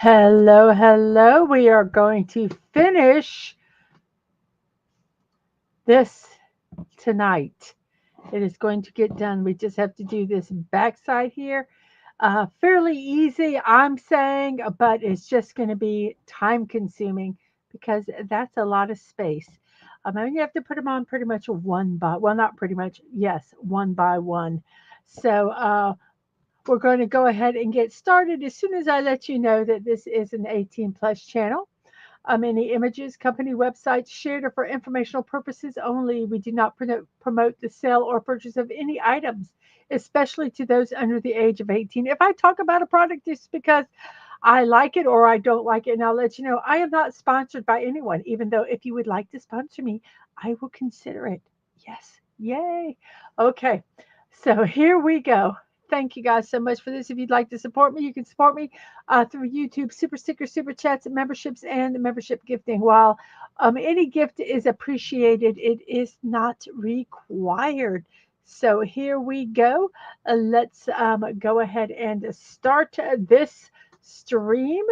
Hello, hello. We are going to finish this tonight. It is going to get done. We just have to do this backside here. Fairly easy, I'm saying, but it's just going to be time consuming because that's a lot of space. And you have to put them on pretty much one by, well, not pretty much, yes, one by one. So we're going to go ahead and get started as soon as I let you know that this is an 18 plus channel. Any images, company websites shared are for informational purposes only. We do not promote the sale or purchase of any items, especially to those under the age of 18. If I talk about a product, it's because I like it or I don't like it. And I'll let you know, I am not sponsored by anyone, even though if you would like to sponsor me, I will consider it. Yes. Yay. Okay. So here we go. Thank you guys so much for this. If you'd like to support me, you can support me through YouTube, super stickers, super chats, memberships, and membership gifting. While any gift is appreciated, it is not required. So here we go. Let's go ahead and start this stream.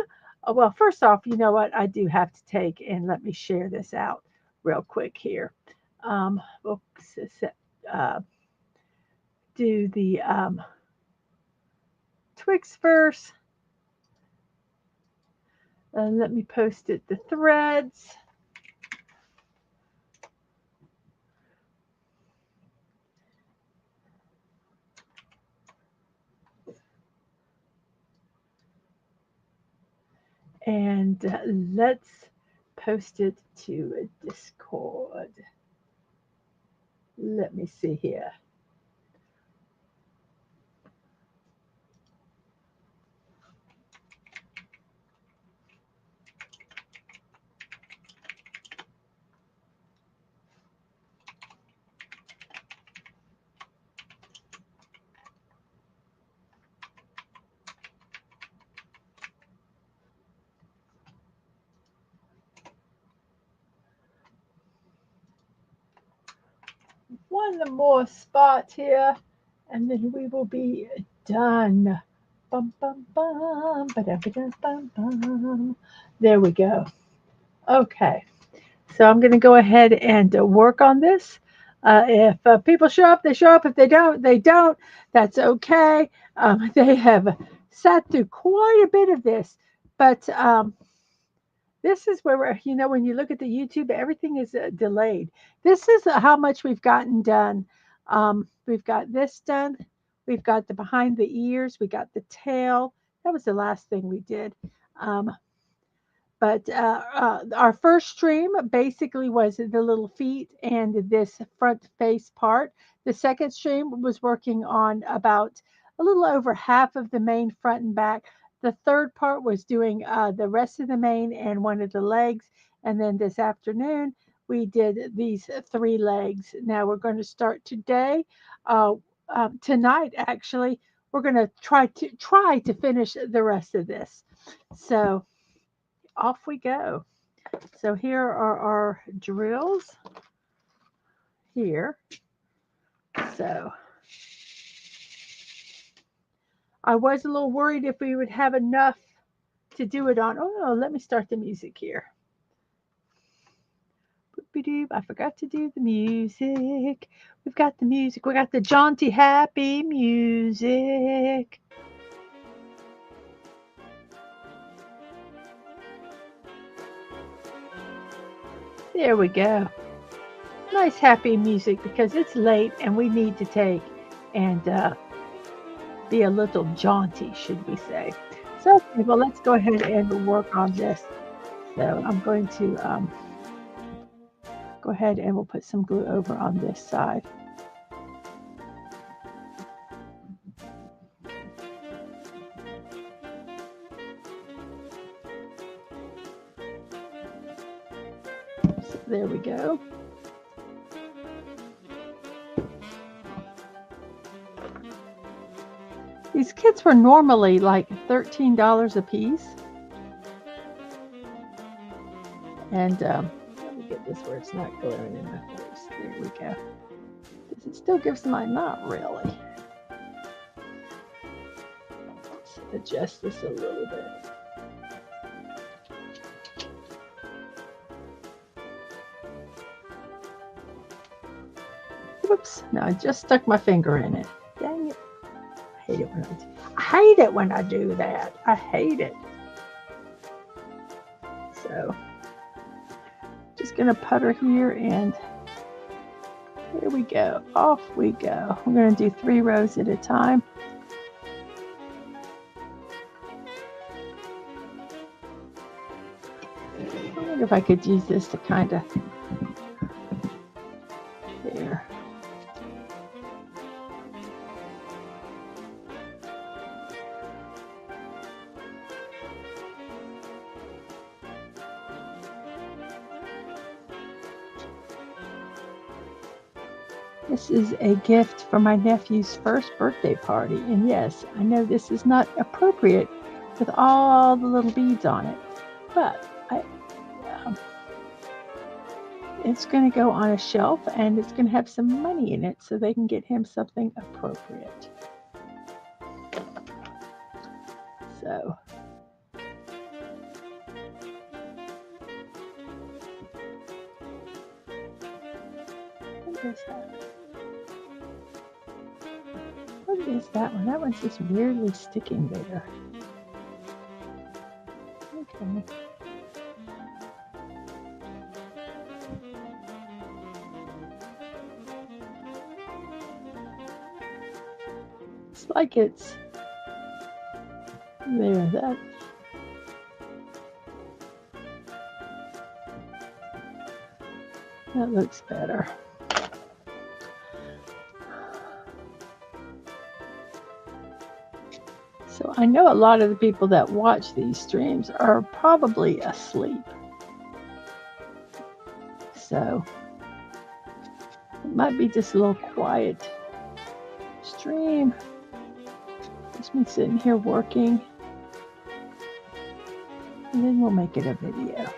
Well, first off, you know what? I do have to take and let me share this out real quick here. We'll uh, do the Twix first. Let me post it, the threads. And let's post it to Discord. Let me see here. One more spot here, and then we will be done. Bum, bum, bum, ba-da-ba-da, bum, bum. There we go. Okay, so I'm going to go ahead and work on this. If people show up, they show up. If they don't, they don't. That's okay. They have sat through quite a bit of this, but this is where we're, when you look at the YouTube, everything is delayed. This is how much we've gotten done. We've got this done. We've got the behind the ears. We got the tail. That was the last thing we did. Um, but our first stream basically was the little feet and this front face part. The second stream was working on about a little over half of the mane, front and back. The third part was doing the rest of the mane and one of the legs. And then this afternoon, we did these three legs. Now we're going to start today. Tonight, actually, we're going to try to finish the rest of this. So off we go. So here are our drills here. So I was a little worried if we would have enough to do it on. Oh, no, let me start the music here. I forgot to do the music. We've got the music. We got the jaunty, happy music. There we go. Nice, happy music because it's late and we need to take and be a little jaunty, should we say. So, okay, well, let's go ahead and work on this. So I'm going to go ahead and we'll put some glue over on this side. So there we go. These kits were normally like $13 a piece. And let me get this where it's not glaring in my face. There we go. Does it still give some light? Not really. Let's adjust this a little bit. Whoops, no, I just stuck my finger in it. Dang it. I hate it when I hate it when I do that. I hate it. So, just going to putter here, and here we go. Off we go. We're going to do 3 rows at a time. I wonder if I could use this to kind of, there. This is a gift for my nephew's first birthday party. And yes, I know this is not appropriate with all the little beads on it, but it's going to go on a shelf, and it's going to have some money in it so they can get him something appropriate. So, what is that? What is that one? That one's just weirdly sticking there. Okay. It's like it's there. That looks better. So I know a lot of the people that watch these streams are probably asleep. So it might be just a little quiet stream. Just me sitting here working. And then we'll make it a video.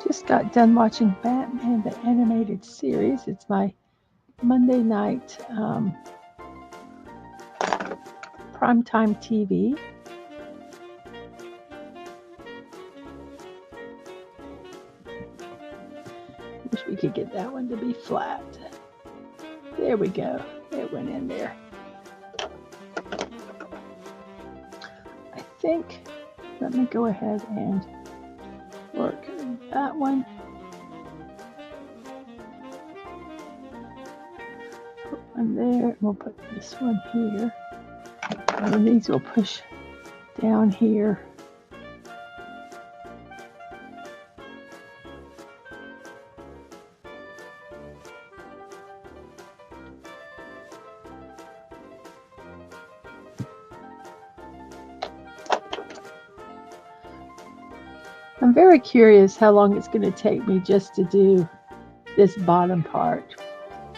Just got done watching Batman, the animated series. It's my Monday night primetime TV. Wish we could get that one to be flat. There we go. It went in there. I think, let me go ahead and work that one. Put one there, and we'll put this one here. And these will push down here. I'm very curious how long it's going to take me just to do this bottom part.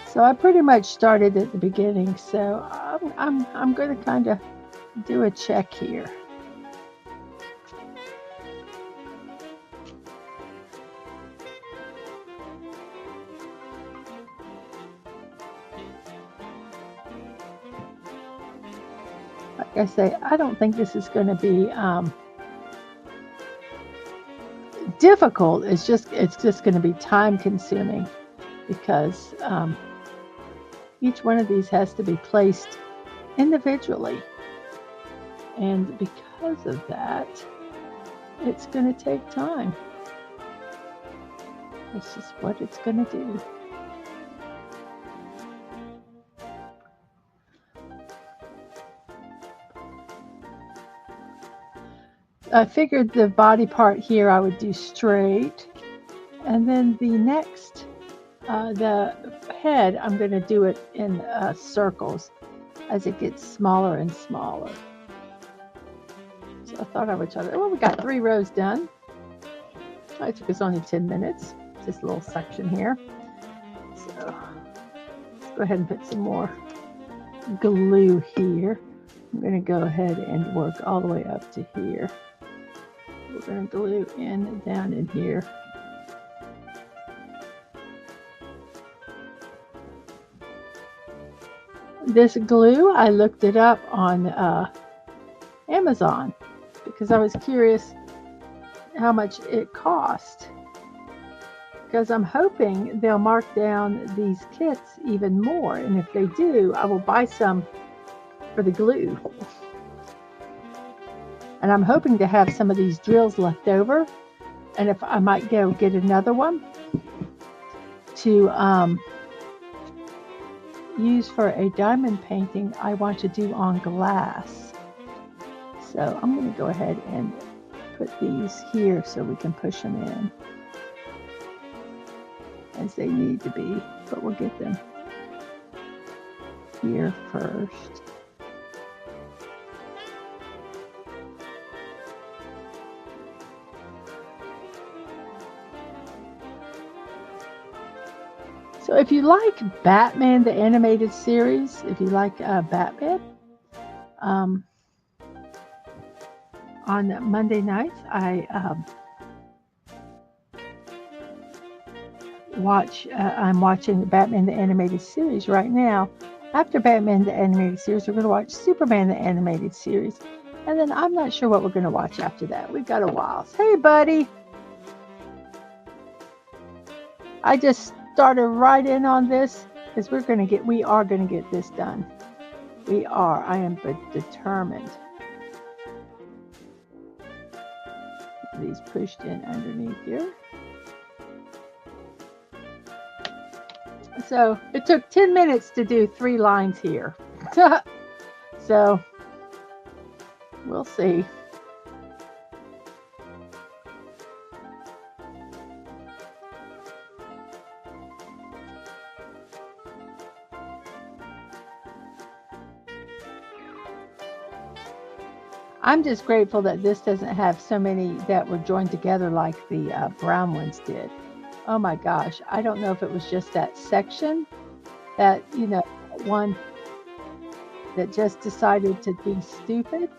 So I pretty much started at the beginning, so I'm going to kind of do a check here. Like I say, I don't think this is going to be difficult. It's just going to be time consuming, because each one of these has to be placed individually, and because of that, it's going to take time. It's just what it's going to do. I figured the body part here I would do straight, and then the next, the head, I'm going to do it in circles as it gets smaller and smaller. So I thought I would try that. Well, we got 3 rows done. It took us only 10 minutes, just a little section here. So let's go ahead and put some more glue here. I'm going to go ahead and work all the way up to here. We're going to glue in and down in here. This glue, I looked it up on Amazon because I was curious how much it cost. Because I'm hoping they'll mark down these kits even more. And if they do, I will buy some for the glue. And I'm hoping to have some of these drills left over. And if I might go get another one to use for a diamond painting I want to do on glass. So I'm going to go ahead and put these here so we can push them in as they need to be, but we'll get them here first. So if you like Batman, the animated series, if you like Batman, on Monday nights, I'm watching Batman, the animated series right now. After Batman, the animated series, we're going to watch Superman, the animated series. And then I'm not sure what we're going to watch after that. We've got a while. Hey, buddy. I just started right in on this because we are going to get this done. We are. I am determined. These pushed in underneath here. So it took 10 minutes to do 3 lines here. So we'll see. I'm just grateful that this doesn't have so many that were joined together like the brown ones did. Oh my gosh, I don't know if it was just that section that, you know, one that just decided to be stupid,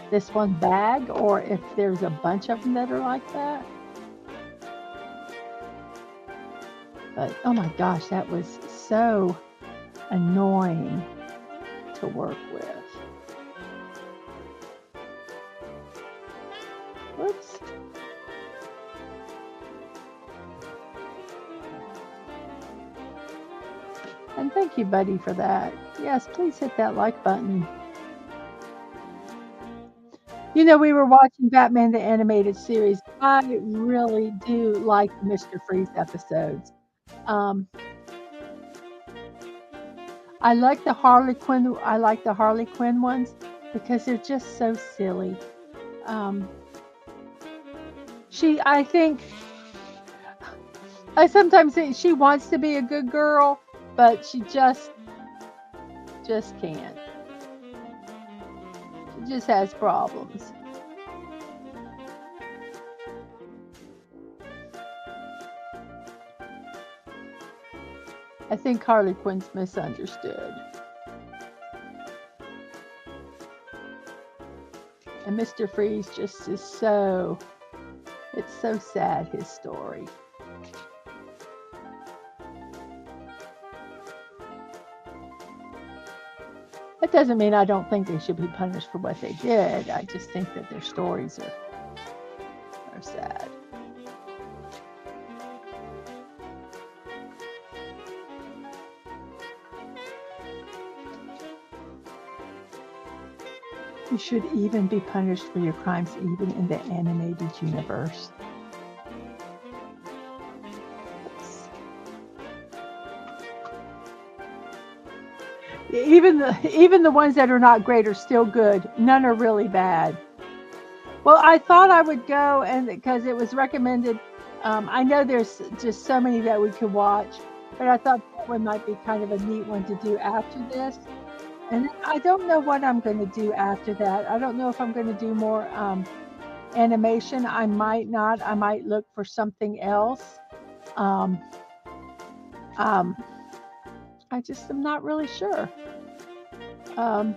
this one bag, or if there's a bunch of them that are like that. But oh my gosh, that was so annoying to work with. Whoops. And thank you, buddy, for that. Yes, please hit that like button. You know, we were watching Batman the Animated Series. I really do like the Mr. Freeze episodes. I like the Harley Quinn. I like the Harley Quinn ones because they're just so silly. I think, I sometimes think she wants to be a good girl, but she just can't. She just has problems. I think Harley Quinn's misunderstood. And Mr. Freeze just is so, it's so sad, his story. That doesn't mean I don't think they should be punished for what they did. I just think that their stories are sad. You should even be punished for your crimes, even in the animated universe. Even the ones that are not great are still good. None are really bad. Well, I thought I would go, and because it was recommended, I know there's just so many that we could watch, but I thought that one might be kind of a neat one to do after this. And I don't know what I'm going to do after that. I don't know if I'm going to do more animation. I might not. I might look for something else. Um, um, I just am not really sure. Um,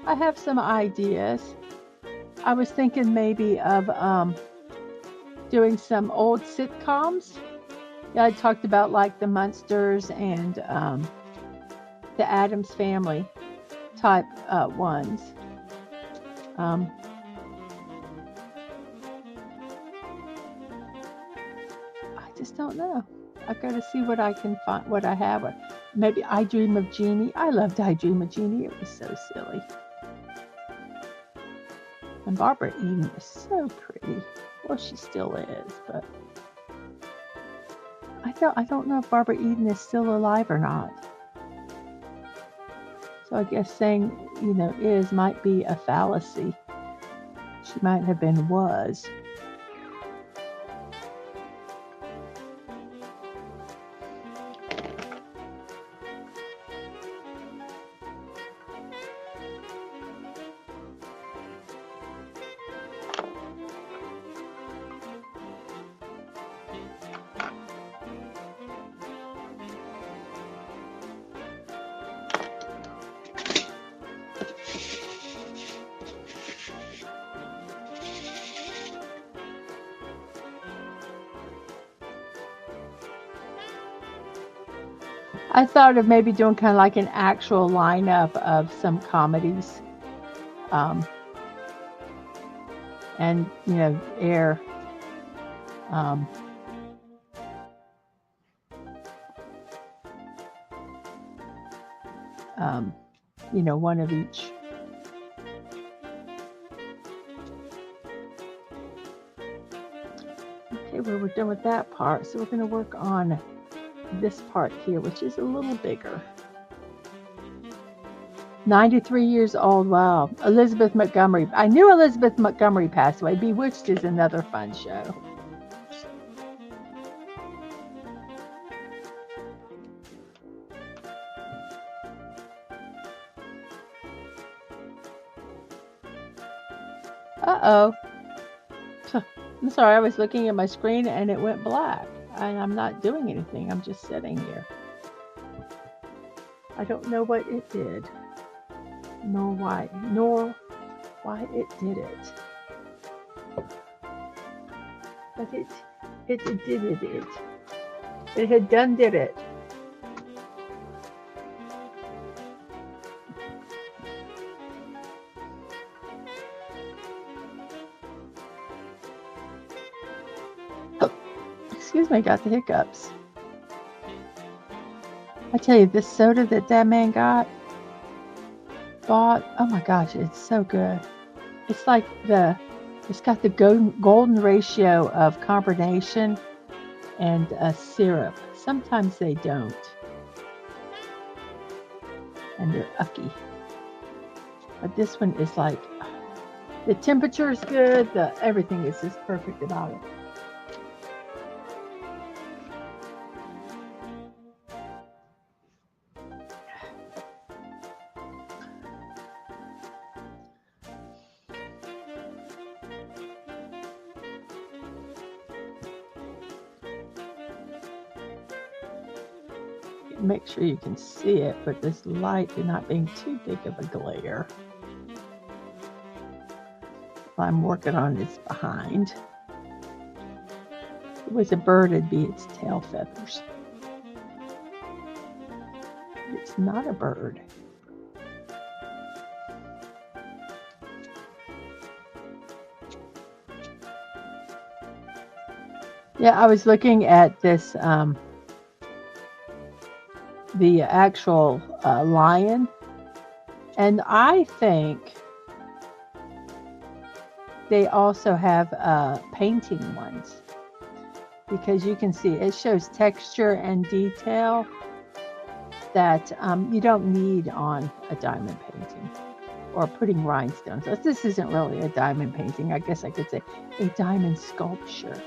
I have some ideas. I was thinking maybe of doing some old sitcoms. Yeah, I talked about like the Munsters and the Addams Family type ones. Um, I just don't know. I've got to see what I can find, what I have. Maybe I Dream of Jeannie. I loved I Dream of Jeannie. It was so silly. And Barbara Eden is so pretty. Well, she still is, but I don't know if Barbara Eden is still alive or not. So I guess saying, is might be a fallacy. She might have been was. I thought of maybe doing kind of like an actual lineup of some comedies, um, and air um, um, one of each. Okay, well, we're done with that part, so we're going to work on this part here, which is a little bigger. 93 years old. Wow. Elizabeth Montgomery. I knew Elizabeth Montgomery passed away. Bewitched is another fun show. Uh-oh. I'm sorry, I was looking at my screen and it went black. And I'm not doing anything. I'm just sitting here. I don't know what it did. Nor why it did it. But it did it. It had done did it. Oh, excuse me, I got the hiccups. I tell you, this soda that man bought, oh my gosh, it's so good. It's like it's got the golden ratio of carbonation and syrup. Sometimes they don't. And they're ucky. But this one is like, the temperature is good, everything is just perfect about it. Make sure you can see it, but this light is not being too big of a glare. While I'm working on this behind. If it was a bird, it'd be its tail feathers. But it's not a bird. Yeah, I was looking at this the actual lion, and I think they also have painting ones, because you can see it shows texture and detail that you don't need on a diamond painting or putting rhinestones. This isn't really a diamond painting. I guess I could say a diamond sculpture.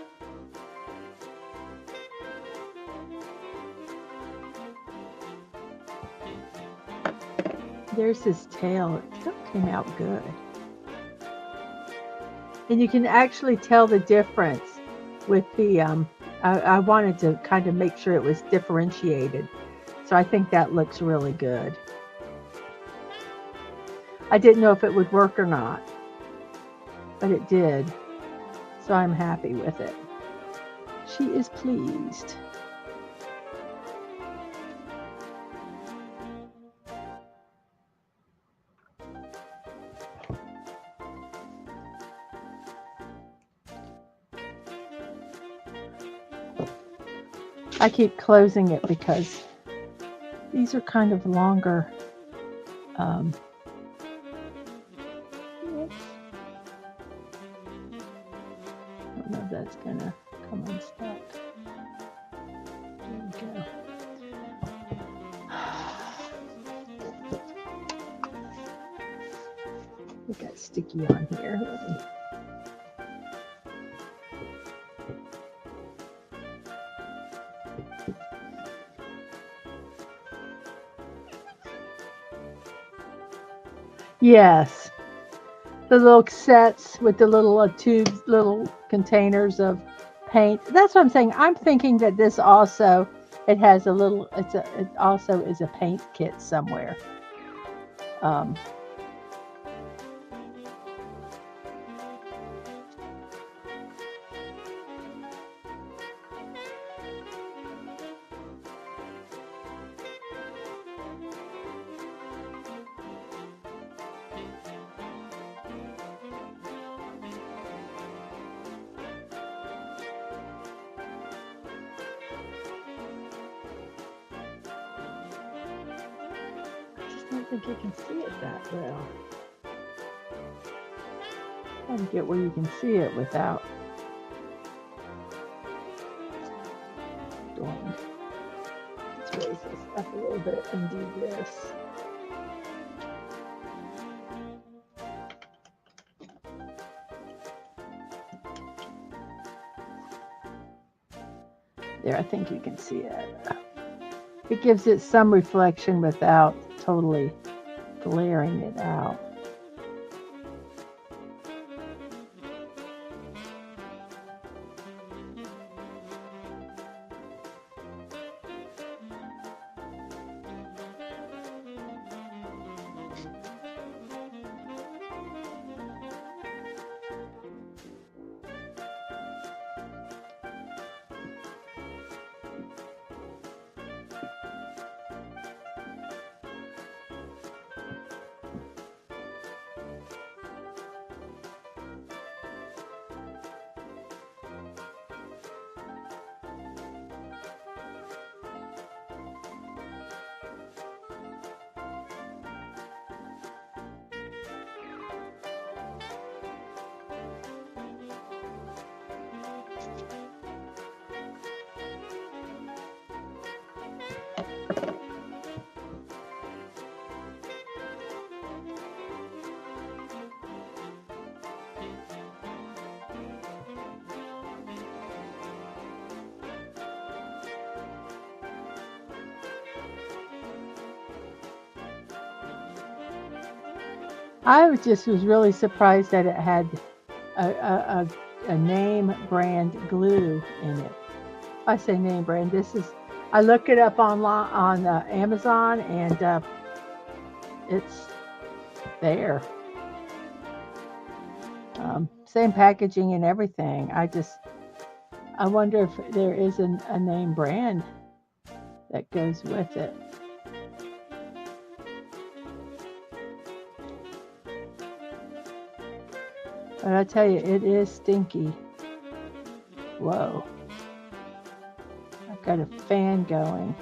There's his tail. It still came out good. And you can actually tell the difference with the, I wanted to kind of make sure it was differentiated. So I think that looks really good. I didn't know if it would work or not, but it did. So I'm happy with it. She is pleased. I keep closing it because these are kind of longer. Um, I don't know if that's gonna come unstuck. There we go. It got sticky on here. Yes, the little sets with the little tubes, little containers of paint. That's what I'm saying. I'm thinking that this also, it has a little, it also is a paint kit somewhere. Um, I don't think you can see it that well. Trying to get where you can see it without doing. Let's raise this up a little bit and do this. There, I think you can see it. It gives it some reflection without totally glaring it out. I was really surprised that it had a name brand glue in it. I say name brand. This is, I looked it up online on Amazon, and it's there. Same packaging and everything. I wonder if there is a name brand that goes with it. But I tell you, it is stinky. Whoa. I've got a fan going.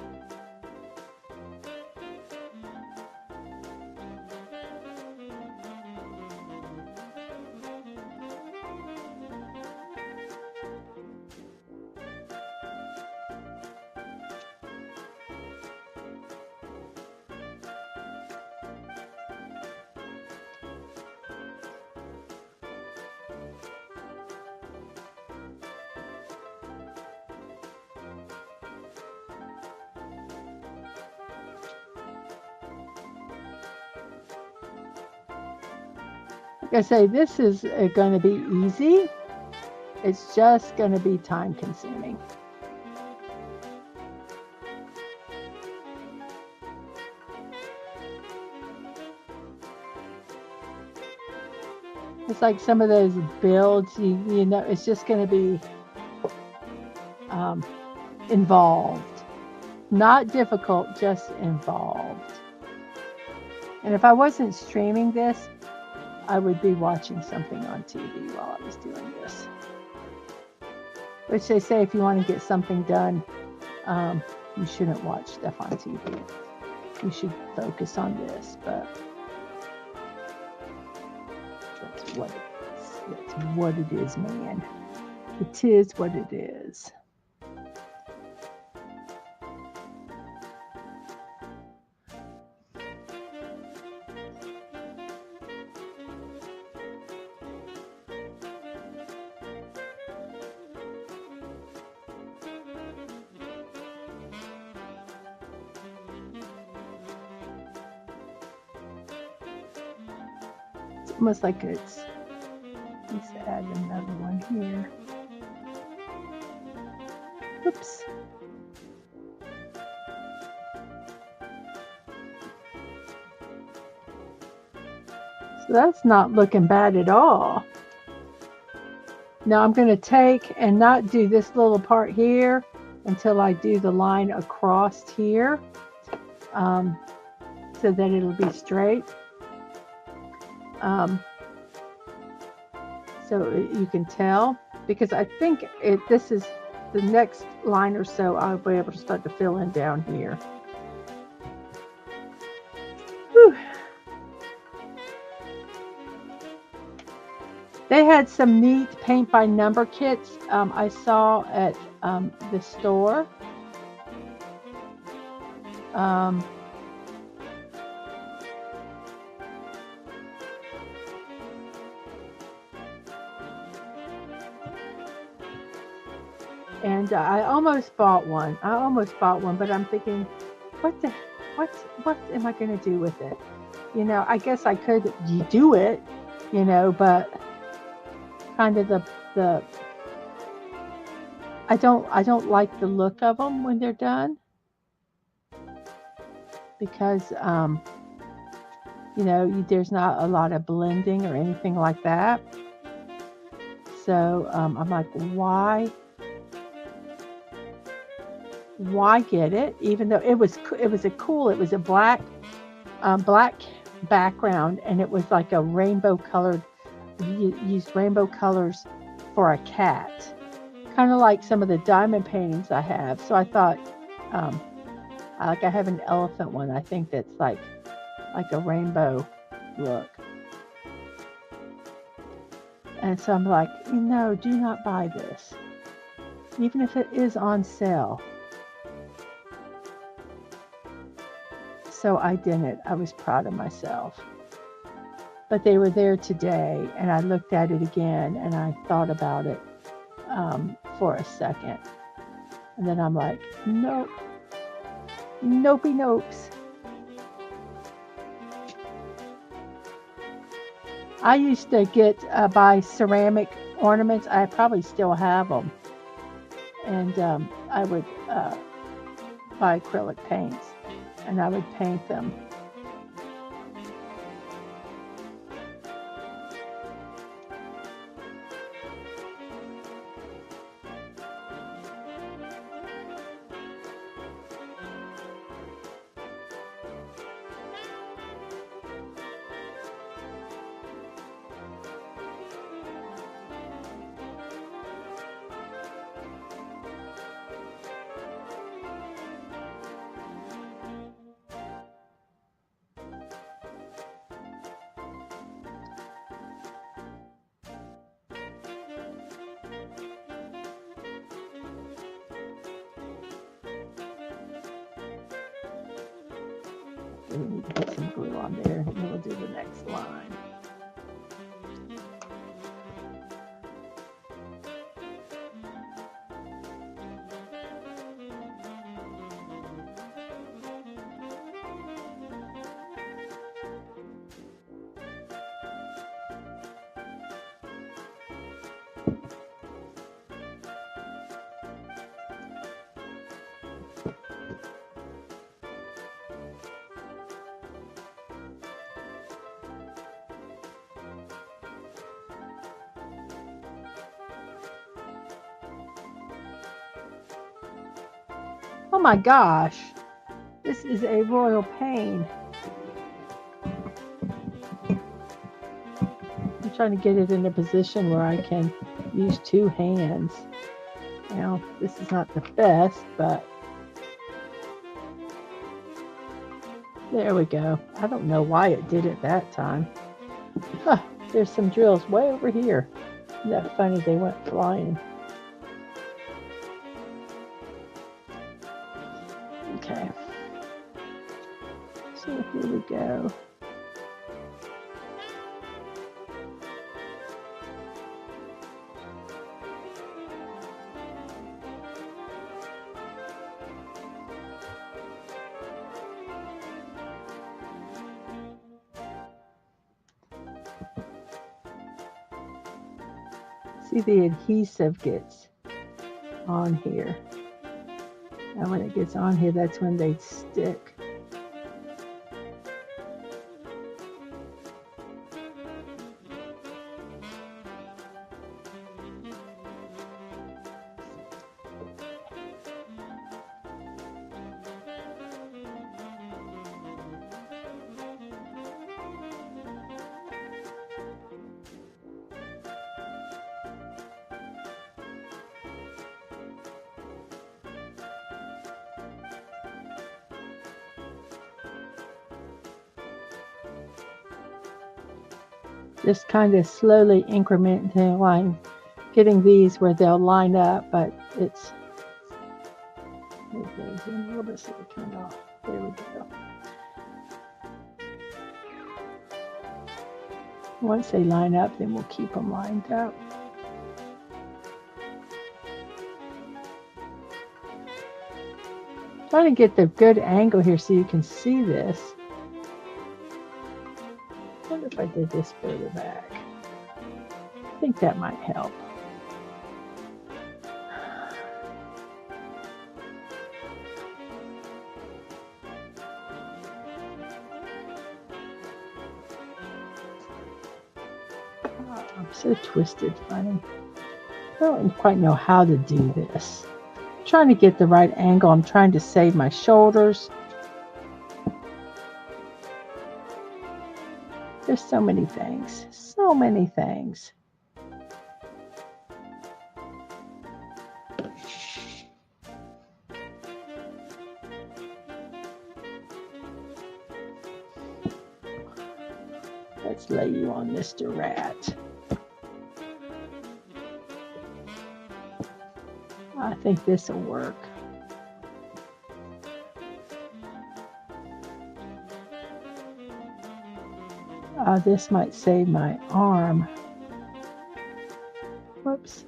Like I say, this is going to be easy. It's just going to be time consuming. It's like some of those builds, you know, it's just going to be um, involved. Not difficult, just involved. And if I wasn't streaming this, I would be watching something on TV while I was doing this. Which they say if you want to get something done, you shouldn't watch stuff on TV. You should focus on this, but that's what it is. That's what it is, man. It is what it is. It's almost like it's, let's add another one here. Oops. So that's not looking bad at all. Now I'm going to take and not do this little part here until I do the line across here, so that it'll be straight. So you can tell, because I think this is the next line or so I'll be able to start to fill in down here. Whew. They had some neat paint by number kits I saw at the store. And I almost bought one. But I'm thinking, what am I going to do with it? You know, I guess I could do it, you know, but kind of the I don't like the look of them when they're done, because you know, there's not a lot of blending or anything like that. So I'm like, why get it? Even though it was a black background, and it was like a rainbow colored. You used rainbow colors for a cat, kind of like some of the diamond paintings I have. So I thought, I have an elephant one. I think that's like a rainbow look. And so I'm like, no, do not buy this, even if it is on sale. So I didn't. I was proud of myself. But they were there today, and I looked at it again, and I thought about it for a second. And then I'm like, nope. Nopey nopes. I used to buy ceramic ornaments. I probably still have them. And I would buy acrylic paints, and I would paint them. We need to put some glue on there, and then we'll do the next line. Oh my gosh, this is a royal pain. I'm trying to get it in a position where I can use two hands. Now, this is not the best, but there we go. I don't know why it did it that time. Huh, there's some drills way over here. Isn't that funny? They went flying. Okay. So here we go. See, the adhesive gets on here. And when it gets on here, that's when they stick. Just kind of slowly incrementing line, getting these where they'll line up, but it's, it goes in a little bit so it comes off. There we go. Once they line up, then we'll keep them lined up. Trying to get the good angle here so you can see this. I wonder if I did this further back. I think that might help. Oh, I'm so twisted, funny. I don't quite know how to do this. I'm trying to get the right angle. I'm trying to save my shoulders. There's so many things. So many things. Let's lay you on Mr. Rat. I think this will work. This might save my arm. Whoops.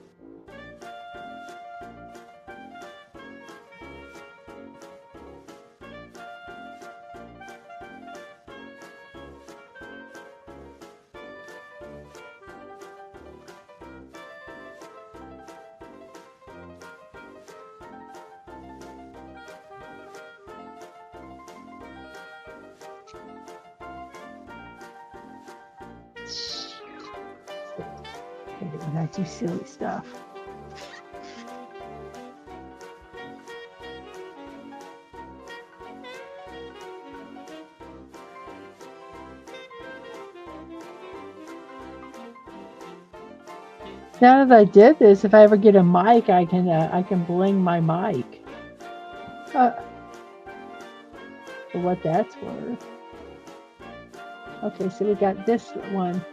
When I do silly stuff. Now that I did this, if I ever get a mic, I can bling my mic. For what that's worth. Okay, so we got this one.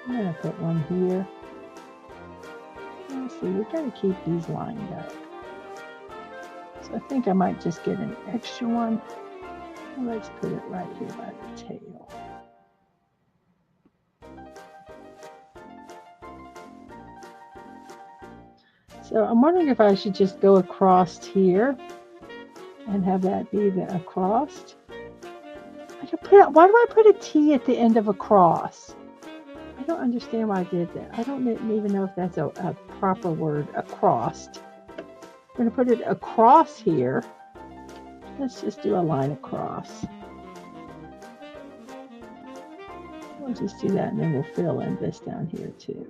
I'm going to put one here. Let's see, we got to keep these lined up. So I think I might just get an extra one. Let's put it right here by the tail. So I'm wondering if I should just go across here and have that be the across. Why do I put a T at the end of a cross? I don't understand why I did that. I don't even know if that's a proper word, across. I'm going to put it across here. Let's just do a line across. We'll just do that, and then we'll fill in this down here too.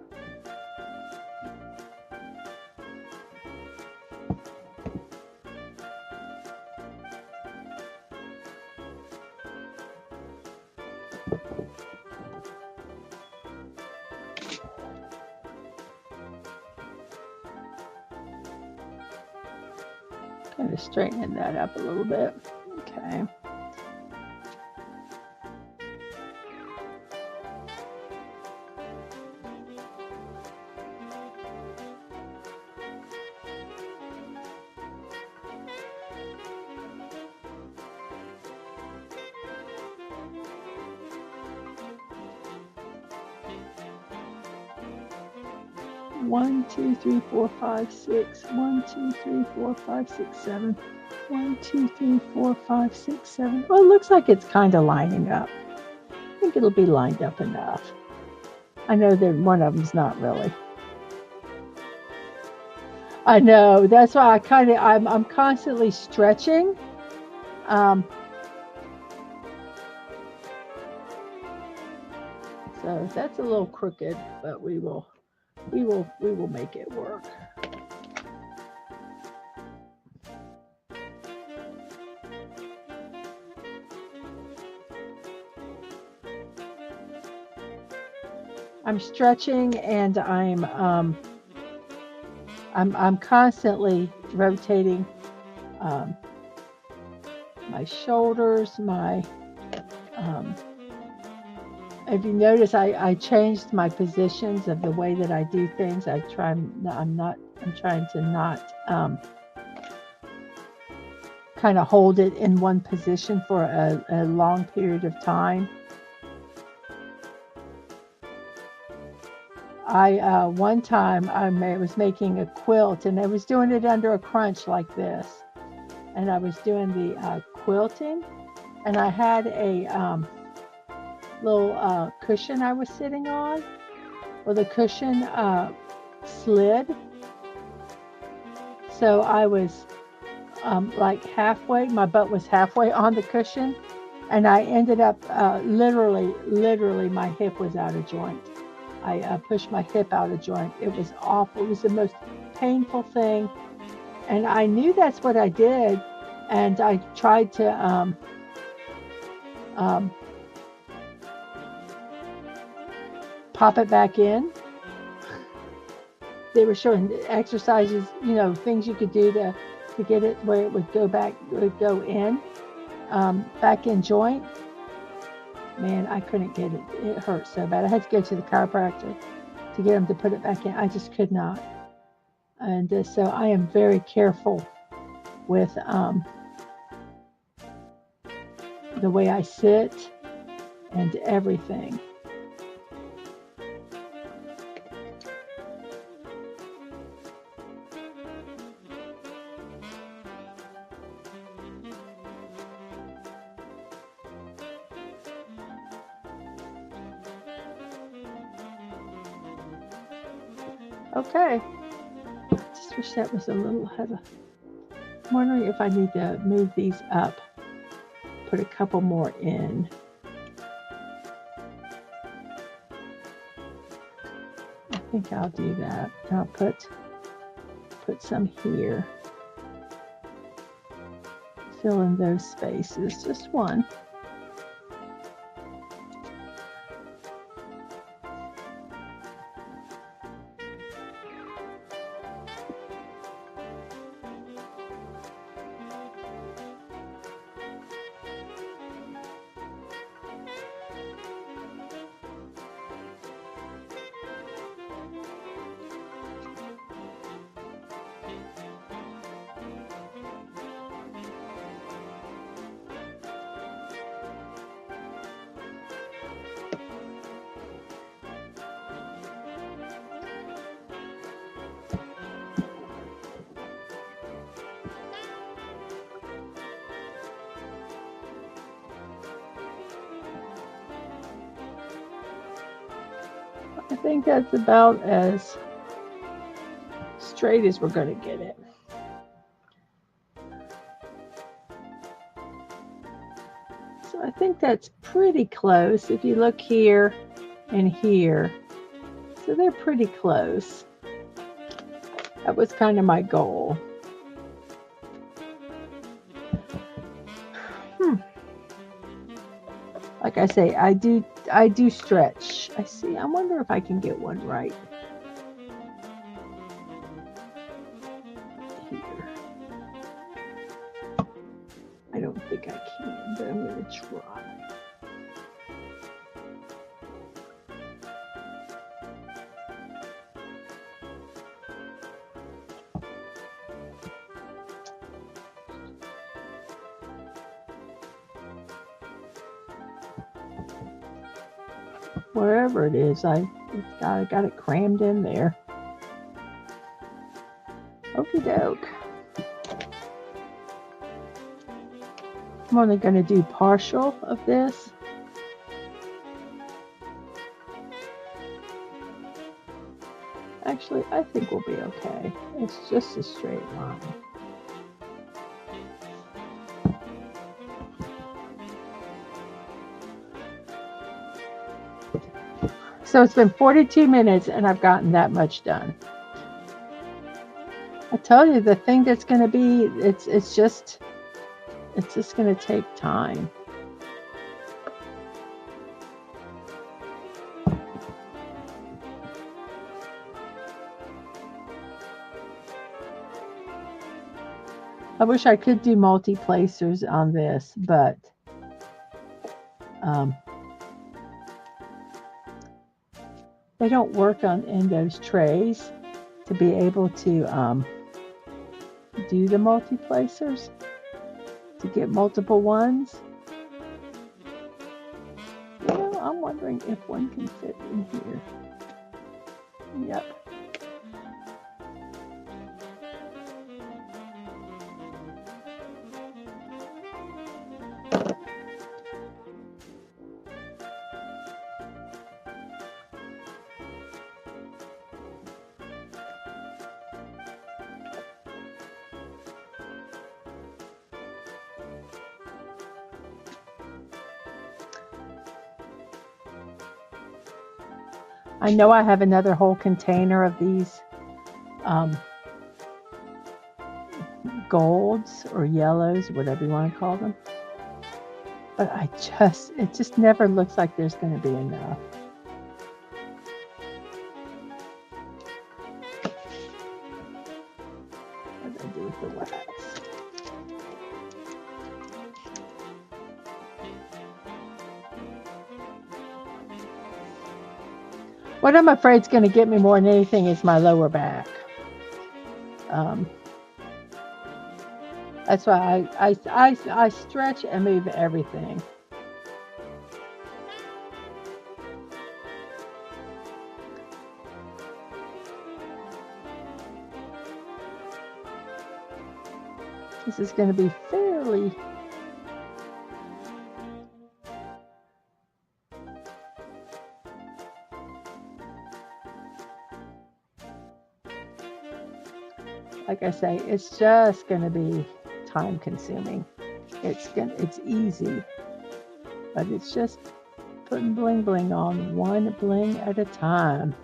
Kind of straightening that up a little bit. Okay. One, two, three, four, five, six. 1, 2, 3, 4, 5, 6, 7. 1, 2, 3, 4, 5, 6, 7. Well, it looks like it's kind of lining up. I think it'll be lined up enough. I know that one of them's not really. I know. That's why I'm constantly stretching. So that's a little crooked, but we will make it work. I'm stretching, and I'm constantly rotating my shoulders, if you notice, I changed my positions of the way that I do things. I'm trying to not kind of hold it in one position for a long period of time. One time I was making a quilt, and I was doing it under a crunch like this, and I was doing the quilting, and I had a little cushion I was sitting on. Well, the cushion slid, so I was like halfway, my butt was halfway on the cushion, and I ended up literally my hip was out of joint. I pushed my hip out of joint. It was awful. It was the most painful thing, and I knew that's what I did, and I tried to pop it back in. They were showing exercises, things you could do to get it where it would go in, back in joint. Man, I couldn't get it. It hurt so bad. I had to go to the chiropractor to get him to put it back in. I just could not. And so I am very careful with the way I sit and everything. Okay, I just wish that was a little ahead. I'm wondering if I need to move these up, put a couple more in. I think I'll do that. I'll put some here. Fill in those spaces, just one. I think that's about as straight as we're going to get it. So I think that's pretty close if you look here and here. So they're pretty close. That was kind of my goal. Like I say, I do stretch. I wonder if I can get one right here. I don't think I can, but I'm going to try. Wherever it is, I got it crammed in there. Okie doke. I'm only going to do partial of this. Actually, I think we'll be okay. It's just a straight line. So it's been 42 minutes and I've gotten that much done. I tell you, the thing that's going to be, it's just going to take time. I wish I could do multi-placers on this, but they don't work in those trays to be able to do the multi-placers, to get multiple ones. Well, I'm wondering if one can fit in here. Yep. I know I have another whole container of these golds or yellows, whatever you want to call them. But it just never looks like there's going to be enough. What do I do with the wax? What I'm afraid is going to get me more than anything is my lower back. That's why I stretch and move everything. This is going to be fairly... Like I say, it's just going to be time consuming. It's easy, but it's just putting bling bling on, one bling at a time.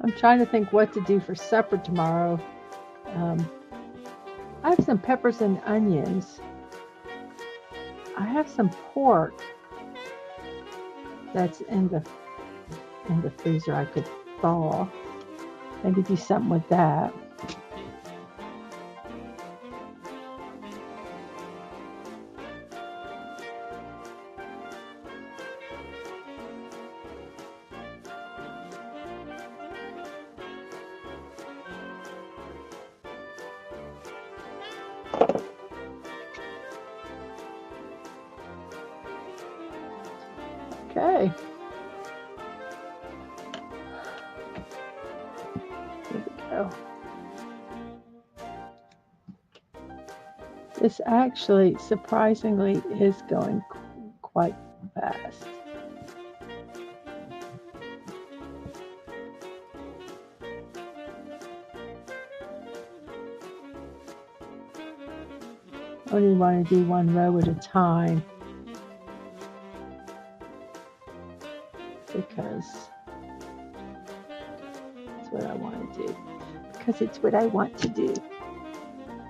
I'm trying to think what to do for supper tomorrow. I have some peppers and onions. I have some pork that's in the freezer I could thaw. Maybe do something with that. Okay. Here we go. This actually, surprisingly, is going quite fast. I only want to do one row at a time because it's what I want to do. Because it's what I want to do.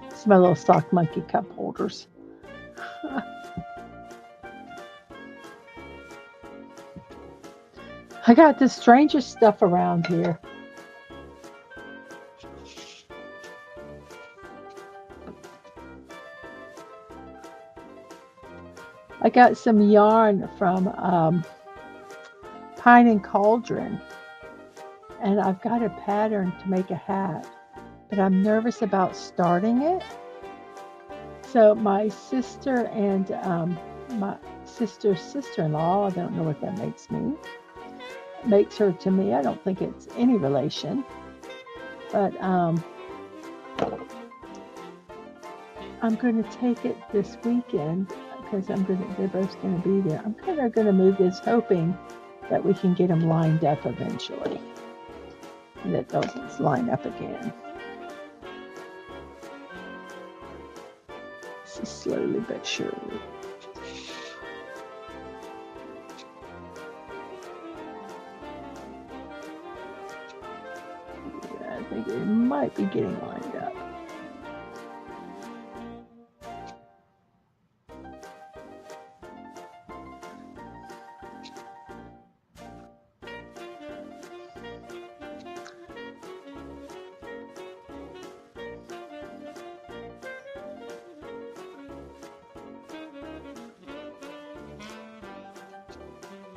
It's my little sock monkey cup holders. I got the strangest stuff around here. I got some yarn from Pine and Cauldron, and I've got a pattern to make a hat, but I'm nervous about starting it. So my sister and my sister's sister-in-law, I don't know what that makes her to me. I don't think it's any relation, but I'm going to take it this weekend because they're both going to be there. I'm kind of going to move this, hoping that we can get them lined up eventually, and that doesn't line up again. This is slowly but surely. I think it might be getting lined up.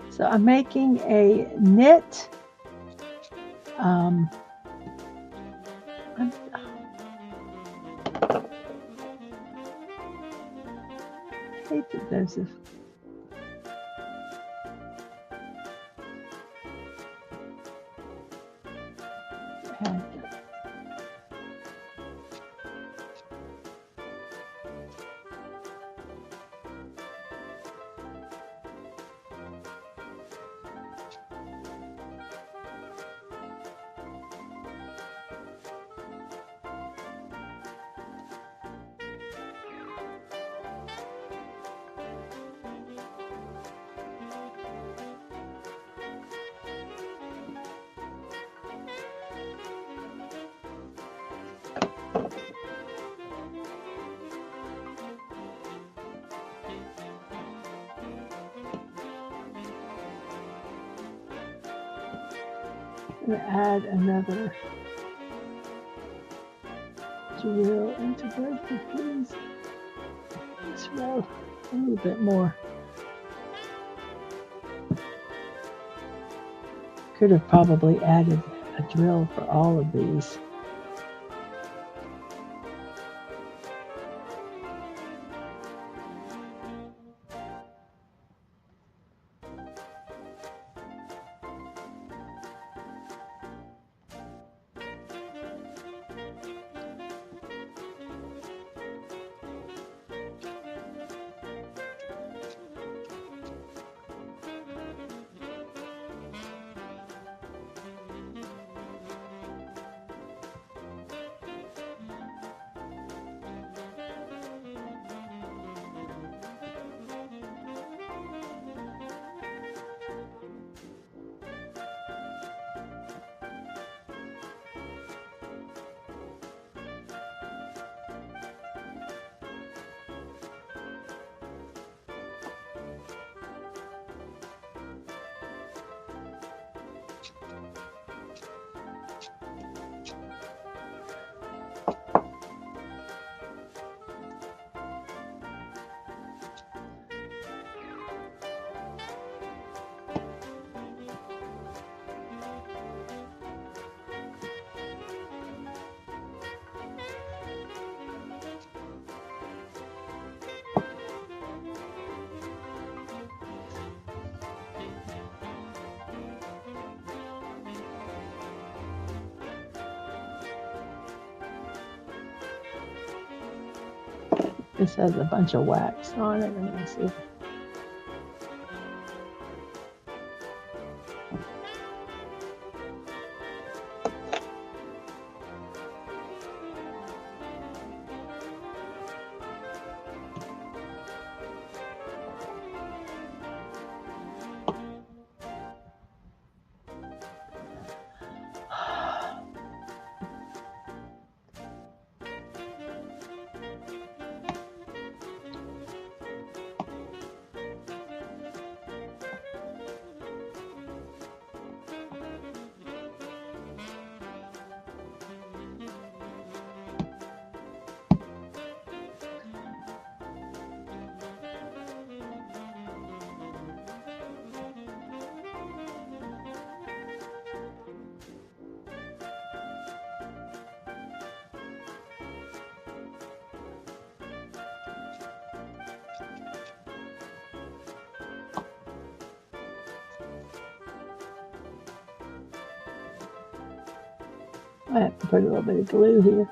So I'm making a knit. I hate that there's a I'm going to add another drill into both of these. This row a little bit more. Could have probably added a drill for all of these. This has a bunch of wax on it. Let me see. I have to put a little bit of glue here.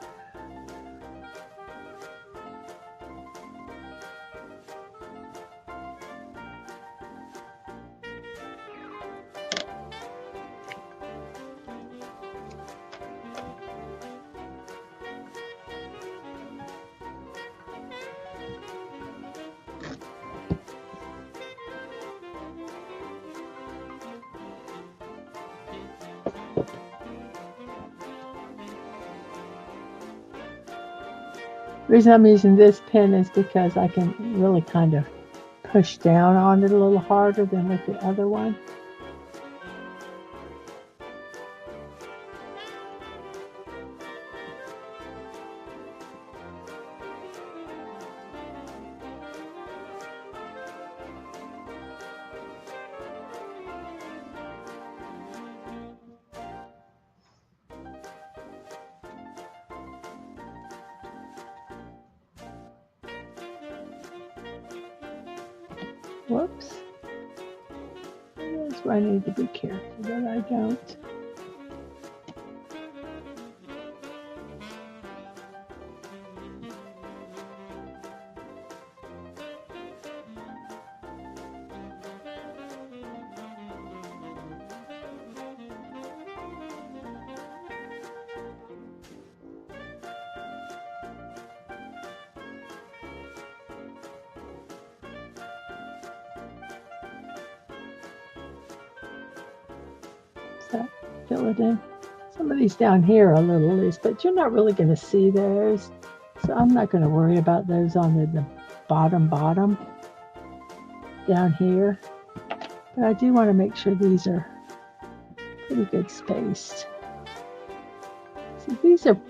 The reason I'm using this pen is because I can really kind of push down on it a little harder than with the other one. Whoops. That's where I need to be careful that I don't. Fill it in. Some of these down here are a little loose, but you're not really going to see those. So I'm not going to worry about those on the bottom down here. But I do want to make sure these are pretty good spaced. See,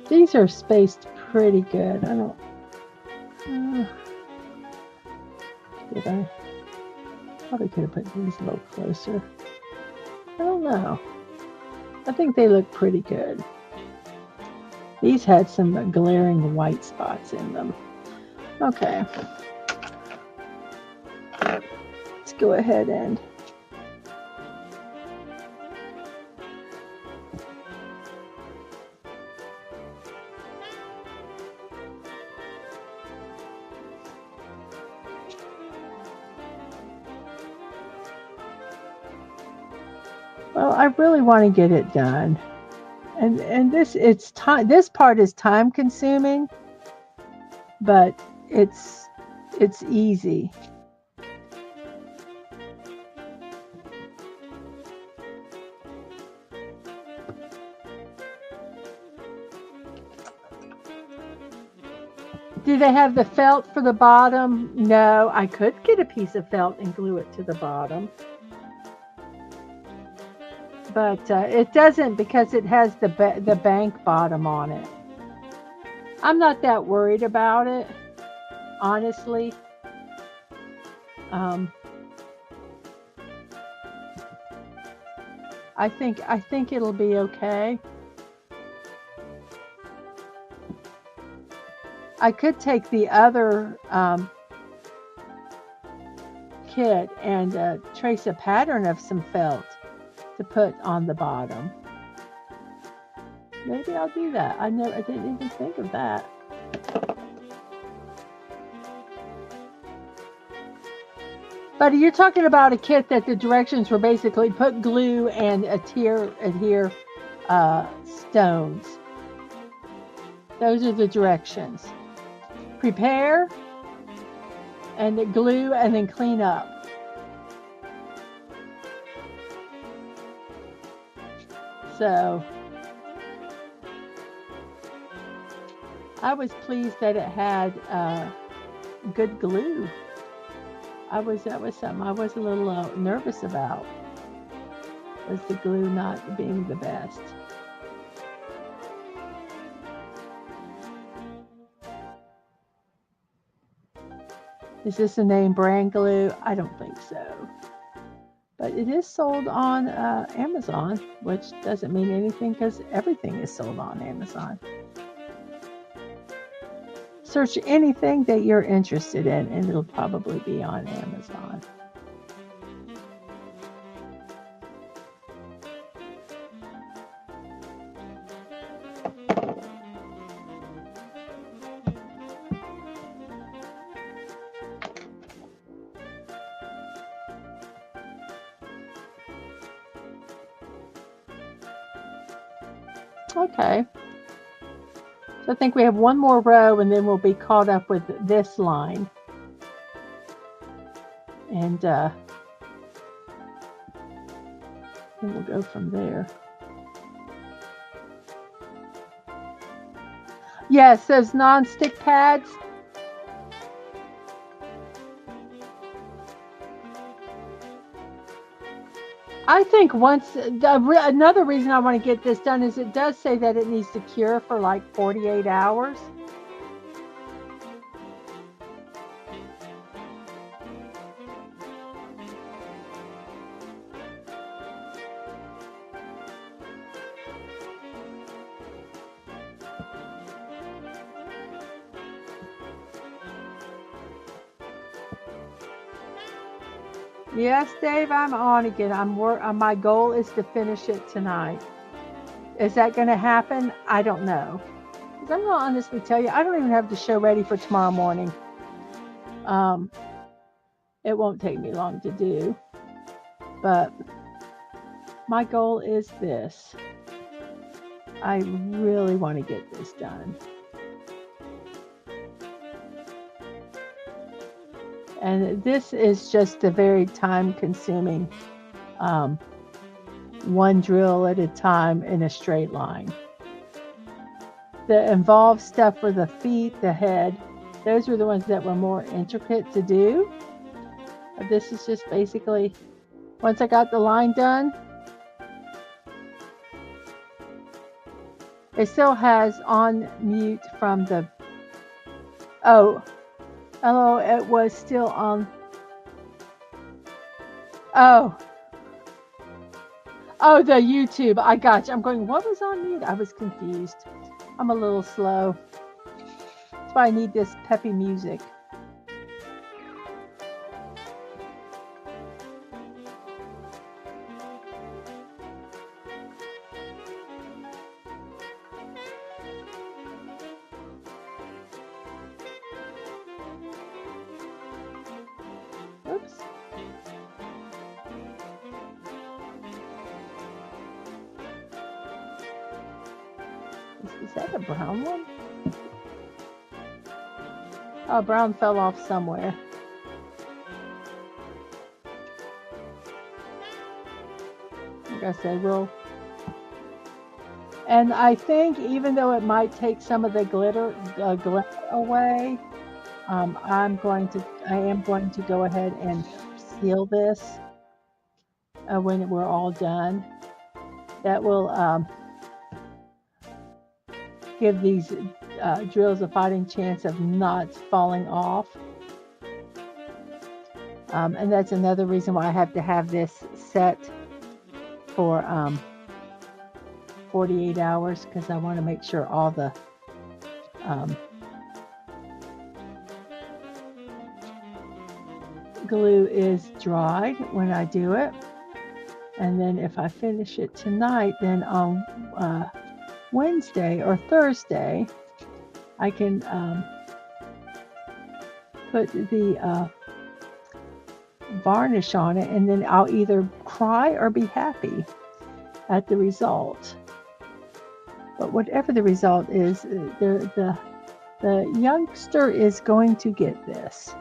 these are spaced pretty good. I don't. Did I? Probably could have put these a little closer. I don't know. I think they look pretty good. These had some glaring white spots in them. Okay. Let's go ahead and well, I really want to get it done. And this part is time consuming, but it's easy. Do they have the felt for the bottom? No, I could get a piece of felt and glue it to the bottom. But it doesn't because it has the bank bottom on it. I'm not that worried about it, honestly. I think it'll be okay. I could take the other kit and trace a pattern of some felt to put on the bottom. Maybe I'll do that. I didn't even think of that. But you're talking about a kit that the directions were basically put glue and adhere stones. Those are the directions. Prepare and then glue and then clean up. So I was pleased that it had good glue. That was something I was a little nervous about, was the glue not being the best. Is this a name brand glue? I don't think so. But it is sold on Amazon, which doesn't mean anything because everything is sold on Amazon. Search anything that you're interested in and it'll probably be on Amazon. Okay. So I think we have one more row and then we'll be caught up with this line. And then we'll go from there. Yes, those non-stick pads. I think another reason I want to get this done is it does say that it needs to cure for like 48 hours. Yes, Dave, I'm on again. My goal is to finish it tonight. Is that going to happen? I don't know. Because I'm going to honestly tell you, I don't even have the show ready for tomorrow morning. It won't take me long to do. But my goal is this. I really want to get this done. And this is just a very time-consuming, one drill at a time in a straight line. The involved stuff for the feet, the head, those were the ones that were more intricate to do. But this is just basically, once I got the line done, it still has on mute from the, oh, hello, it was still on. Oh, the YouTube. I got you. I'm going, what was on mute? I was confused. I'm a little slow. That's why I need this peppy music. Oops. Is that a brown one? Oh, brown fell off somewhere. Like I said, and I think even though it might take some of the glitter away, I am going to go ahead and seal this when we're all done. That will give these drills a fighting chance of not falling off. And that's another reason why I have to have this set for 48 hours, because I want to make sure all the glue is dry when I do it. And then if I finish it tonight, then on Wednesday or Thursday, I can put the varnish on it, and then I'll either cry or be happy at the result. But whatever the result is, the youngster is going to get this.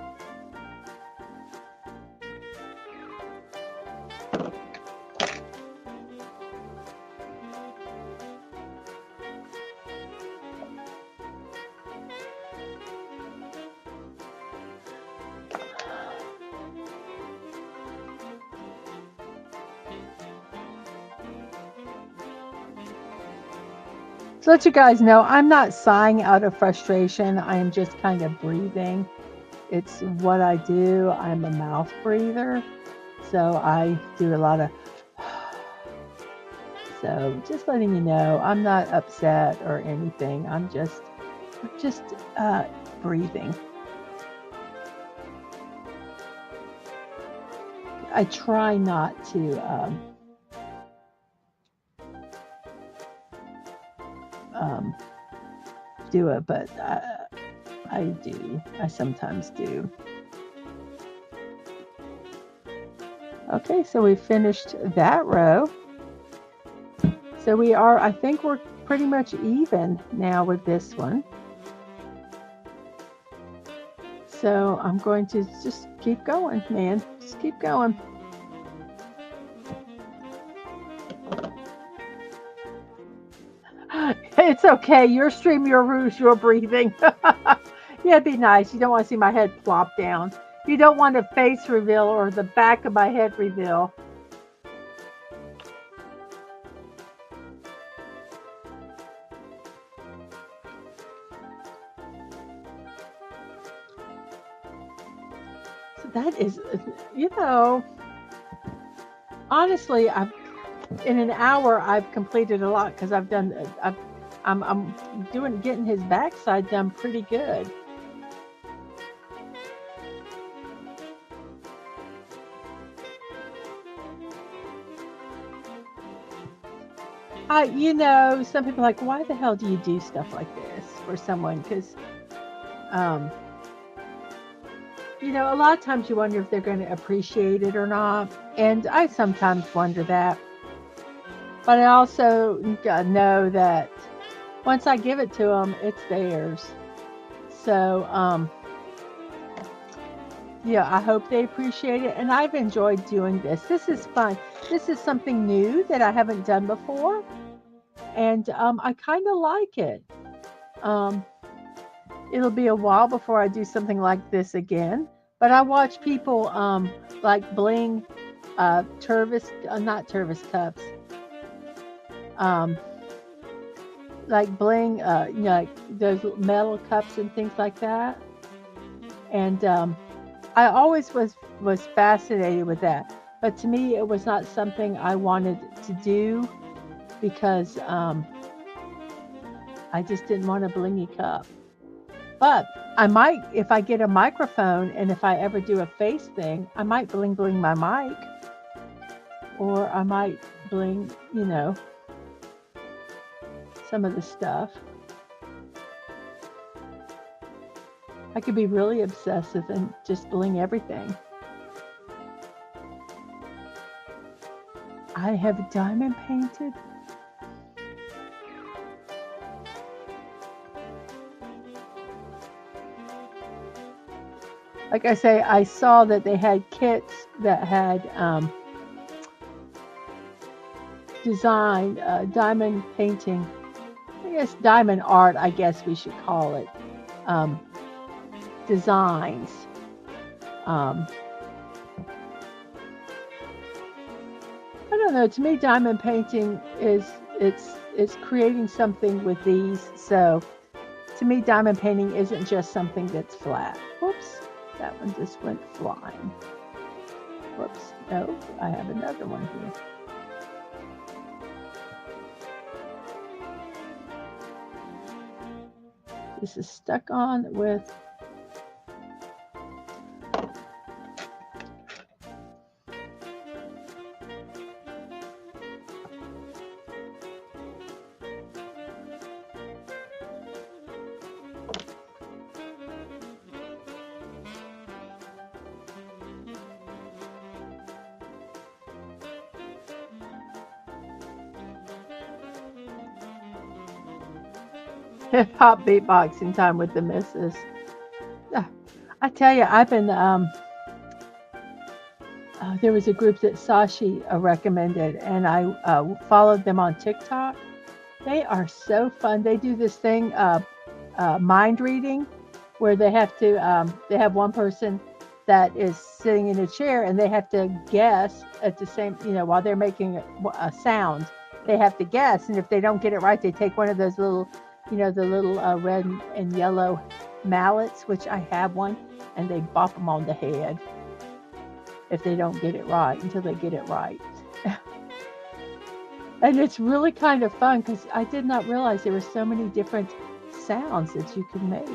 So let you guys know, I'm not sighing out of frustration. I am just kind of breathing. It's what I do. I'm a mouth breather. So I do a lot of... So just letting you know, I'm not upset or anything. I'm just breathing. I try not to do it, but I do. I sometimes do. Okay, so we finished that row. So we are, I think we're pretty much even now with this one. So I'm going to just keep going, man. Just keep going. It's okay. Your stream, your rules, your breathing. Yeah, it'd be nice. You don't want to see my head plop down. You don't want a face reveal or the back of my head reveal. So that is, you know, honestly, in an hour I've completed a lot because I've done. I'm getting his backside done pretty good. You know, some people are like, why the hell do you do stuff like this for someone? Because, you know, a lot of times you wonder if they're going to appreciate it or not. And I sometimes wonder that. But I also know that once I give it to them, it's theirs. So, yeah, I hope they appreciate it. And I've enjoyed doing this. This is fun. This is something new that I haven't done before. And I kind of like it. It'll be a while before I do something like this again. But I watch people like bling not Tervis cups. Like bling, you know, like those metal cups and things like that. And I always was fascinated with that. But to me, it was not something I wanted to do because I just didn't want a blingy cup. But I might, if I get a microphone and if I ever do a face thing, I might bling my mic. Or I might bling, you know, some of the stuff. I could be really obsessive and just bling everything. I have diamond painted. Like I say, I saw that they had kits that had design, diamond painting. I guess diamond art, I guess we should call it. Designs. I don't know. To me, diamond painting is it's creating something with these. So to me, diamond painting isn't just something that's flat. Whoops, that one just went flying. Whoops, no, I have another one here. This is stuck on with Hip hop beatboxing time with the missus. Ah, I tell you, I've been there was a group that Sashi recommended, and I followed them on TikTok. They are so fun. They do this thing, mind reading, where they have one person that is sitting in a chair, and they have to guess at the same, while they're making a sound, they have to guess, and if they don't get it right, they take one of those little, the little red and yellow mallets, which I have one, and they bop them on the head if they don't get it right until they get it right. And it's really kind of fun because I did not realize there were so many different sounds that you can make.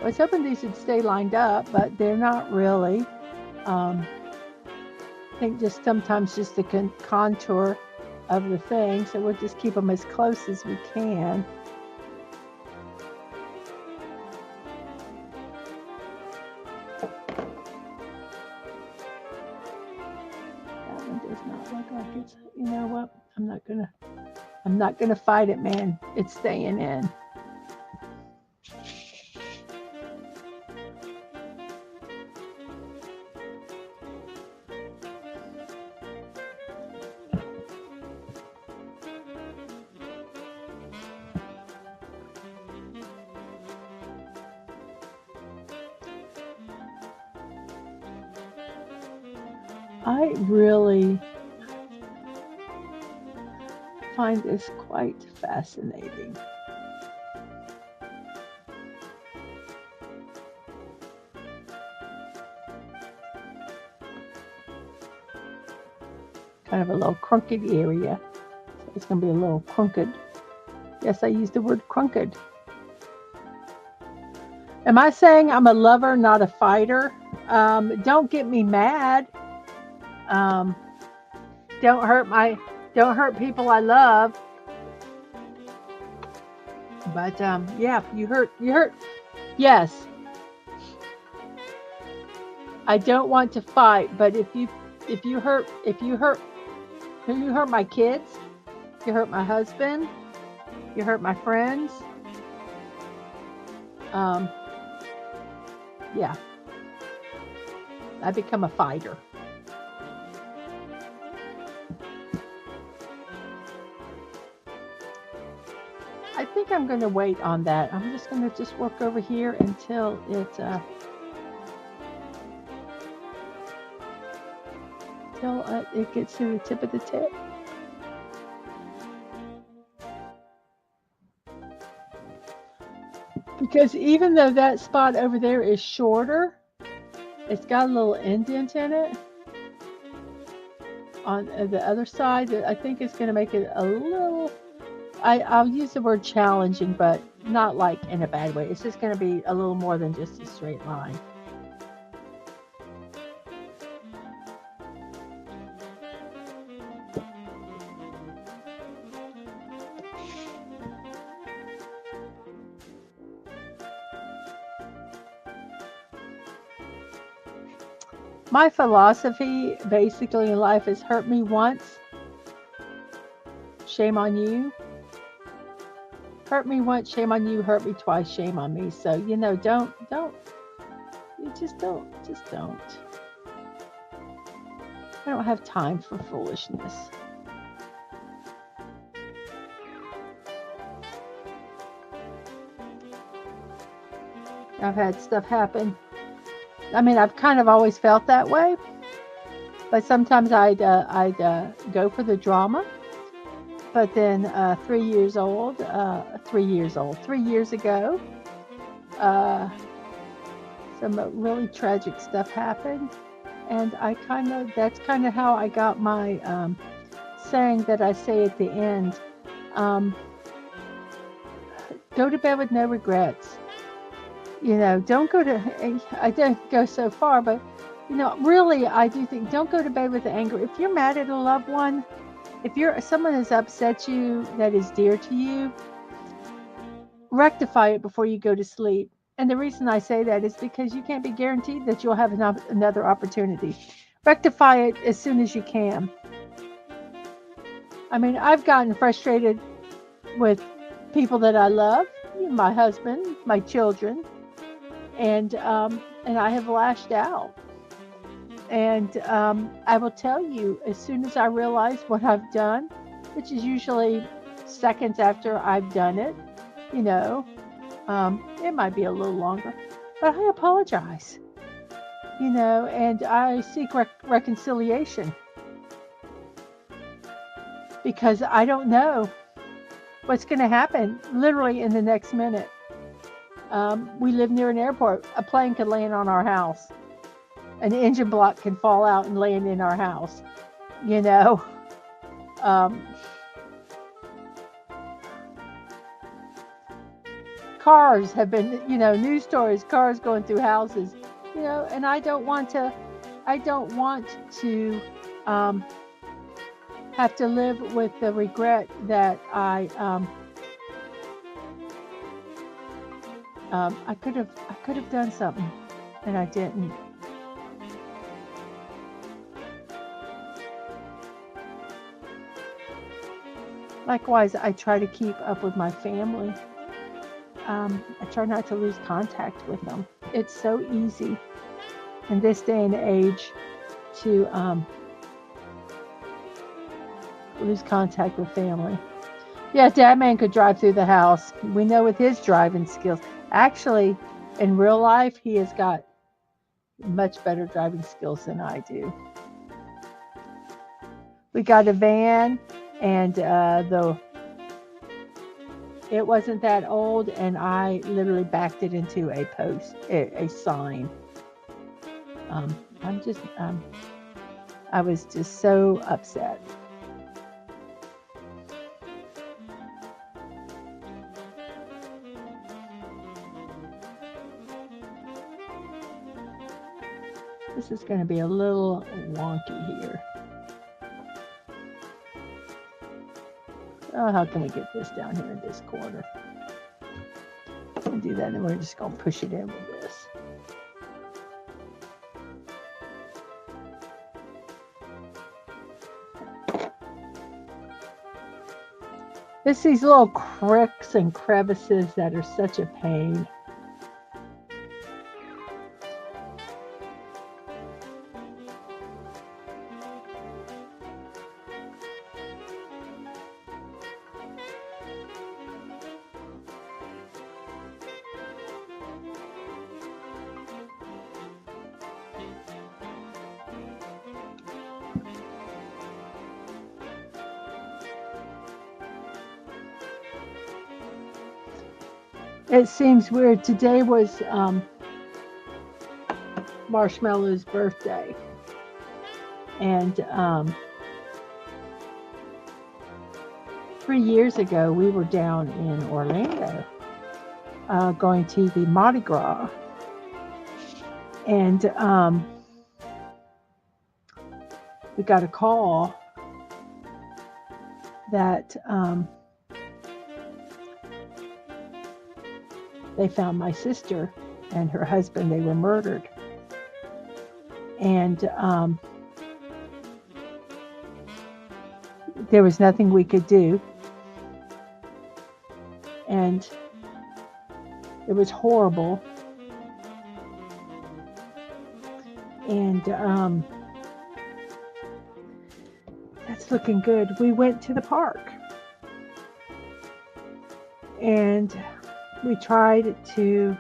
I was hoping these would stay lined up, but they're not really. I think just sometimes just the contour of the thing, so we'll just keep them as close as we can. That one does not look like it's, you know what? I'm not gonna fight it, man. It's staying in. I really find this quite fascinating. Kind of a little crooked area. So it's going to be a little crooked. Yes, I used the word crooked. Am I saying I'm a lover, not a fighter? Don't get me mad. Don't hurt people I love. But yeah, you hurt. Yes. I don't want to fight, but if you hurt my kids, you hurt my husband, you hurt my friends. Yeah. I become a fighter. I think I'm going to wait on that. I'm just going to work over here until it gets to the tip of the tip. Because even though that spot over there is shorter, it's got a little indent in it. On the other side, I think it's going to make it a little, I'll use the word challenging, but not like in a bad way. It's just going to be a little more than just a straight line. My philosophy basically in life is hurt me once, shame on you. Hurt me once, shame on you. Hurt me twice, shame on me. So, don't. You just don't. I don't have time for foolishness. I've had stuff happen. I mean, I've kind of always felt that way, but sometimes I'd go for the drama. But then 3 years ago, some really tragic stuff happened, and that's kind of how I got my saying that I say at the end. Go to bed with no regrets. Don't go to, I don't go so far, but, really, I do think don't go to bed with anger. If you're mad at a loved one, if someone has upset you that is dear to you, rectify it before you go to sleep. And the reason I say that is because you can't be guaranteed that you'll have another opportunity. rectify it as soon as you can. I mean, I've gotten frustrated with people that I love, my husband, my children, and I have lashed out. And I will tell you, as soon as I realize what I've done, which is usually seconds after I've done it, you know, it might be a little longer, but I apologize, and I seek reconciliation because I don't know what's going to happen literally in the next minute. We live near an airport. A plane could land on our house. An engine block can fall out and land in our house. You know, um, cars have been, news stories, cars going through houses, and I don't want to um, have to live with the regret that I could have done something and I didn't. Likewise, I try to keep up with my family. I try not to lose contact with them. It's so easy in this day and age to lose contact with family. Yeah, Dad Man could drive through the house. We know with his driving skills. Actually, in real life, he has got much better driving skills than I do. We got a van, and it wasn't that old, and I literally backed it into a post, a sign. I was just so upset. This is going to be a little wonky here. Oh, how can we get this down here in this corner? We'll do that, and then we're just going to push it in with this. It's these little cricks and crevices that are such a pain. It seems weird. Today was Marshmallow's birthday. And 3 years ago, we were down in Orlando going to the Mardi Gras. And we got a call that they found my sister and her husband. They were murdered. And there was nothing we could do. And it was horrible. And that's looking good. We went to the park. And we tried to,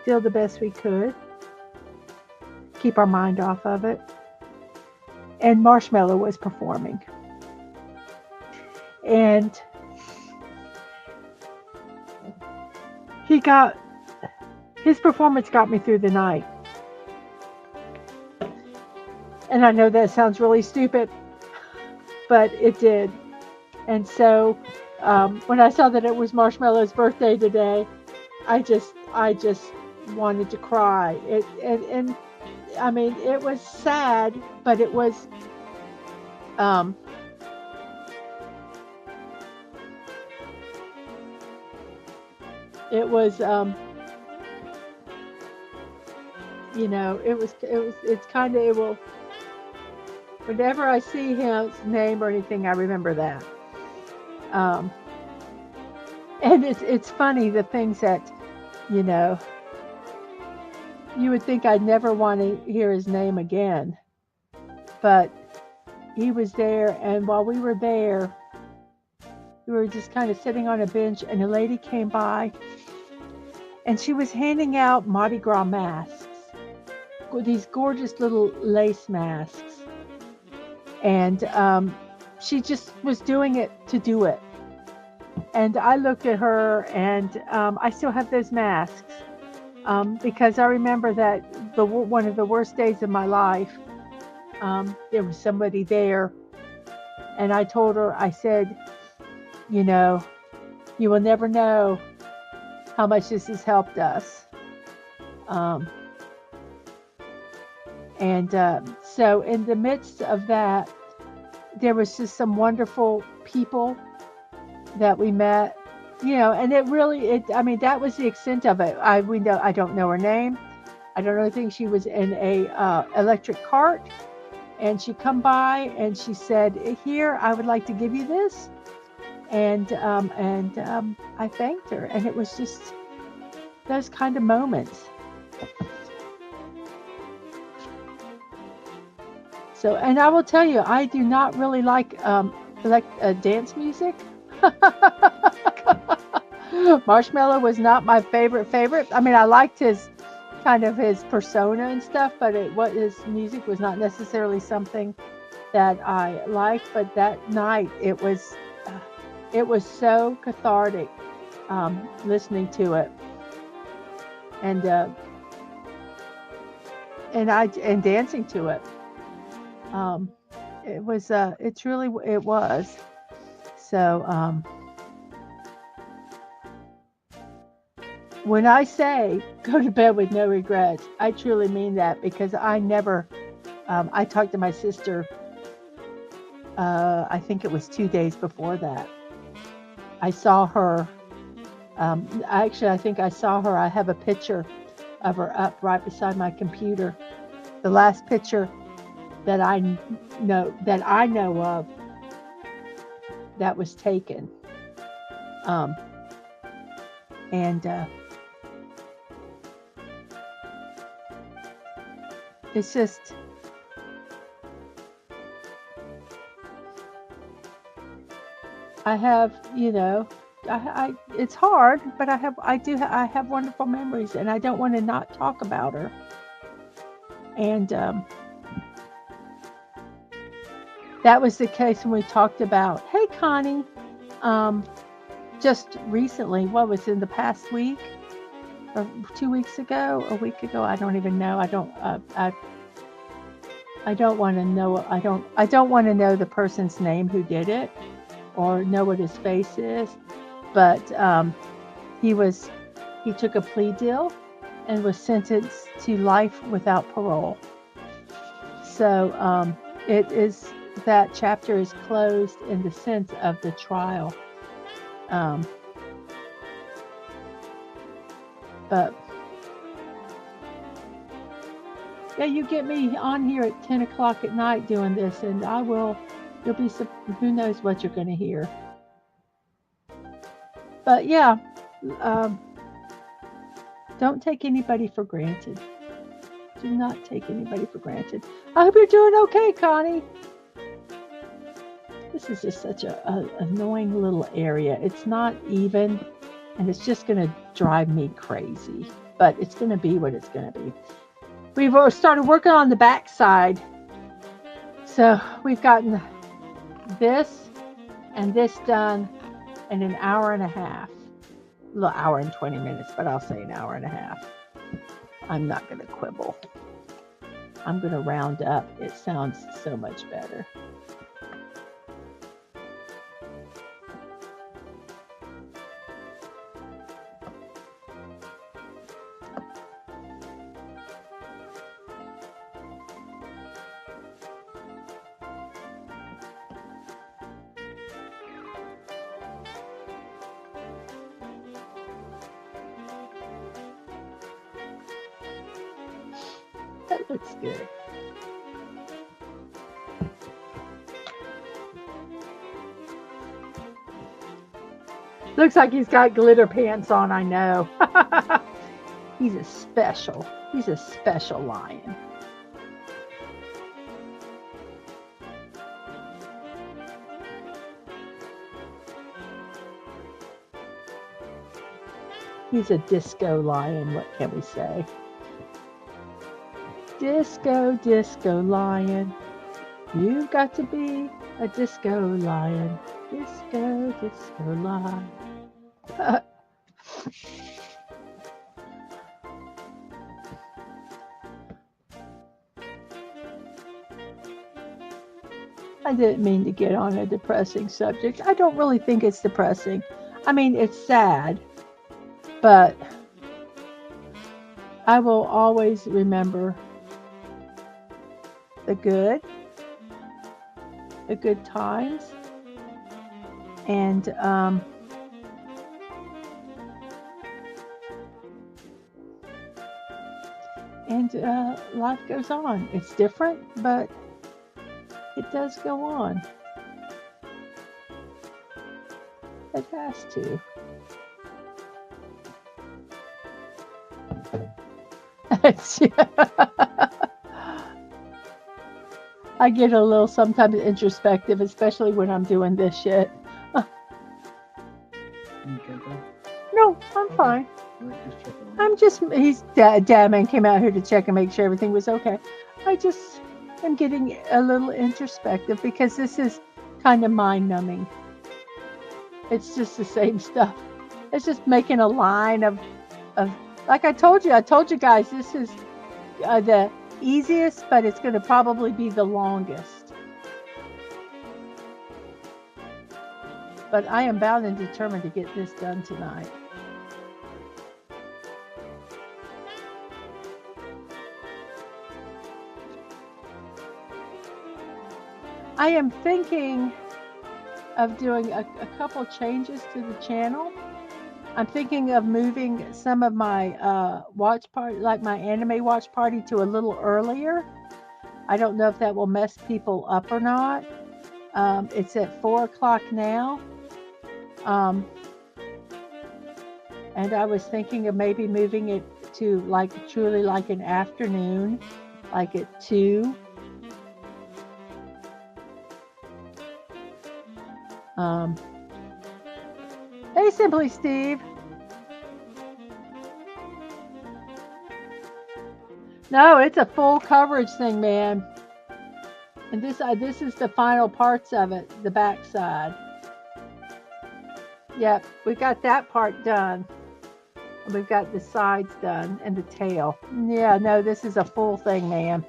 feel the best we could, keep our mind off of it. And Marshmallow was performing. And his performance got me through the night. And I know that sounds really stupid, but it did. And so when I saw that it was Marshmallow's birthday today, I just wanted to cry. And I mean, it was sad, but it was you know, it's kind of, it will, whenever I see his name or anything, I remember that. Um, and it's funny the things that, you know, you would think I'd never want to hear his name again, but he was there, and while we were there, we were just kind of sitting on a bench, and a lady came by, and she was handing out Mardi Gras masks, these gorgeous little lace masks, and she just was doing it to do it. And I looked at her, and I still have those masks because I remember that one of the worst days of my life, there was somebody there, and I told her, I said, you know, you will never know how much this has helped us. Um, and so in the midst of that, there was just some wonderful people that we met, you know, and I mean, that was the extent of it. I don't know her name. I don't know anything. She was in a electric cart, and she come by and she said, "Here, I would like to give you this." And I thanked her, and it was just those kind of moments. So, and I will tell you, I do not really like dance music. Marshmallow was not my favorite. I mean, I liked his kind of his persona and stuff, but his music was not necessarily something that I liked. But that night, it was so cathartic listening to it, and dancing to it. Um, it was it was. So when I say go to bed with no regrets, I truly mean that, because I never. I talked to my sister. I think it was 2 days before that. I saw her. Actually, I think I saw her. I have a picture of her up right beside my computer. The last picture that I know of that was taken. And it's just, I have, you know, it's hard, but I have wonderful memories, and I don't want to not talk about her. And that was the case when we talked about, hey, Connie, just recently, what was in the past week, or 2 weeks ago, a week ago, I don't even know. I don't want to know. I don't want to know the person's name who did it, or know what his face is. But he took a plea deal and was sentenced to life without parole. So that chapter is closed in the sense of the trial. But yeah, you get me on here at 10 o'clock at night doing this, and you'll be, who knows what you're going to hear. But yeah, don't take anybody for granted. Do not take anybody for granted. I hope you're doing okay, Connie. This is just such a annoying little area. It's not even, and it's just going to drive me crazy. But it's going to be what it's going to be. We've started working on the back side. So we've gotten this and this done in an hour and a half. A little hour and 20 minutes, but I'll say an hour and a half. I'm not going to quibble. I'm going to round up. It sounds so much better. It looks good. Looks like he's got glitter pants on, I know. He's a special lion. He's a disco lion, what can we say? Disco, disco lion. You've got to be a disco lion. Disco, disco lion. I didn't mean to get on a depressing subject. I don't really think it's depressing. I mean, it's sad, but I will always remember the good times, and life goes on. It's different, but it does go on. It has to. I get a little sometimes introspective, especially when I'm doing this shit. No, I'm fine. Dad man came out here to check and make sure everything was okay. I just am getting a little introspective because this is kind of mind numbing. It's just the same stuff. It's just making a line of like I told you guys, this is the easiest, but it's going to probably be the longest. But I am bound and determined to get this done tonight. I am thinking of doing a couple changes to the channel. I'm thinking of moving some of my watch party, like my anime watch party, to a little earlier. I don't know if that will mess people up or not. It's at 4 o'clock now. And I was thinking of maybe moving it to truly like an afternoon, like at 2. Hey, Simply Steve. No, it's a full coverage thing, man. And this is the final parts of it, the back side. Yep, we got that part done. And we've got the sides done and the tail. Yeah, no, this is a full thing, man.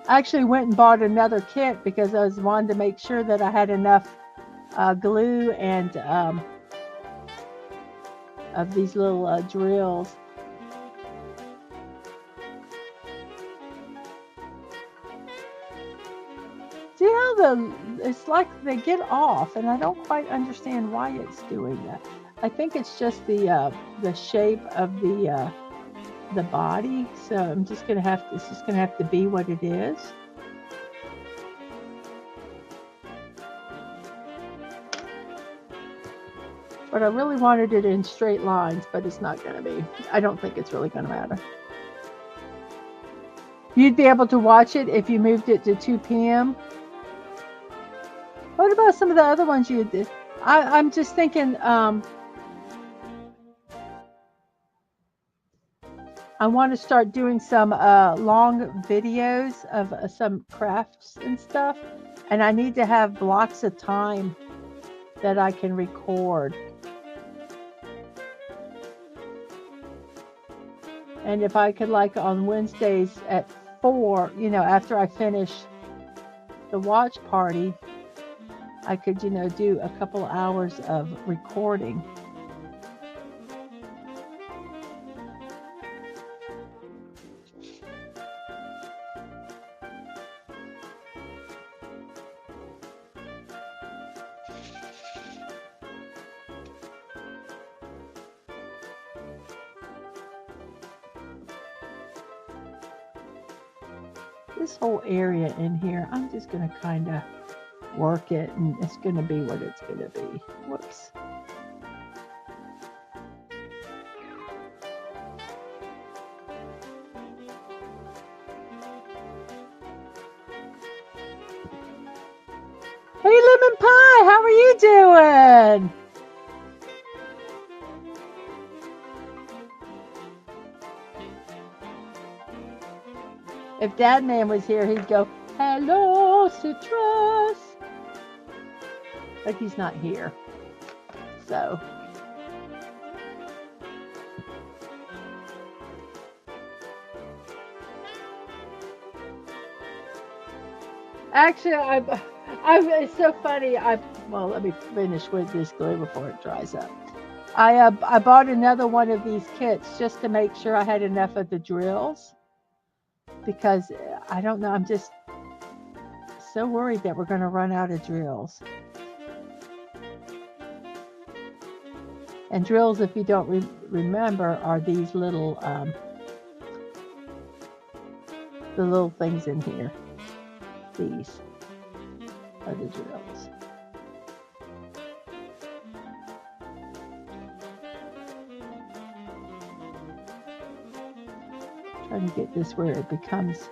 I actually went and bought another kit because I was wanting to make sure that I had enough glue and of these little drills. See how it's like they get off, and I don't quite understand why it's doing that. I think it's just the shape of the body, so I'm just gonna have to. It's just gonna have to be what it is. But I really wanted it in straight lines, but it's not gonna be. I don't think it's really gonna matter. You'd be able to watch it if you moved it to 2 p.m. What about some of the other ones you did? I'm just thinking. I want to start doing some long videos of some crafts and stuff, and I need to have blocks of time that I can record. And if I could, like on Wednesdays at 4, after I finish the watch party, I could, do a couple hours of recording. this whole area in here, I'm just going to kind of work it, and it's going to be what it's going to be. Whoops. Hey, Lemon Pie, how are you doing? If Dad Man was here, he'd go, hello, Citrus. But he's not here. So. Actually, it's so funny. Well, let me finish with this glue before it dries up. I bought another one of these kits just to make sure I had enough of the drills, because I don't know. I'm just so worried that we're going to run out of drills. And drills, if you don't remember, are these little the little things in here. These are the drills. Trying to get this where it becomes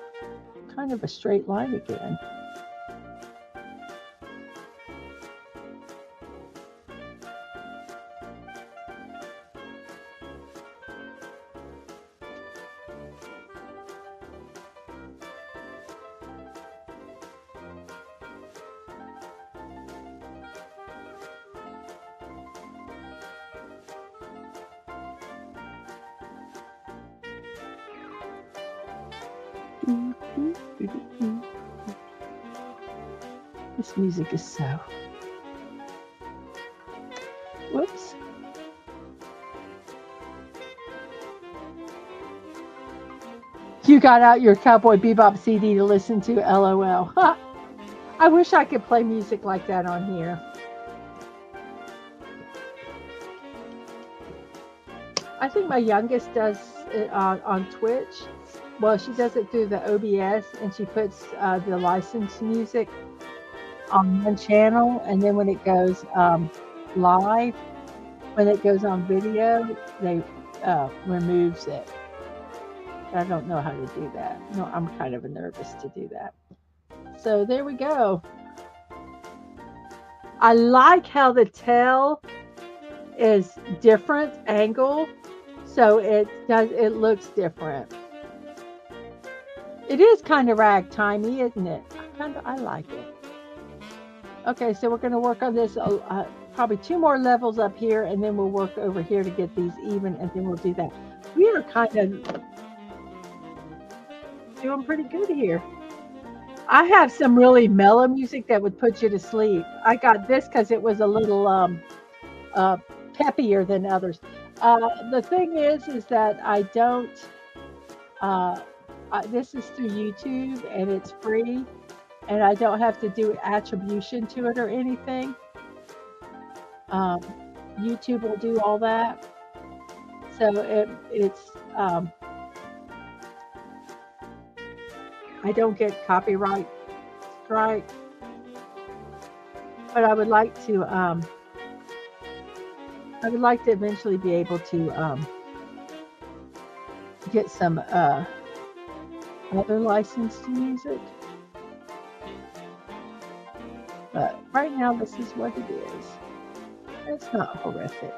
kind of a straight line again. This music is so... Whoops. You got out your Cowboy Bebop CD to listen to, LOL. I wish I could play music like that on here. I think my youngest does it on Twitch. Well, she does it through the OBS, and she puts the licensed music on one channel, and then when it goes live, when it goes on video, they removes it. I don't know how to do that. No, I'm kind of nervous to do that. So there we go. I like how the tail is different angle, so it looks different. It is kind of ragtimey, isn't it? I like it. Okay, so we're going to work on this probably 2 more levels up here, and then we'll work over here to get these even, and then we'll do that. We are kind of doing pretty good here. I have some really mellow music that would put you to sleep. I got this because it was a little peppier than others. The thing is that I don't... this is through YouTube, and it's free, and I don't have to do attribution to it or anything. YouTube will do all that. So it's I don't get copyright strike, but I would like to eventually be able to get some other licensed music. But right now, this is what it is. It's not horrific.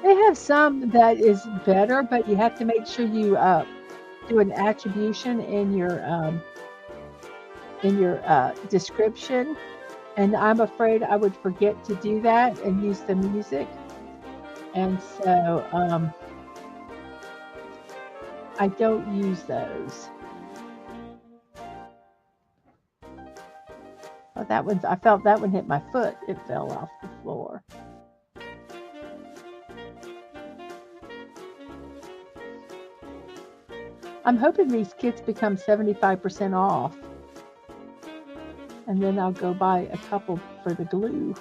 They have some that is better, but you have to make sure you do an attribution in your description. And I'm afraid I would forget to do that and use the music. And so I don't use those. Oh, that one's, I felt that one hit my foot. It fell off the floor. I'm hoping these kits become 75% off. And then I'll go buy a couple for the glue.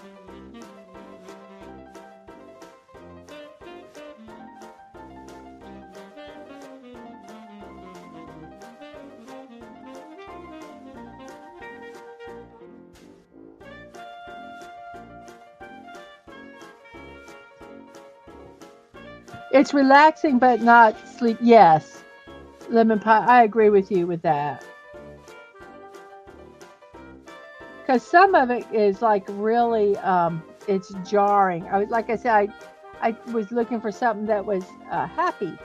It's relaxing, but not sleep. Yes, lemon pie. I agree with you with that. Because some of it is like really, it's jarring. Like I said, I was looking for something that was happy.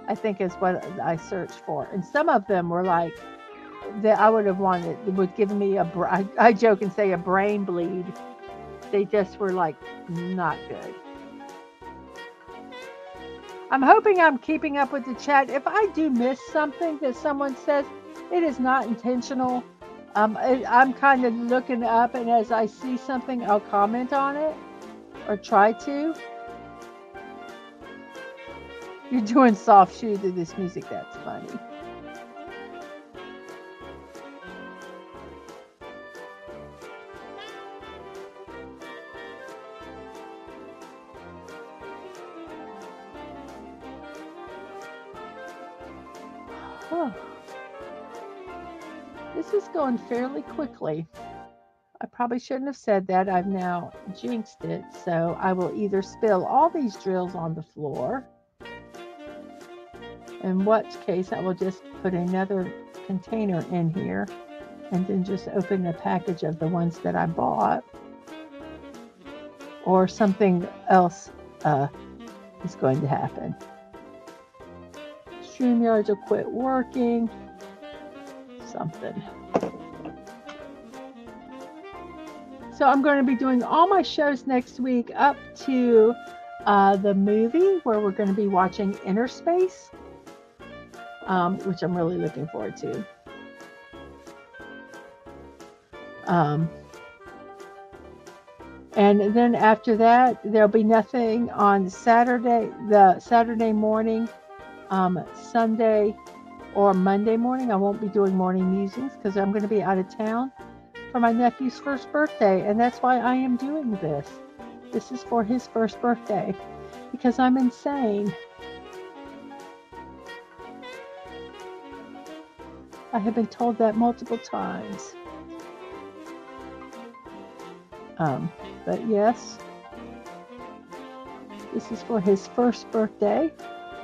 I think is what I searched for, and some of them were like that. I would have wanted. It would give me I joke and say a brain bleed. They just were like not good. I'm hoping I'm keeping up with the chat. If I do miss something that someone says, it is not intentional. I'm kind of looking up, and as I see something, I'll comment on it or try to. You're doing soft shoe to this music. That's funny. Oh, this is going fairly quickly. I probably shouldn't have said that. I've now jinxed it. So I will either spill all these drills on the floor, in which case I will just put another container in here and then just open a package of the ones that I bought, or something else is going to happen. StreamYards will quit working. Something. So I'm going to be doing all my shows next week up to the movie where we're going to be watching Inner Space, which I'm really looking forward to. And then after that, there'll be nothing on Saturday, the Saturday morning, Sunday, or Monday morning. I won't be doing morning musings because I'm going to be out of town for my nephew's first birthday, and that's why I am doing this. This is for his first birthday because I'm insane. I have been told that multiple times. But yes, this is for his first birthday.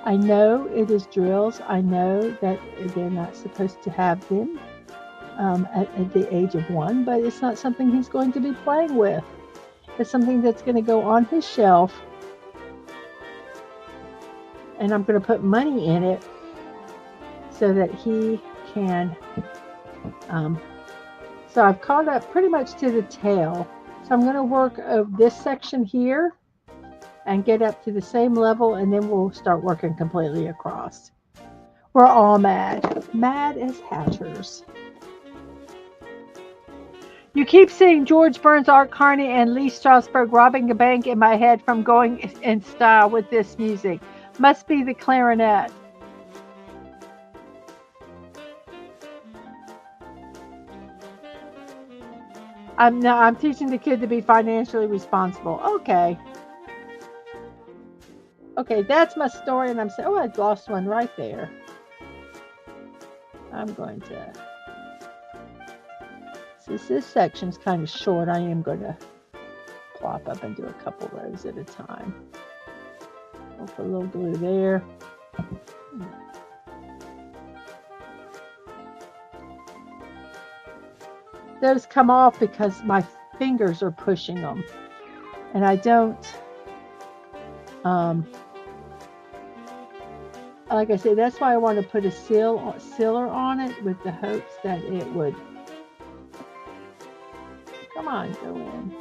I know it is drills. I know that they're not supposed to have them at the age of 1, but it's not something he's going to be playing with. It's something that's going to go on his shelf, and I'm going to put money in it so that he can. So I've caught up pretty much to the tail. So I'm going to work this section here and get up to the same level, and then we'll start working completely across. We're all mad as hatters. You keep seeing George Burns, Art Carney, and Lee Strasberg robbing a bank in my head from going in style with this music. Must be the clarinet. I'm teaching the kid to be financially responsible. Okay. Okay, that's my story, and I'm saying, oh, I lost one right there. I'm going to, since this section's kind of short, I am going to plop up and do a couple rows at a time. I'll put a little glue there. Those come off because my fingers are pushing them, and I don't, like I said, that's why I want to put a sealer on it with the hopes that it would, come on, go in.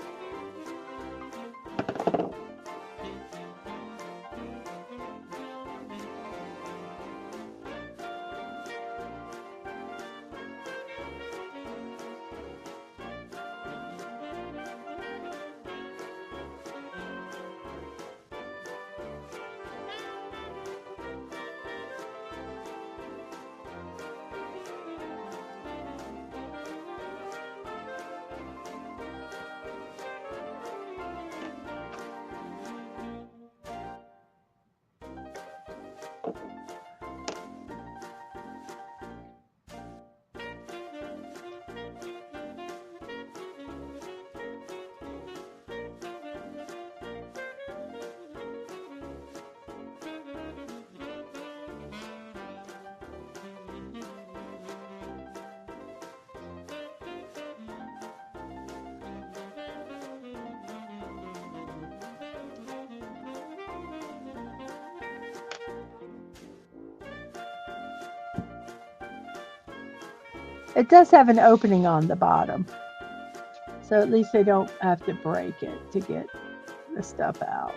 It does have an opening on the bottom, so at least they don't have to break it to get the stuff out.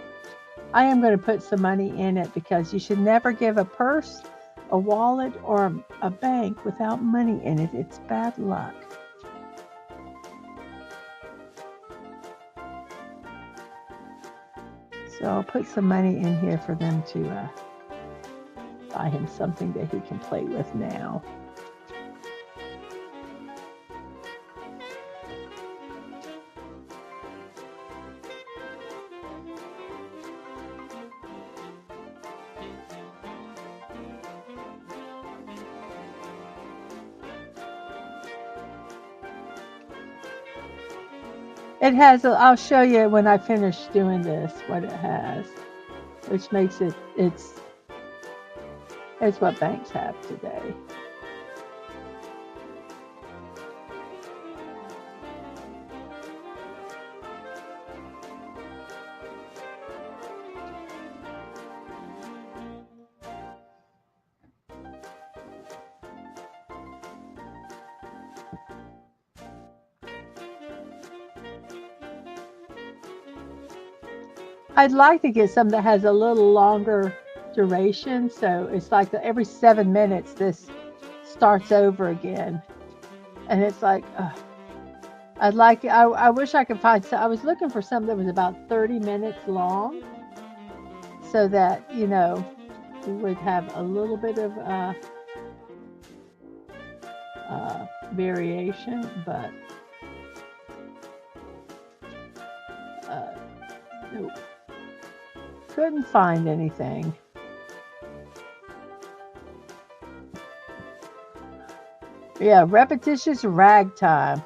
I am going to put some money in it because you should never give a purse, a wallet, or a bank without money in it. It's bad luck. So I'll put some money in here for them to buy him something that he can play with now. It has, I'll show you when I finish doing this what it has, which makes it, it's what banks have today. I'd like to get some that has a little longer duration, so it's like every 7 minutes this starts over again, and it's like I'd like, I wish I could find some. I was looking for something that was about 30 minutes long, so that, you know, we would have a little bit of variation, but nope. Couldn't find anything. Yeah, repetitious ragtime.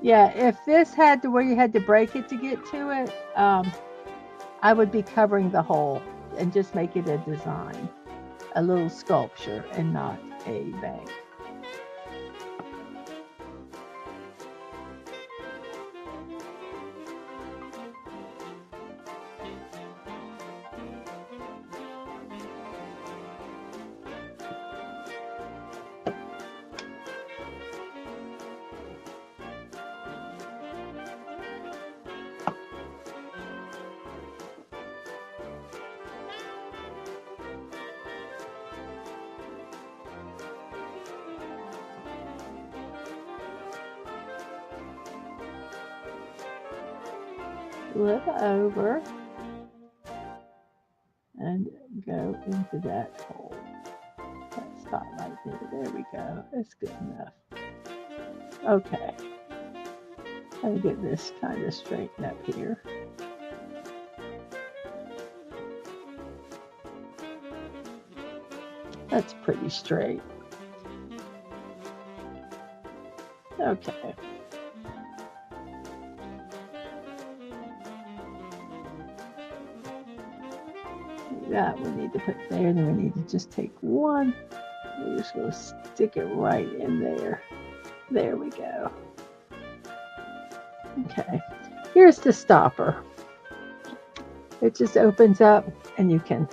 Yeah, if this had to where you had to break it to get to it, I would be covering the hole and just make it a design, a little sculpture, and not a bank. Flip over and go into that hole. That spot right there. There we go. That's good enough. Okay. Let me get this kind of straightened up here. That's pretty straight. Okay. That we need to put there, then we need to just take one. We're just going to stick it right in there. There we go. Okay, here's the stopper. It just opens up and you can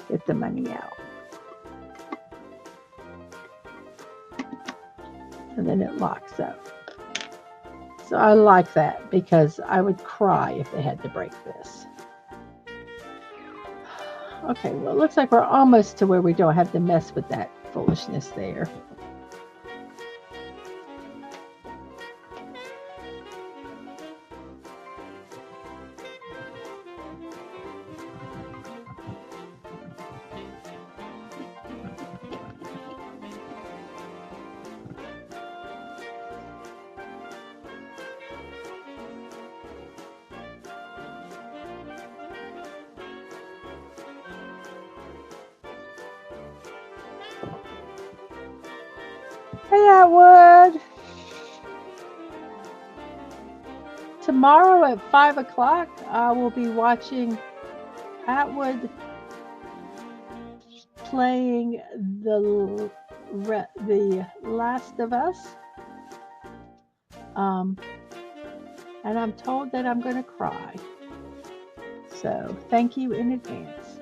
get the money out. And then it locks up. So I like that because I would cry if they had to break this. Okay, well, it looks like we're almost to where we don't have to mess with that foolishness there. Hey, Atwood. Tomorrow at 5 o'clock, I will be watching Atwood playing the Last of Us. And I'm told that I'm going to cry. So thank you in advance.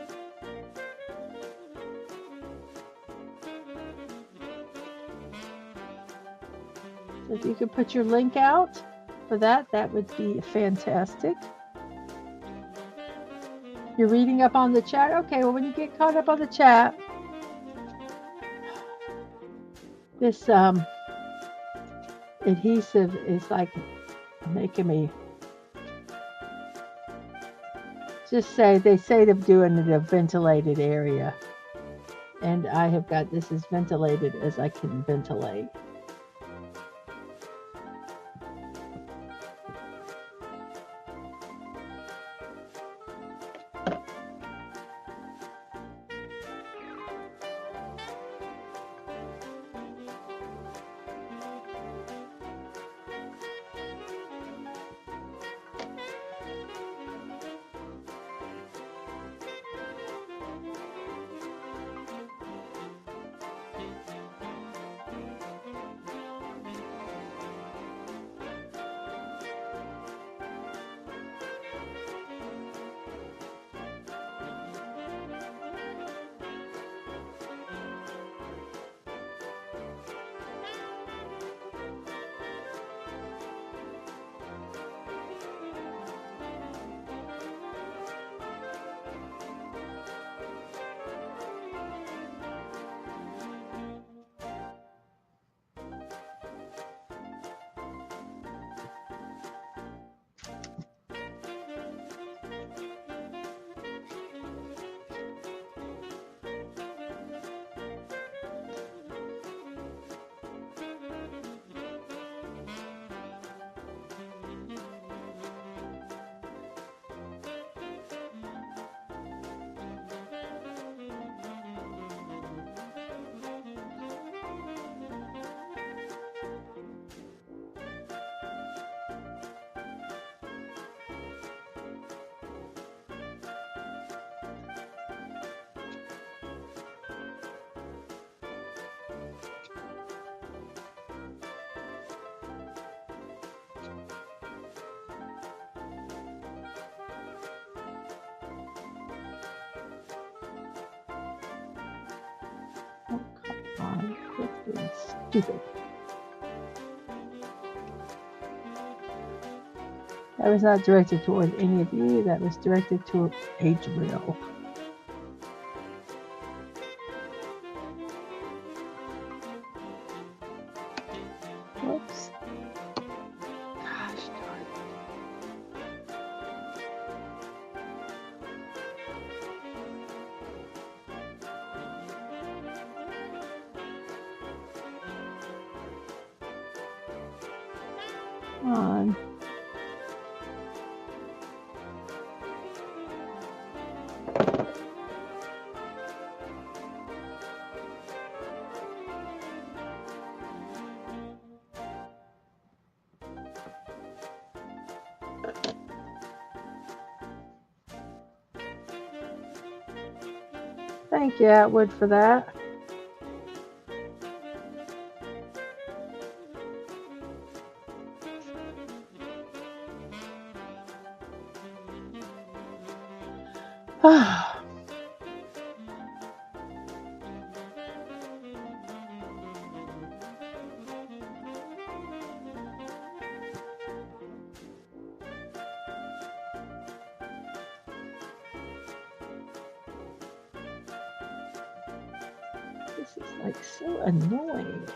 So if you could put your link out for that, that would be fantastic. You're reading up on the chat? Okay, well, when you get caught up on the chat, this adhesive is like making me just say, they say to do it in a ventilated area. And I have got this as ventilated as I can ventilate. Oh, come on, quit being stupid. That was not directed toward any of you. That was directed toward a drill. Whoops. Gosh darn it. Come on. Thank you, Atwood, for that. This is like so annoying.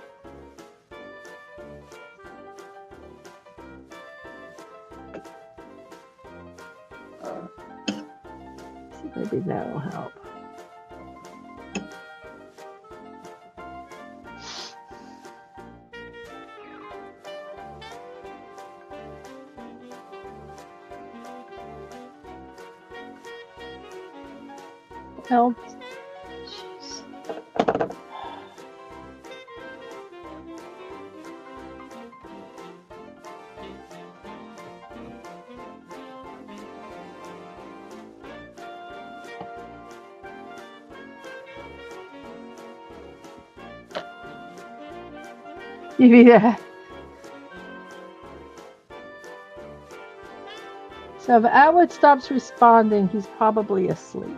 See, maybe that'll help. Help. Give me that. So if Atwood stops responding, he's probably asleep.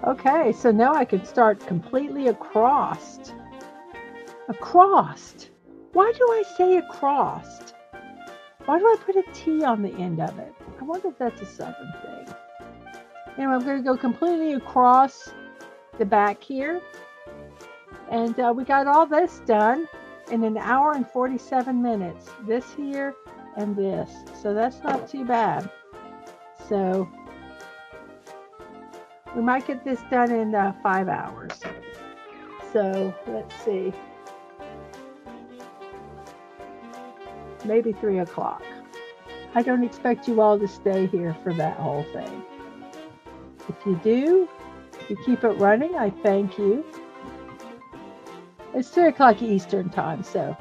Okay, so now I can start completely across. Across. Why do I say across? Why do I put a T on the end of it? I wonder if that's a Southern thing. Anyway, I'm going to go completely across the back here. And we got all this done in an hour and 47 minutes. This here and this. So that's not too bad. So we might get this done in 5 hours. So let's see. Maybe 3 o'clock. I don't expect you all to stay here for that whole thing. If you do, if you keep it running, I thank you. It's 3 o'clock Eastern time, so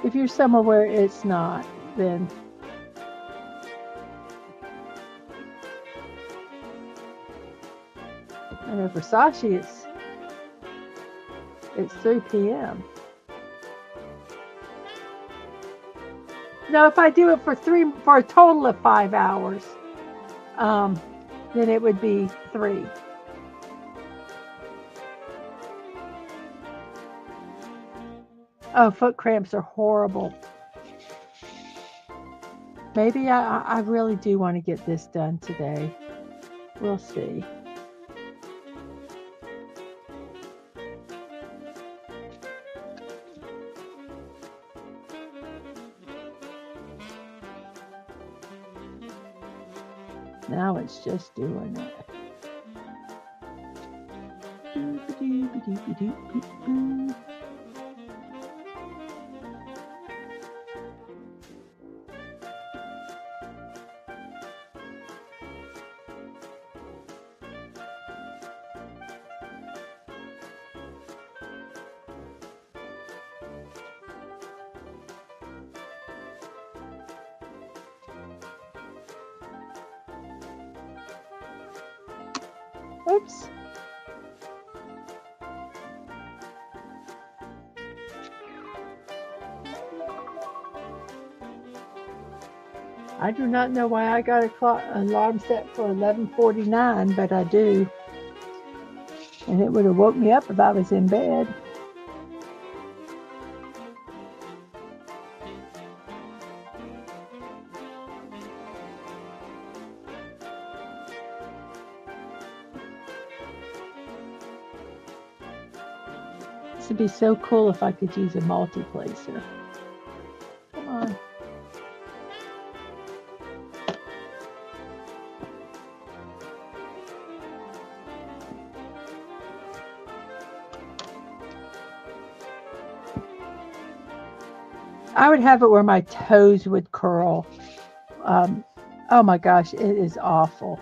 if you're somewhere where it's not, then I know for Sashi it's 3 p.m. Now, if I do it for a total of 5 hours, then it would be 3. Oh, foot cramps are horrible. Maybe I really do want to get this done today. We'll see. Now it's just doing it. Oops. I do not know why I got an alarm set for 11:49, but I do. And it would have woke me up if I was in bed. This would be so cool if I could use a multi-placer. Come on. I would have it where my toes would curl. Oh my gosh, it is awful.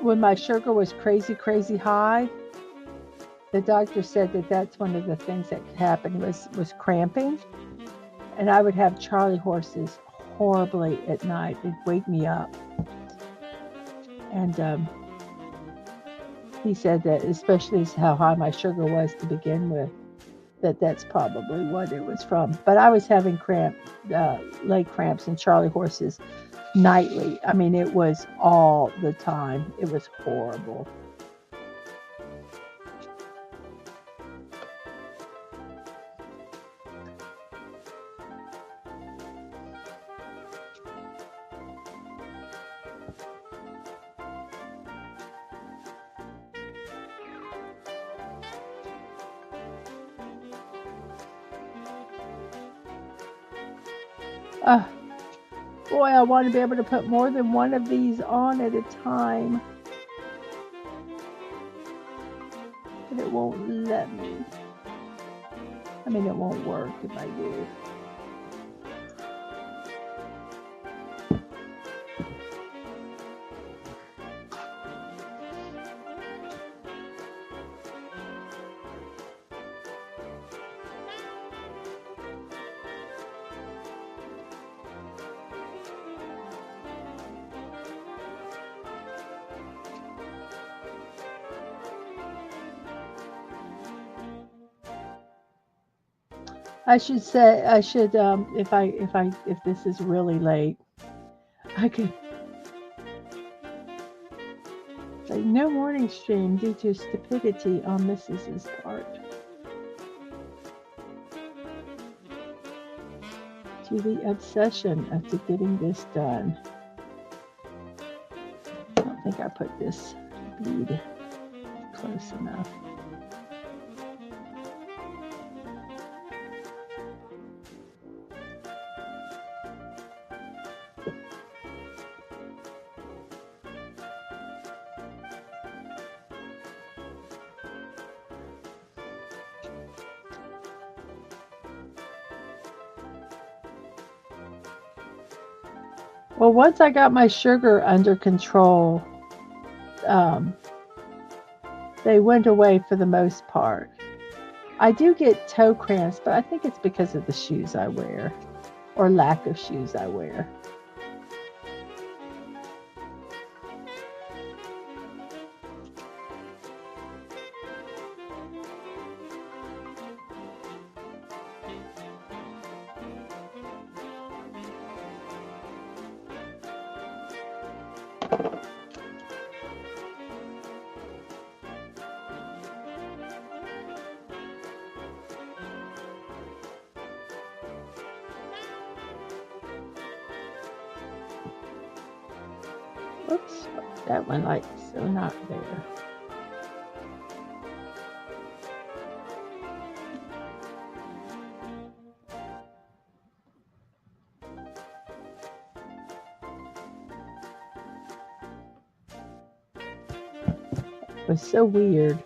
When my sugar was crazy high, the doctor said that that's one of the things that could happen was cramping, and I would have Charlie horses horribly at night. It'd wake me up, and he said that, especially how high my sugar was to begin with, that's probably what it was from. But I was having leg cramps and Charlie horses nightly. I mean, it was all the time. It was horrible. Boy, I want to be able to put more than one of these on at a time. But it won't let me. I mean, it won't work if I do. I should say I should if this is really late, I could say no morning stream due to stupidity on Mrs.'s part. To the obsession of to getting this done. I don't think I put this bead close enough. Well, once I got my sugar under control, um, they went away for the most part. I do get toe cramps, but I think it's because of the shoes I wear or lack of shoes I wear. Oops, that one like so not there. It was so weird.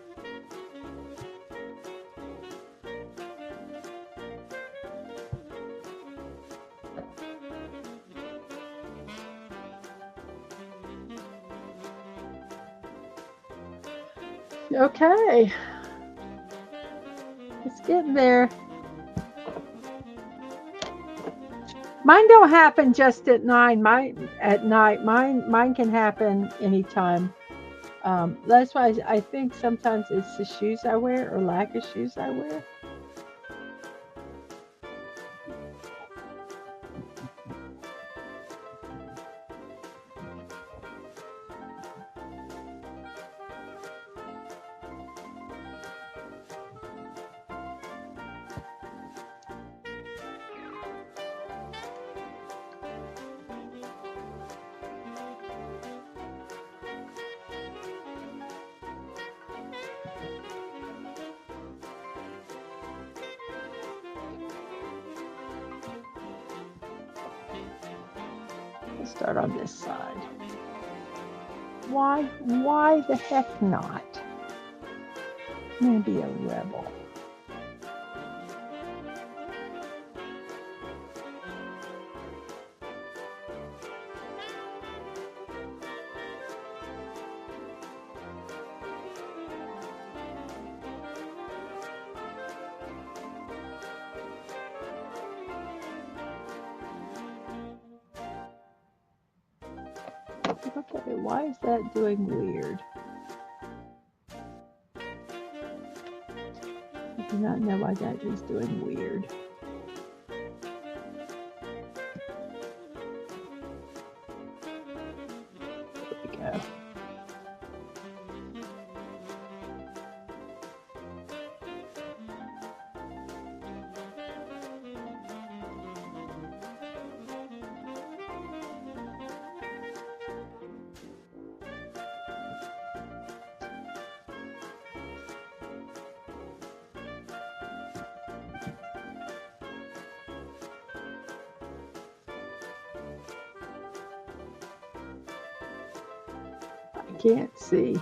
Okay. It's getting there. Mine don't happen just at 9. At night. Mine can happen anytime. That's why I think sometimes it's the shoes I wear or lack of shoes I wear. Let's start on this side. Why the heck not? I'm gonna be a rebel. Okay, why is that doing weird? I do not know why that is doing weird. There we go. Can't see.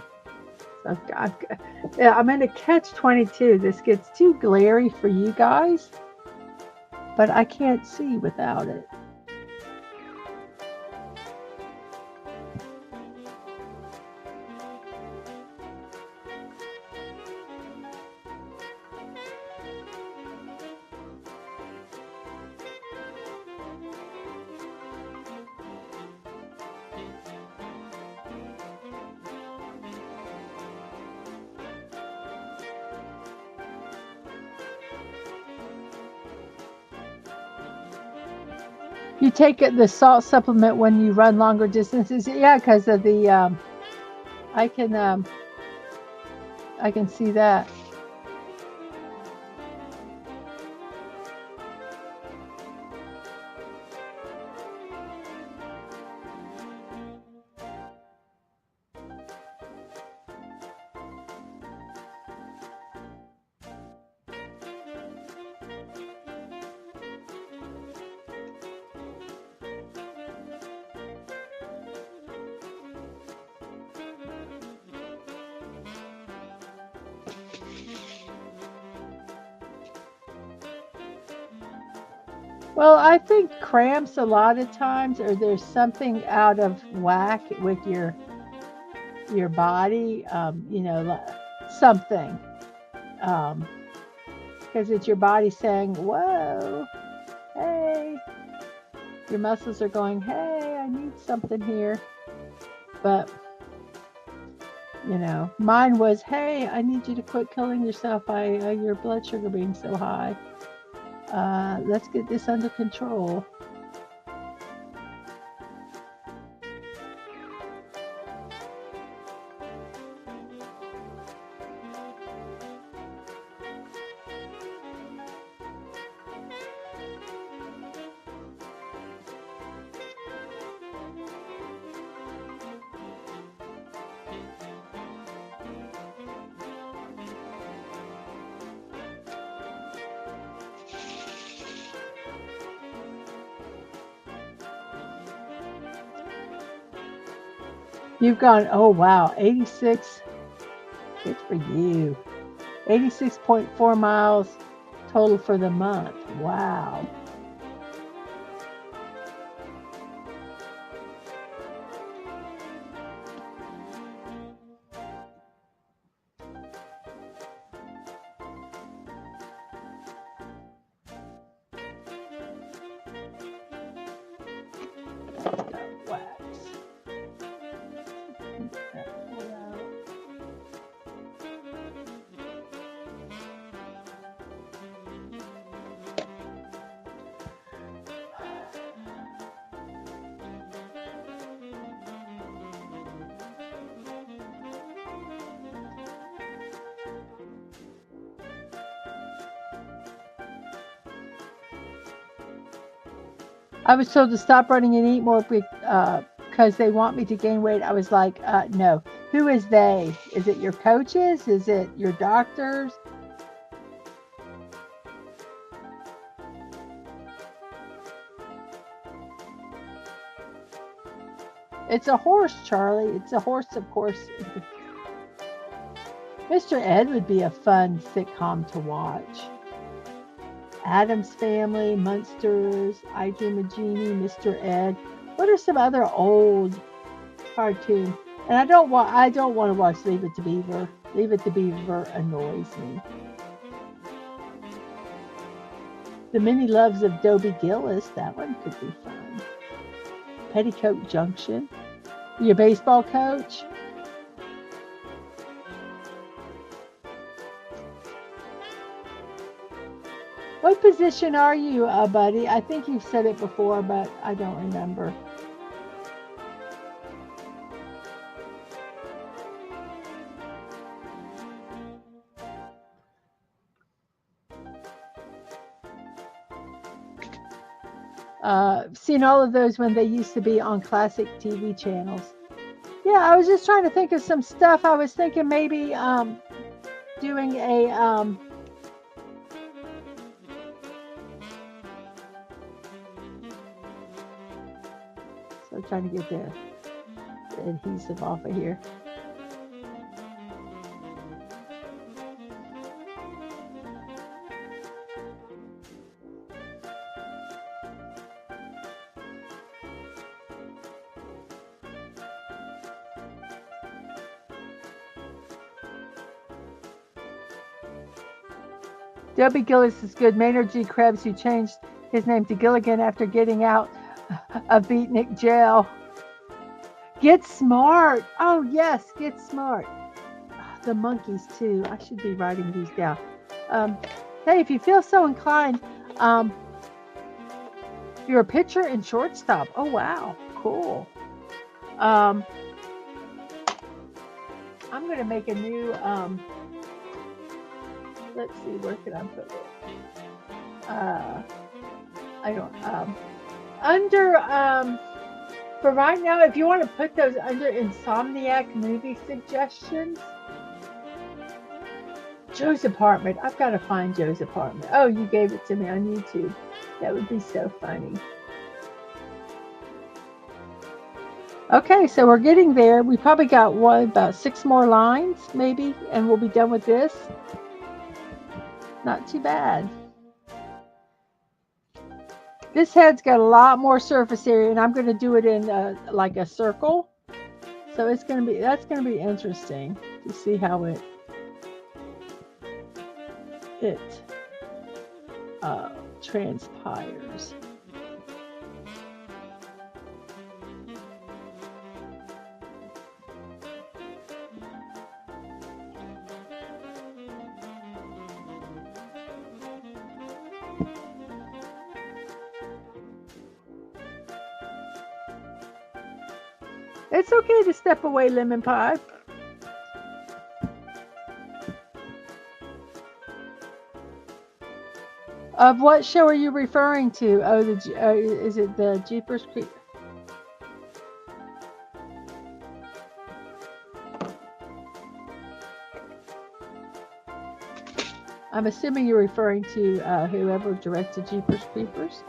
Yeah, I'm in a catch-22. This gets too glary for you guys, but I can't see without it. You take the salt supplement when you run longer distances. Yeah, because of the I can um, I can see that. Well, I think cramps a lot of times, or there's something out of whack with your body. Something. Because it's your body saying, "Whoa, hey." Your muscles are going, "Hey, I need something here." But mine was, "Hey, I need you to quit killing yourself by your blood sugar being so high. Let's get this under control." You've gone, oh wow, 86. Good for you. 86.4 miles total for the month. Wow. Wax. I was told to stop running and eat more because they want me to gain weight. I was like, no. Who is they? Is it your coaches? Is it your doctors? It's a horse, Charlie. It's a horse, of course. Mr. Ed would be a fun sitcom to watch. Addams Family, Munsters, I Dream of Jeannie, Mr. Ed. What are some other old cartoons? And I don't want to watch Leave It to Beaver. Leave It to Beaver annoys me. The Many Loves of Dobie Gillis, that one could be fun. Petticoat Junction. Your baseball coach? What position are you, buddy? I think you've said it before, but I don't remember. Seen all of those when they used to be on classic TV channels. Yeah, I was just trying to think of some stuff. I was thinking maybe doing a so trying to get the adhesive off of here. Dobie Gillis is good. Maynard G. Krebs, who changed his name to Gilligan after getting out of beatnik jail. Get Smart. Oh, yes, Get Smart. The monkeys, too. I should be writing these down. Hey, if you feel so inclined, You're a pitcher and shortstop. Oh, wow. Cool. Um, I'm going to make a new, let's see, where can I put it? I don't, under, for right now, if you want to put those under Insomniac movie suggestions, Joe's apartment. I've got to find Joe's apartment. Oh, you gave it to me on YouTube. That would be so funny. Okay, so we're getting there. We probably got about 6 more lines, maybe, and we'll be done with this. Not too bad. This head's got a lot more surface area, and I'm going to do it in like a circle. So it's going to be, that's going to be interesting to see how it transpires. It's okay to step away, Lemon Pie. Of what show are you referring to? Oh, is it the Jeepers Creepers? I'm assuming you're referring to whoever directed Jeepers Creepers.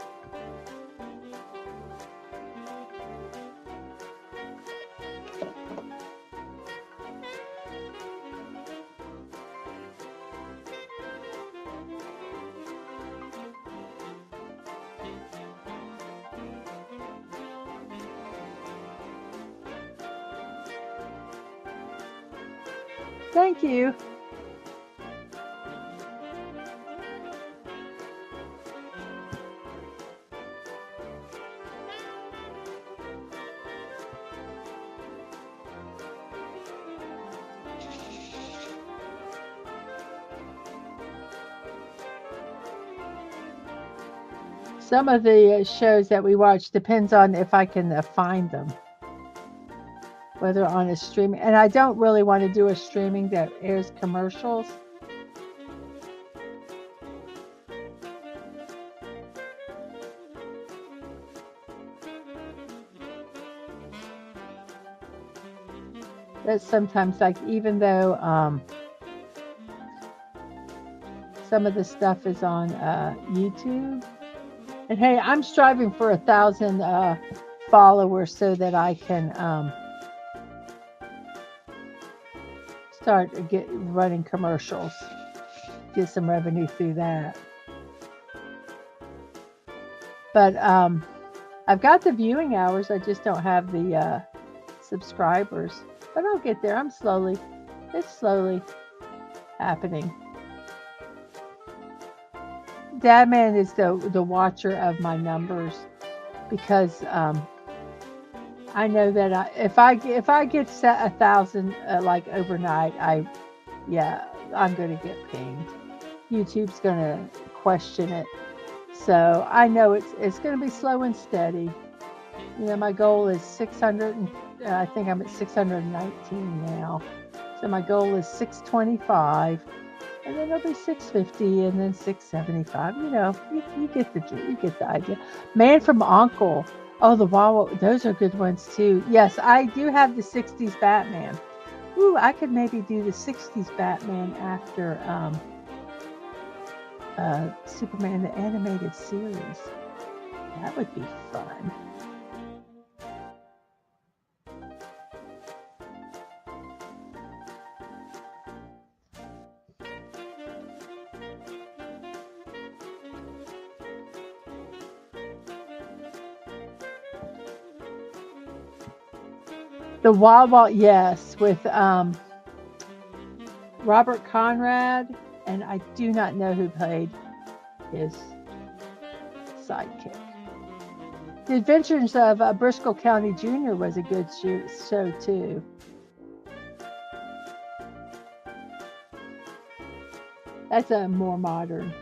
Thank you. Some of the shows that we watch depends on if I can find them, whether on a streaming. And I don't really want to do a streaming that airs commercials. That's sometimes like, even though some of the stuff is on YouTube. And hey, I'm striving for 1,000 followers so that I can start running commercials, get some revenue through that. But I've got the viewing hours. I just don't have the subscribers. But I'll get there. It's slowly happening. Dadman is the watcher of my numbers, because I know that if I get set 1,000 like overnight, I'm going to get pinged. YouTube's going to question it. So I know it's going to be slow and steady. You know, my goal is 600, and I think I'm at 619 now. So my goal is 625. And then it'll be 650, and then 675. You know, you get the idea. Man from Uncle. Oh, the Wawa. Those are good ones too. Yes, I do have the 60s Batman. Ooh, I could maybe do the 60s Batman after Superman the animated series. That would be fun. The Wild Wild, yes, with Robert Conrad, and I do not know who played his sidekick. The Adventures of Briscoe County Jr. was a good show too. That's a more modern.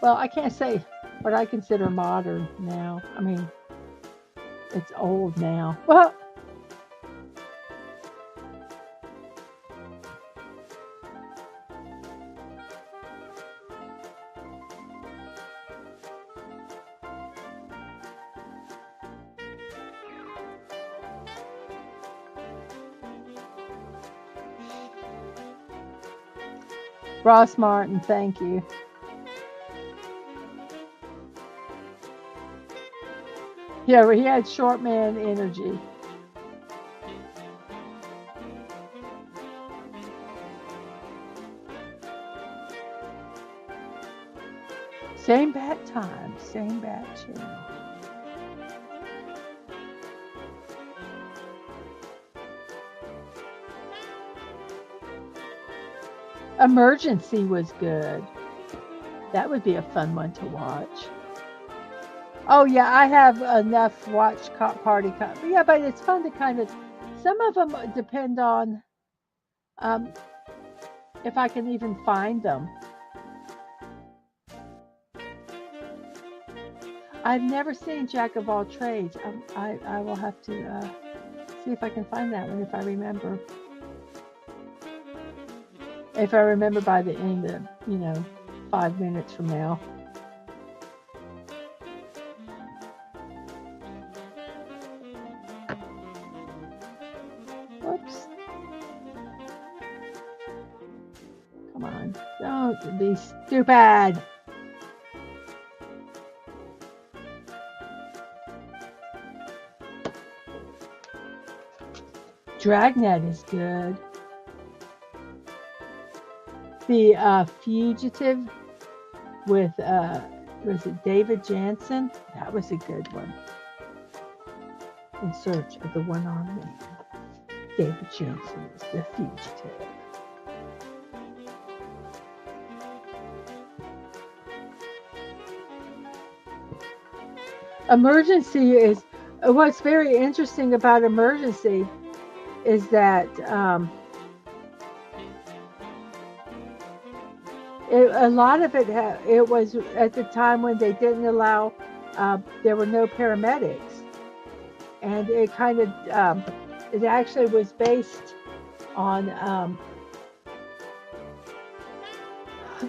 Well, I can't say what I consider modern now. I mean, it's old now. Well, Ross Martin, thank you. Yeah, well, he had short man energy. Same bat time, same bat channel. Emergency was good. That would be a fun one to watch. Oh yeah, I have enough watch party. Yeah, but it's fun to kind of. Some of them depend on um, if I can even find them. I've never seen Jack of all trades. I will have to see if I can find that one if I remember. If I remember by the end of 5 minutes from now. Whoops. Come on. Don't be stupid. Dragnet is good. The Fugitive with was it David Jansen? That was a good one. In Search of the One-Armed Man. David Jansen is the fugitive. Emergency is what's very interesting about Emergency is that a lot of it was at the time when they didn't allow, there were no paramedics, and it kind of it actually was based on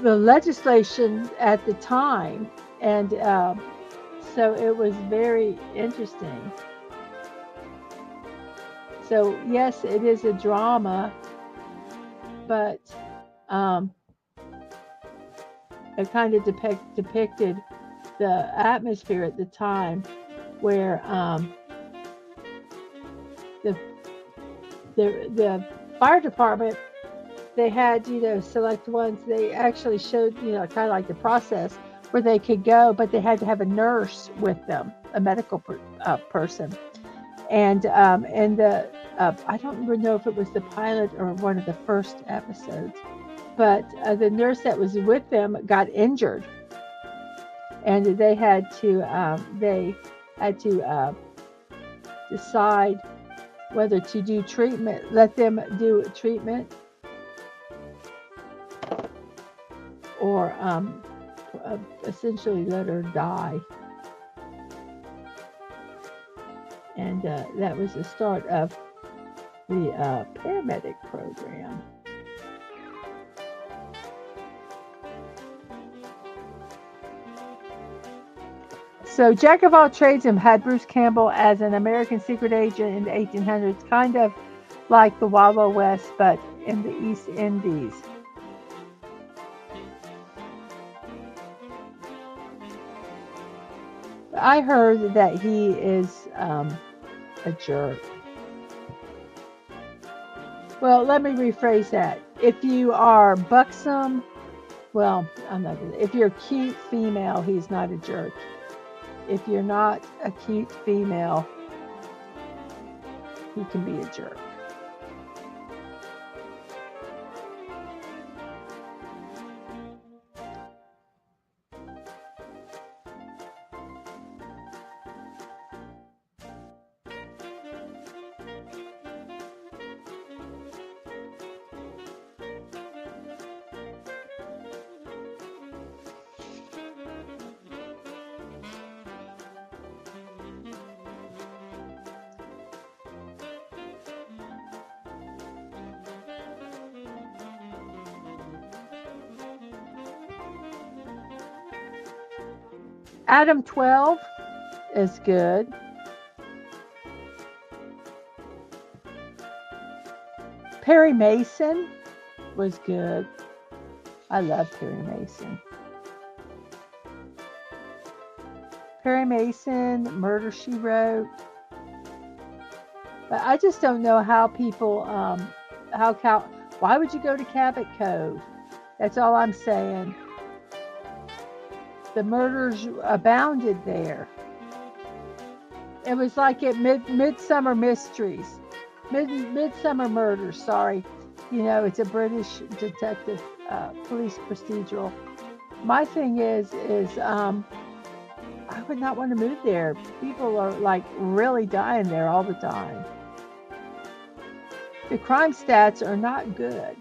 the legislation at the time, and so it was very interesting. So yes, it is a drama, but it kind of depicted the atmosphere at the time, where the fire department, they had select ones. They actually showed kind of like the process where they could go, but they had to have a nurse with them, a medical person. And the I don't know if it was the pilot or one of the first episodes, but the nurse that was with them got injured, and they had to decide whether to do treatment, let them do treatment, or essentially let her die. And that was the start of the paramedic program. So Jack of all trades had Bruce Campbell as an American secret agent in the 1800s, kind of like the Wild Wild West, but in the East Indies. I heard that he is a jerk. Well, let me rephrase that. If you are buxom, well, I'm not gonna. If you're a cute female, he's not a jerk. If you're not a cute female, he can be a jerk. Adam 12 is good. Perry Mason was good. I love Perry Mason. Perry Mason, Murder, She Wrote. But I just don't know how people, why would you go to Cabot Cove? That's all I'm saying. The murders abounded there. It was like at Midsummer Mysteries. Midsummer Murders, sorry. You know, it's a British detective police procedural. My thing is I would not want to move there. People are like really dying there all the time. The crime stats are not good.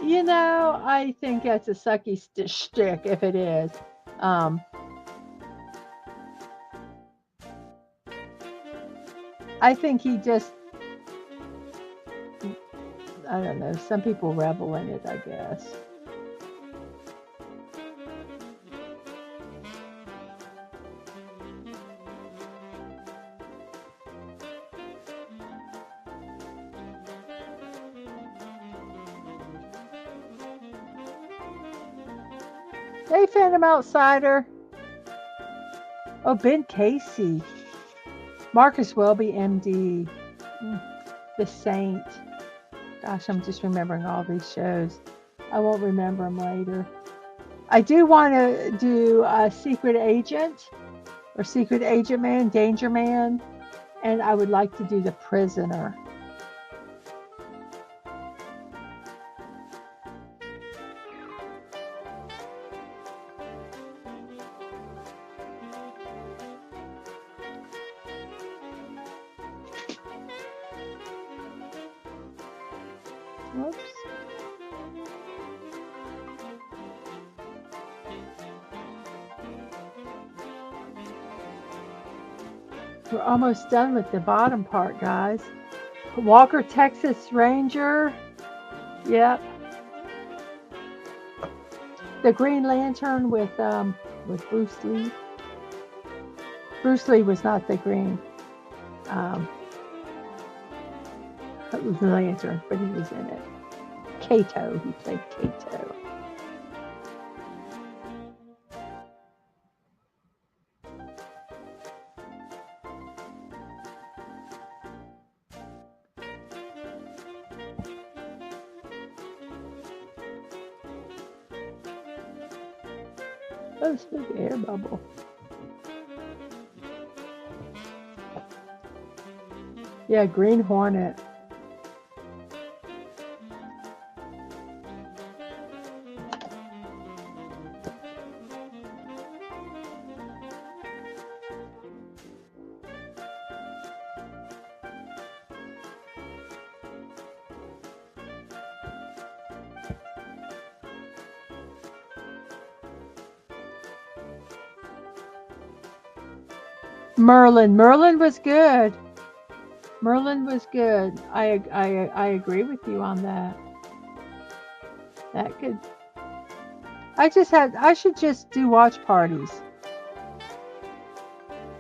You know, I think that's a sucky shtick if it is. I think he just, I don't know, some people revel in it, I guess. Hey, Phantom Outsider. Oh, Ben Casey. Marcus Welby, MD. The Saint. Gosh, I'm just remembering all these shows. I won't remember them later. I do want to do Secret Agent or Secret Agent Man, Danger Man. And I would like to do The Prisoner. Whoops. We're almost done with the bottom part, guys. Walker, Texas Ranger. Yep. The Green Lantern with Bruce Lee. Bruce Lee was not the Green Lantern, but he was in it. Kato, he played Kato. Oh, it's a big air bubble. Yeah, Green Hornet. Merlin. Merlin was good. Merlin was good. I agree with you on that. That could. I should just do watch parties.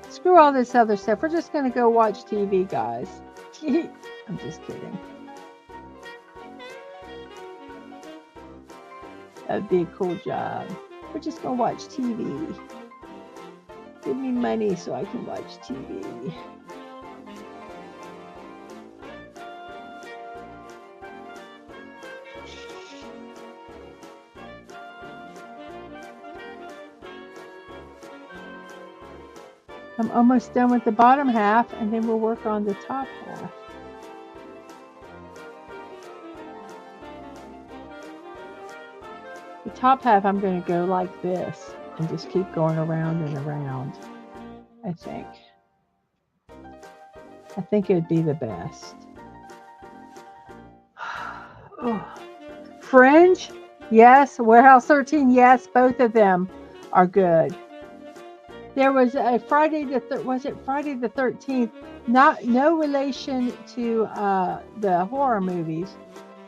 Screw all this other stuff. We're just gonna go watch TV, guys. I'm just kidding. That'd be a cool job. We're just gonna watch TV. Give me money so I can watch TV. I'm almost done with the bottom half, and then we'll work on the top half. The top half, I'm going to go like this and just keep going around and around, I think. I think it would be the best. Oh. Fringe? Yes, Warehouse 13. Yes, both of them are good. There was a was it Friday the 13th? Not no relation to the horror movies.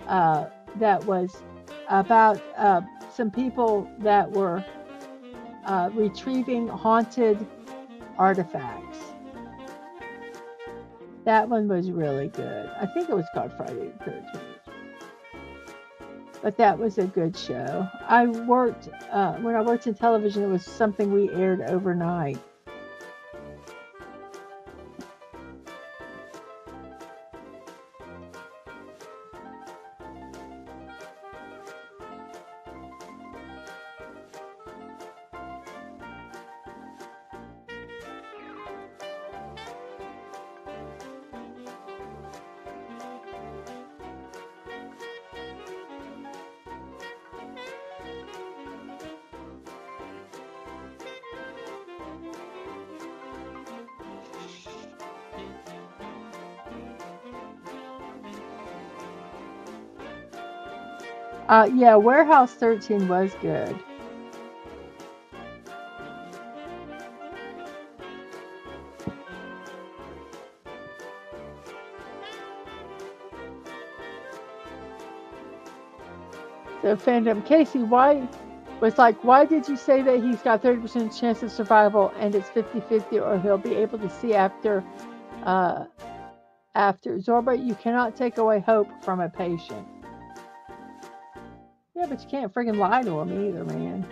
Uh, that was about some people that were retrieving haunted artifacts. That one was really good. I think it was called Friday the 13th. But that was a good show. I worked when I worked in television. It was something we aired overnight. Yeah, Warehouse 13 was good. So, Phantom Casey, why did you say that he's got 30% chance of survival and it's 50-50, or he'll be able to see uh, after? Zorba, you cannot take away hope from a patient. Yeah, but you can't friggin' lie to him either, man.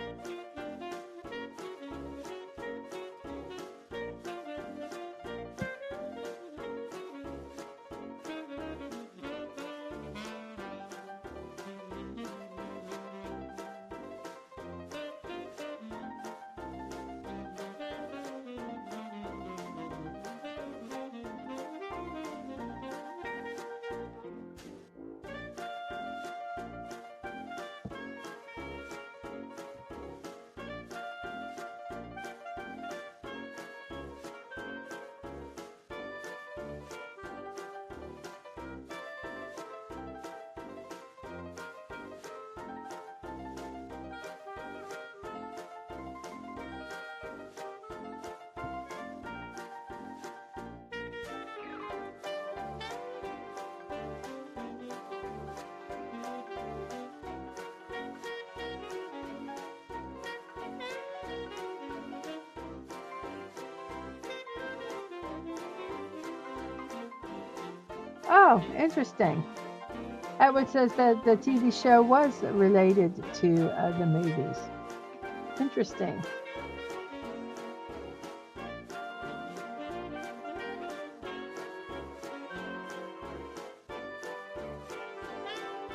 Oh, interesting. Edward says that the TV show was related to the movies. Interesting.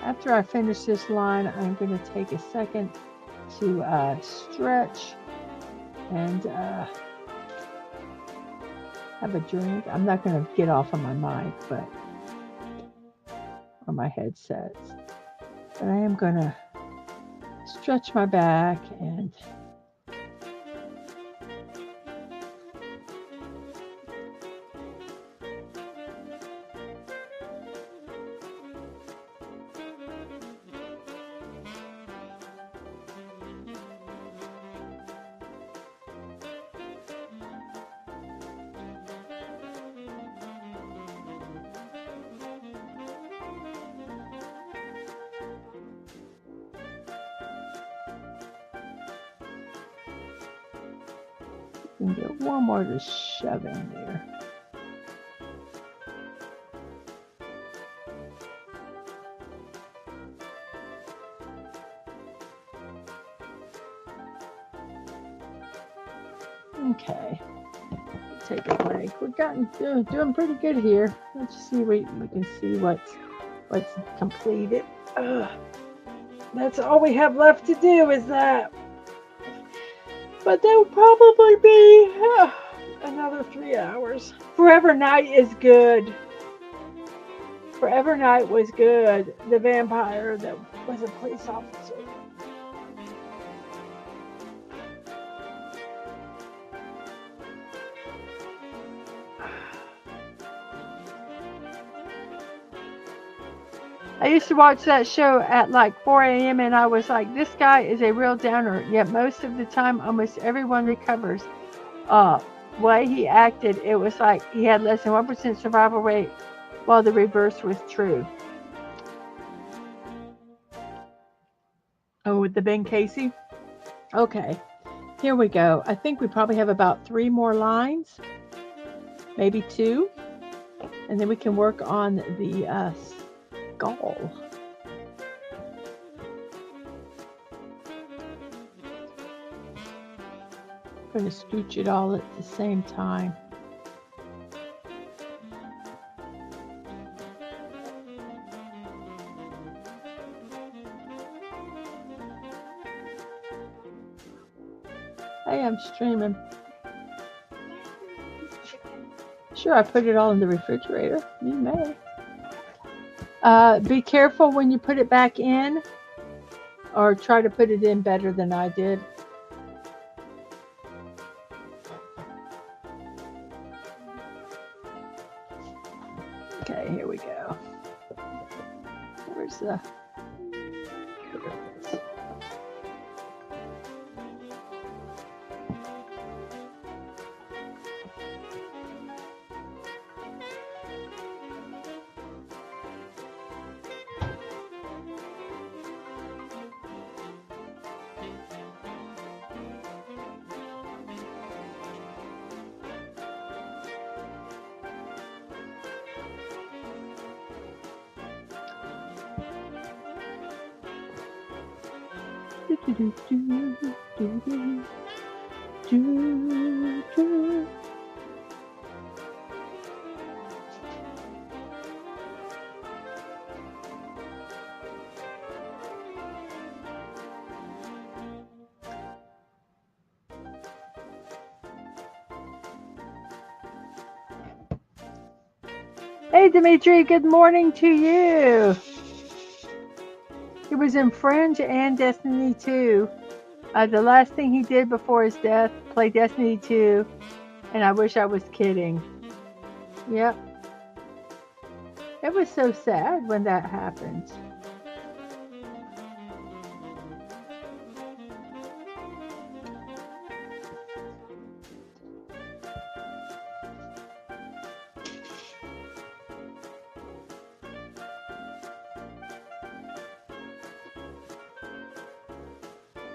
After I finish this line, I'm going to take a second to stretch and have a drink. I'm not going to get off on my mic, but or my headsets. But I am going to stretch my back and get one more to shove in there. Okay, take a break. We're doing pretty good here. Let's see we can see what's completed. That's all we have left to do is that. But that will probably be another 3 hours. Forever Night is good. Forever Night was good. The vampire that was a police officer. I used to watch that show at like 4 a.m. and I was like, this guy is a real downer. Yet most of the time, almost everyone recovers. Uh, way he acted, it was like he had less than 1% survival rate, while the reverse was true. Oh, with the Ben Casey? Okay, here we go. I think we probably have about 3 more lines, maybe 2, and then we can work on the skull. I'm going to scooch it all at the same time. Hey, I'm streaming. Sure, I put it all in the refrigerator. You may. Be careful when you put it back in, or try to put it in better than I did. Okay, here we go. Where's the... Hey, Dimitri, good morning to you. He was in Fringe and Destiny 2. The last thing he did before his death, play Destiny 2, and I wish I was kidding. Yep. It was so sad when that happened.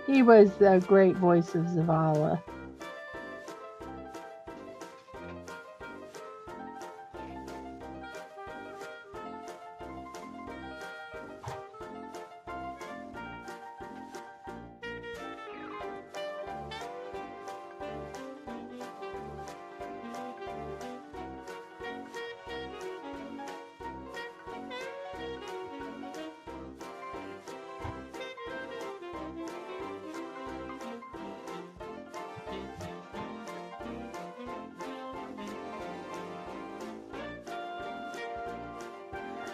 He was the great voice of Zavala.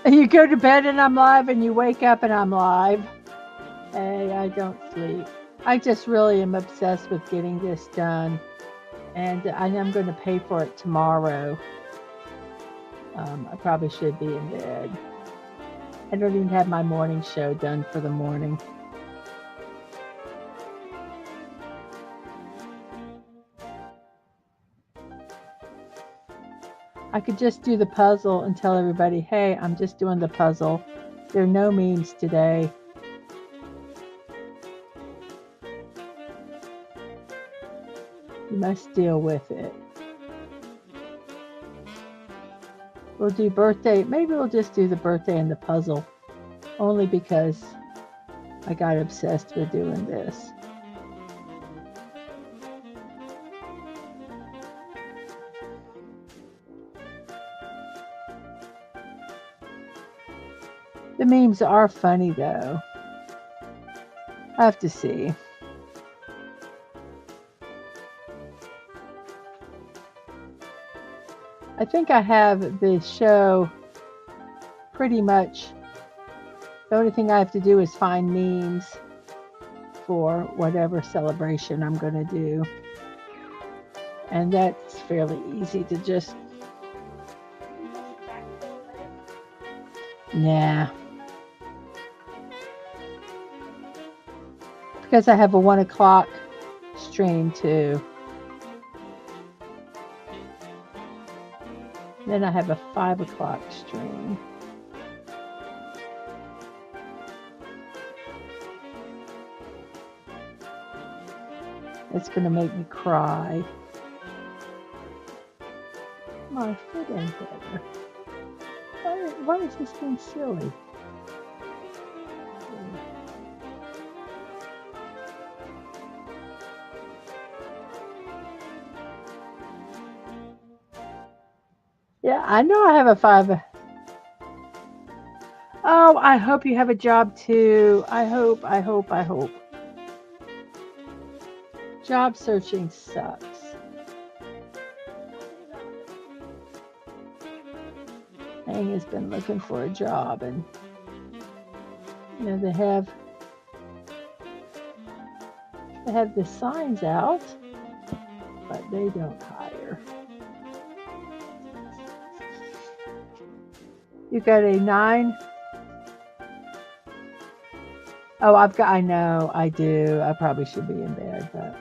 You go to bed and I'm live, and you wake up and I'm live. Hey, I don't sleep. I just really am obsessed with getting this done, and I know I'm going to pay for it tomorrow. I probably should be in bed. I don't even have my morning show done for the morning. I could just do the puzzle and tell everybody, hey, I'm just doing the puzzle. There are no memes today. You must deal with it. We'll do birthday. Maybe we'll just do the birthday and the puzzle. Only because I got obsessed with doing this. The memes are funny, though. I have to see. I think I have the show pretty much. The only thing I have to do is find memes for whatever celebration I'm going to do. And that's fairly easy to just... Nah. because I have a 1 o'clock stream too. Then I have a 5 o'clock stream. It's going to make me cry. My foot ain't better. Why is this thing silly? Yeah, I know I have a 5. Oh, I hope you have a job too. I hope. Job searching sucks. Hank has been looking for a job, and you know they have the signs out, but they don't hire. You got a 9? Oh, I know, I do. I probably should be in bed, but.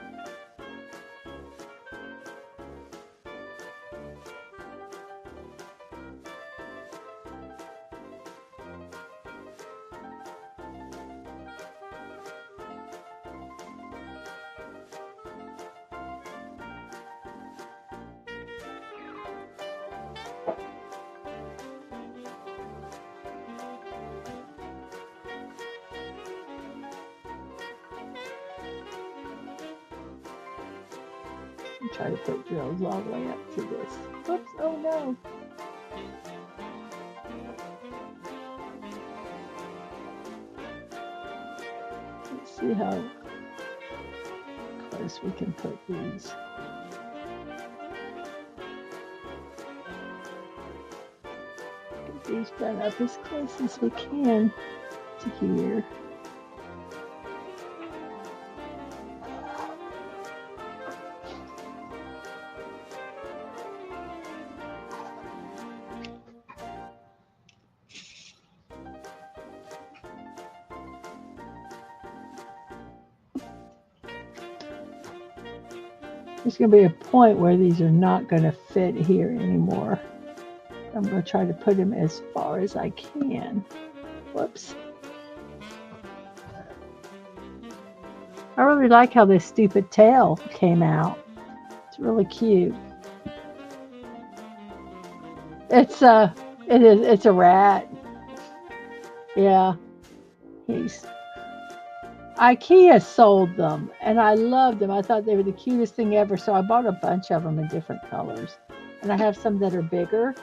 Try to put drills all the way up to this. Oops, oh no. Let's see how close we can put these. Get these done up as close as we can to here. There's going to be a point where these are not going to fit here anymore. I'm going to try to put them as far as I can. Whoops. I really like how this stupid tail came out. It's really cute. It's a rat. Yeah. IKEA sold them, and I loved them. I thought they were the cutest thing ever, so I bought a bunch of them in different colors. And I have some that are bigger.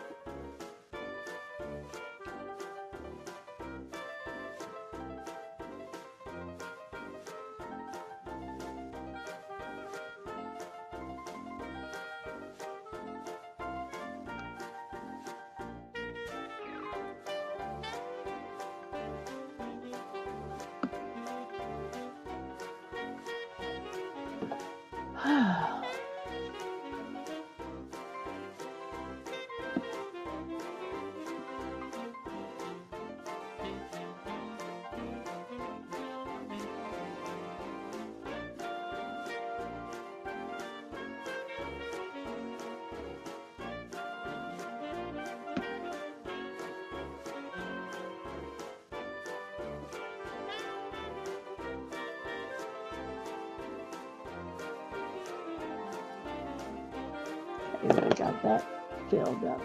I got that filled up.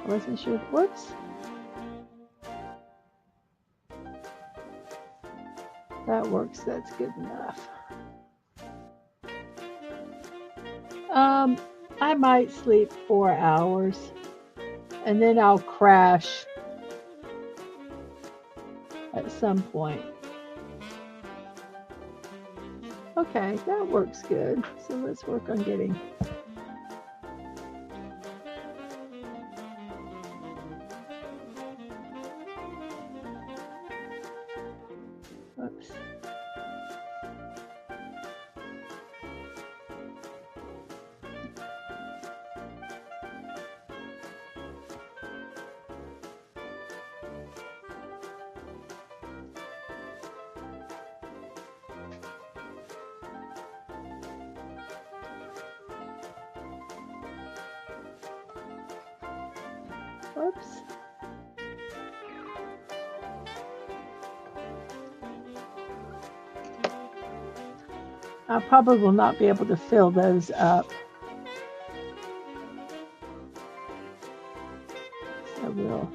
I wasn't sure. Whoops. That works. That's good enough. I might sleep 4 hours and then I'll crash at some point. Okay, that works good. So let's work on getting. Oops. Oops. I probably will not be able to fill those up. So we'll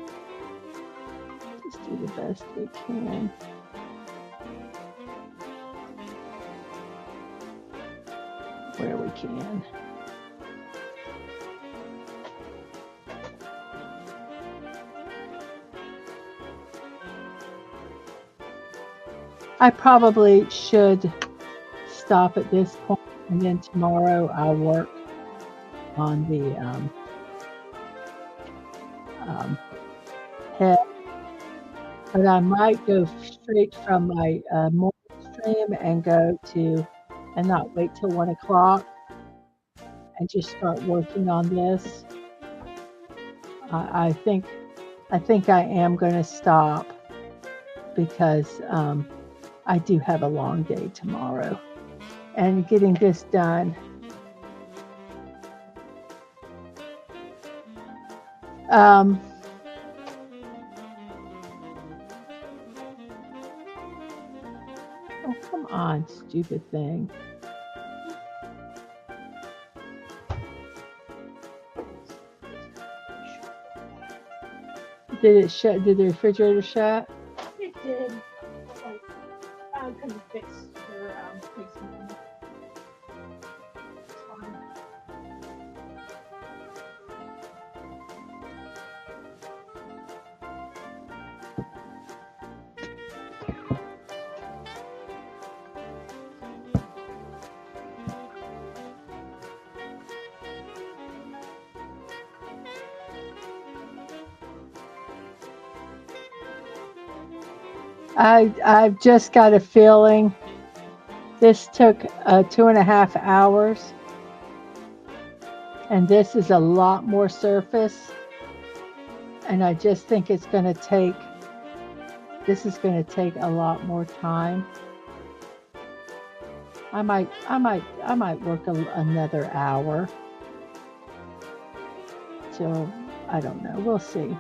just do the best we can. Where we can. I probably should stop at this point, and then tomorrow I'll work on the head. But I might go straight from my morning stream and go to, and not wait till 1 o'clock and just start working on this. I think I am going to stop because I do have a long day tomorrow, and getting this done. Oh, come on, stupid thing. Did it shut? Did the refrigerator shut? It did. I couldn't fix your placement. It's fine. I've just got a feeling this took 2.5 hours, and this is a lot more surface, and I just think it's going to take, this is going to take a lot more time. I might work another hour till, I don't know, we'll see.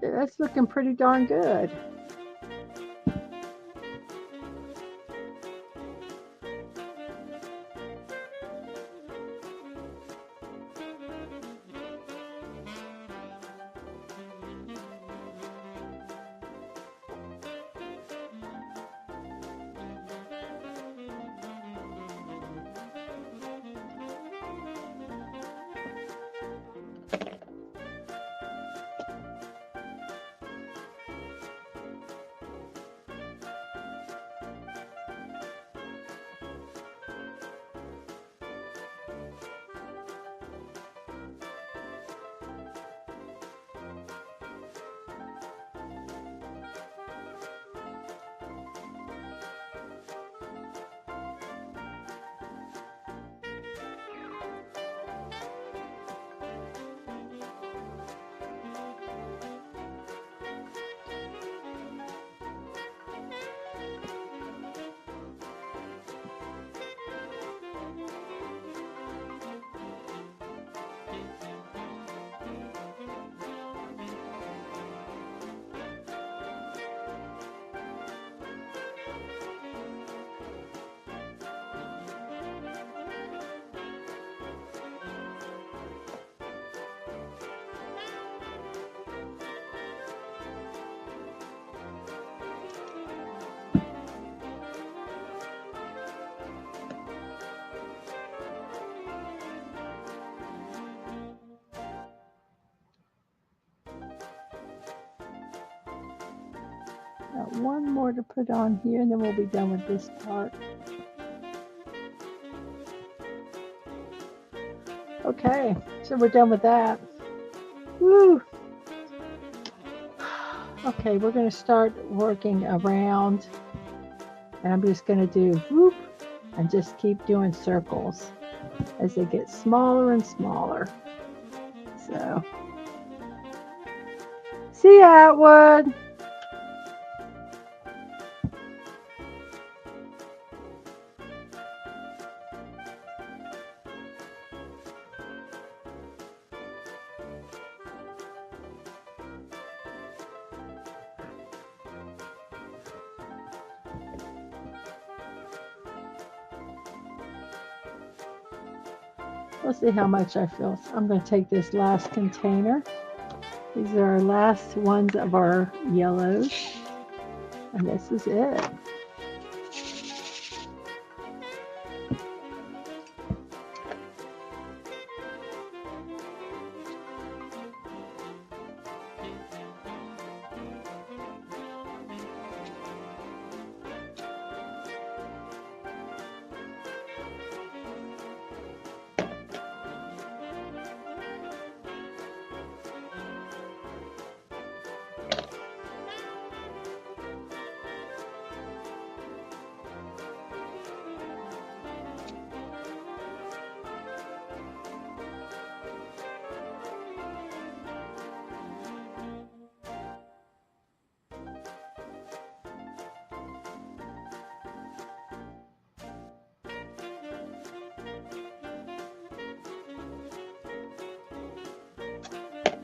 That's looking pretty darn good. Got one more to put on here, and then we'll be done with this part. Okay, so we're done with that. Woo! Okay, we're going to start working around, and I'm just going to do whoop and just keep doing circles as they get smaller and smaller. So, see ya, Atwood. We'll see how much I fill. So I'm going to take this last container. These are our last ones of our yellows. And this is it.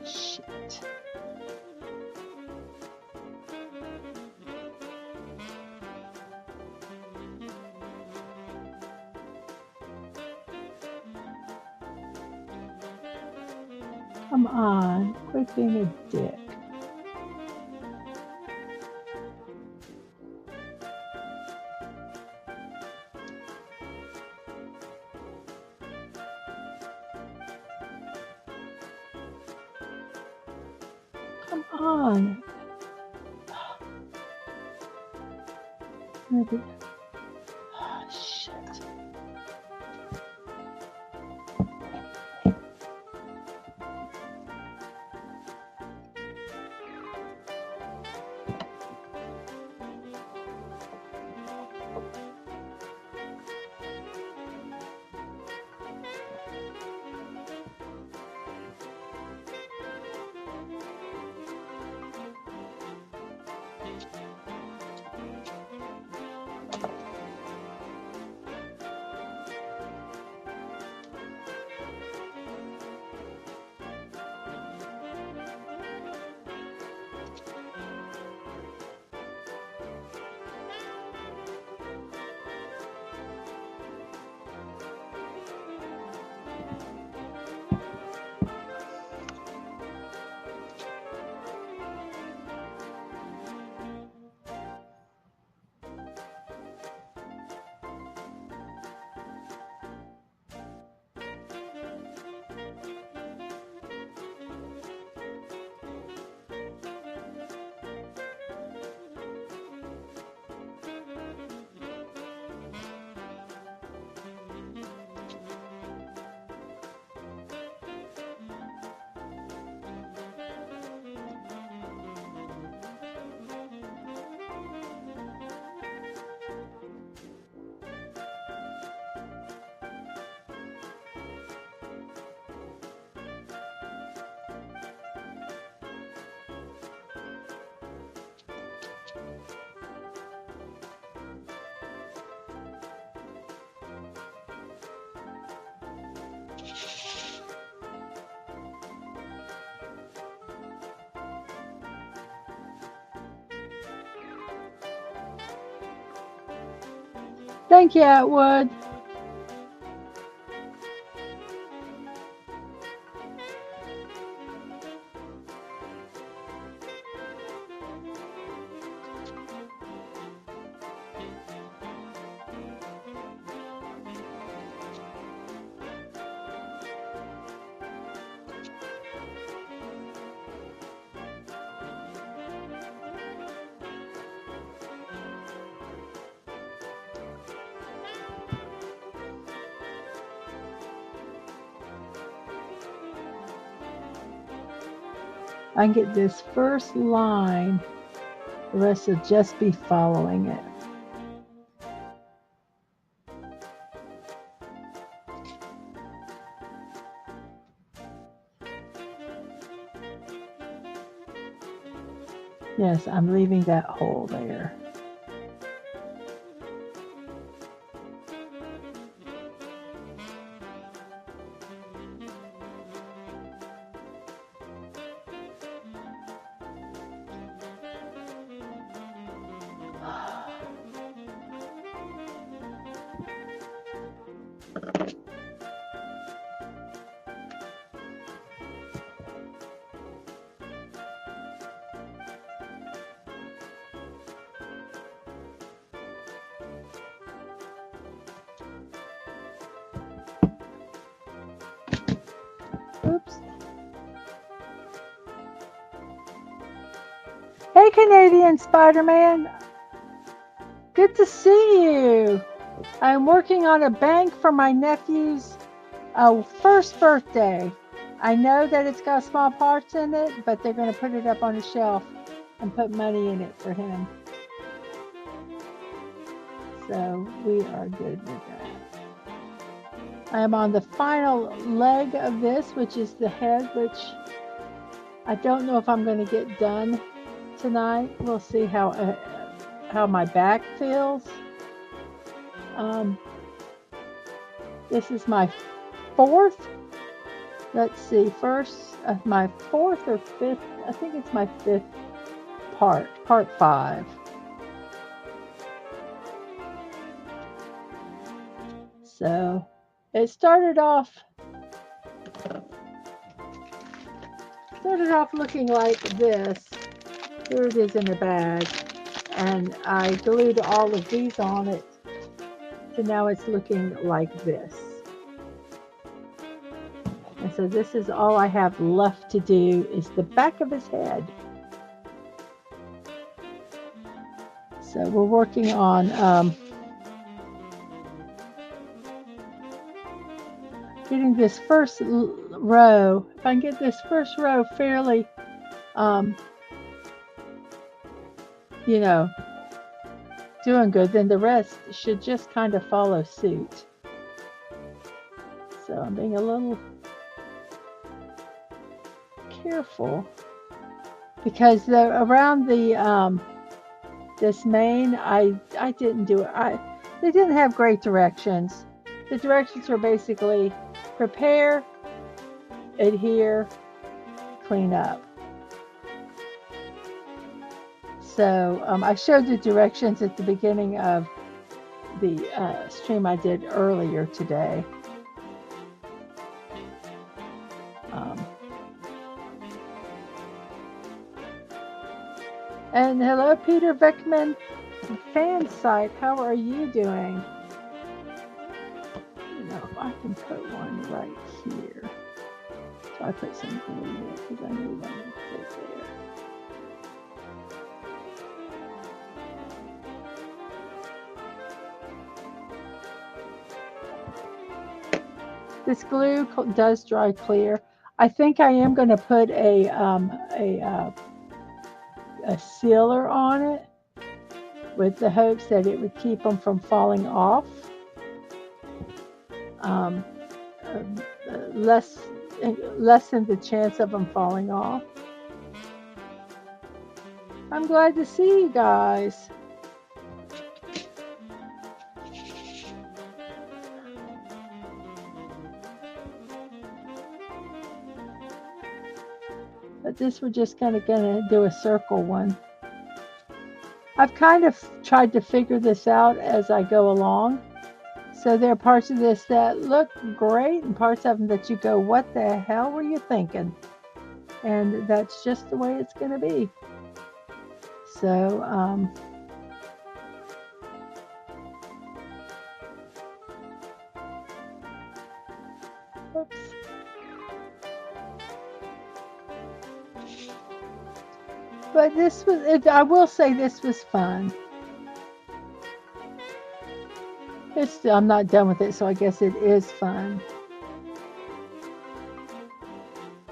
Shit. Come on, quit being a dick. Come on. Maybe. Oh, shit. Thank you, Atwood. I can get this first line, the rest will just be following it. Yes, I'm leaving that hole there. Hey, Canadian Spider-Man. Good to see you. I'm working on a bank for my nephew's first birthday. I know that it's got small parts in it, but they're going to put it up on a shelf and put money in it for him. So we are good with that. I am on the final leg of this, which is the head, which I don't know if I'm going to get done tonight. We'll see how my back feels. This is my fourth. Let's see, my fourth or fifth. I think it's my fifth part 5. So it started off looking like this. Here it is in a bag, and I glued all of these on it. So now it's looking like this. And so this is all I have left to do is the back of his head. So we're working on getting this first row. If I can get this first row fairly, doing good, then the rest should just kind of follow suit. So I'm being a little careful because around the this mane, I didn't do it. They didn't have great directions. The directions are basically prepare, adhere, clean up. So I showed the directions at the beginning of the stream I did earlier today. And hello, Peter Beckman, fan site. How are you doing? If I can put one right here. So I put some glue there because I knew one would fit there. This glue does dry clear. I think I am going to put a sealer on it with the hopes that it would keep them from falling off. Lessen the chance of them falling off. I'm glad to see you guys. But this we're just kind of gonna do a circle one. I've kind of tried to figure this out as I go along. So there are parts of this that look great and parts of them that you go, what the hell were you thinking? And that's just the way it's going to be. So, oops. But this was, I will say this was fun. I'm not done with it, so I guess it is fun.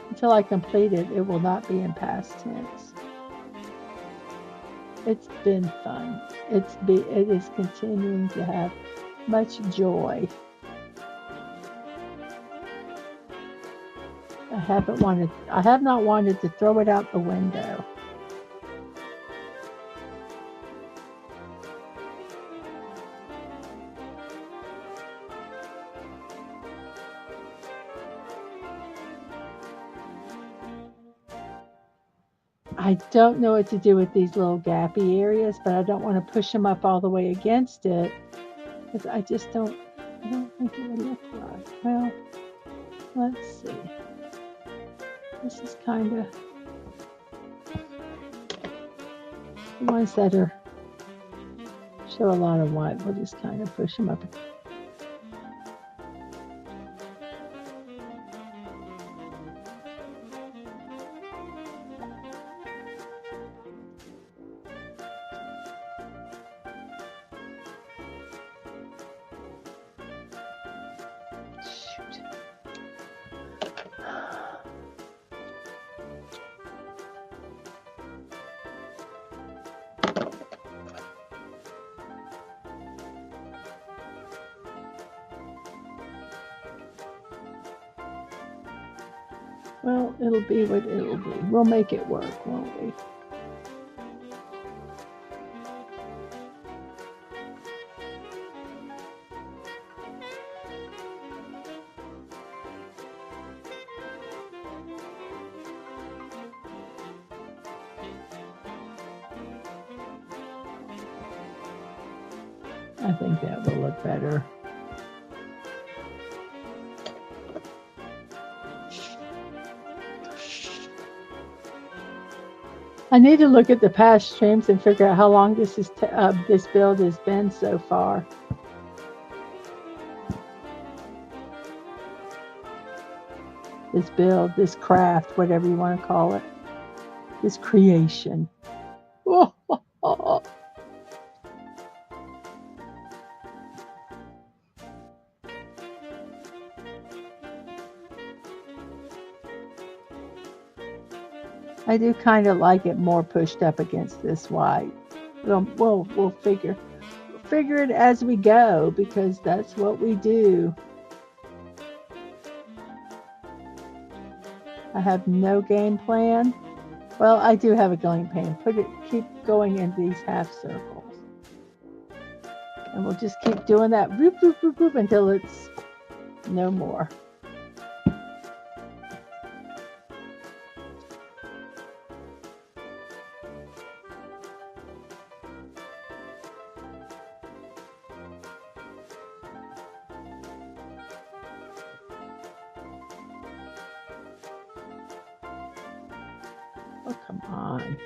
Until I complete it, it will not be in past tense. It's been fun. It is continuing to have much joy. I have not wanted to throw it out the window. I don't know what to do with these little gappy areas, but I don't want to push them up all the way against it because I don't think it would look right. Well, let's see. This is kind of the ones that show a lot of white. We'll just kind of push them up. Well, it'll be what it'll be. We'll make it work, won't we? I think that will look better. I need to look at the past streams and figure out how long this build has been so far. This build, this craft, whatever you want to call it, this creation. Oh, oh, oh. I do kind of like it more pushed up against this white. We'll figure it as we go, because that's what we do. I have no game plan. Well, I do have a game plan. Keep going in these half circles. And we'll just keep doing that whoop, whoop, whoop, whoop, until it's no more. Oh, come on.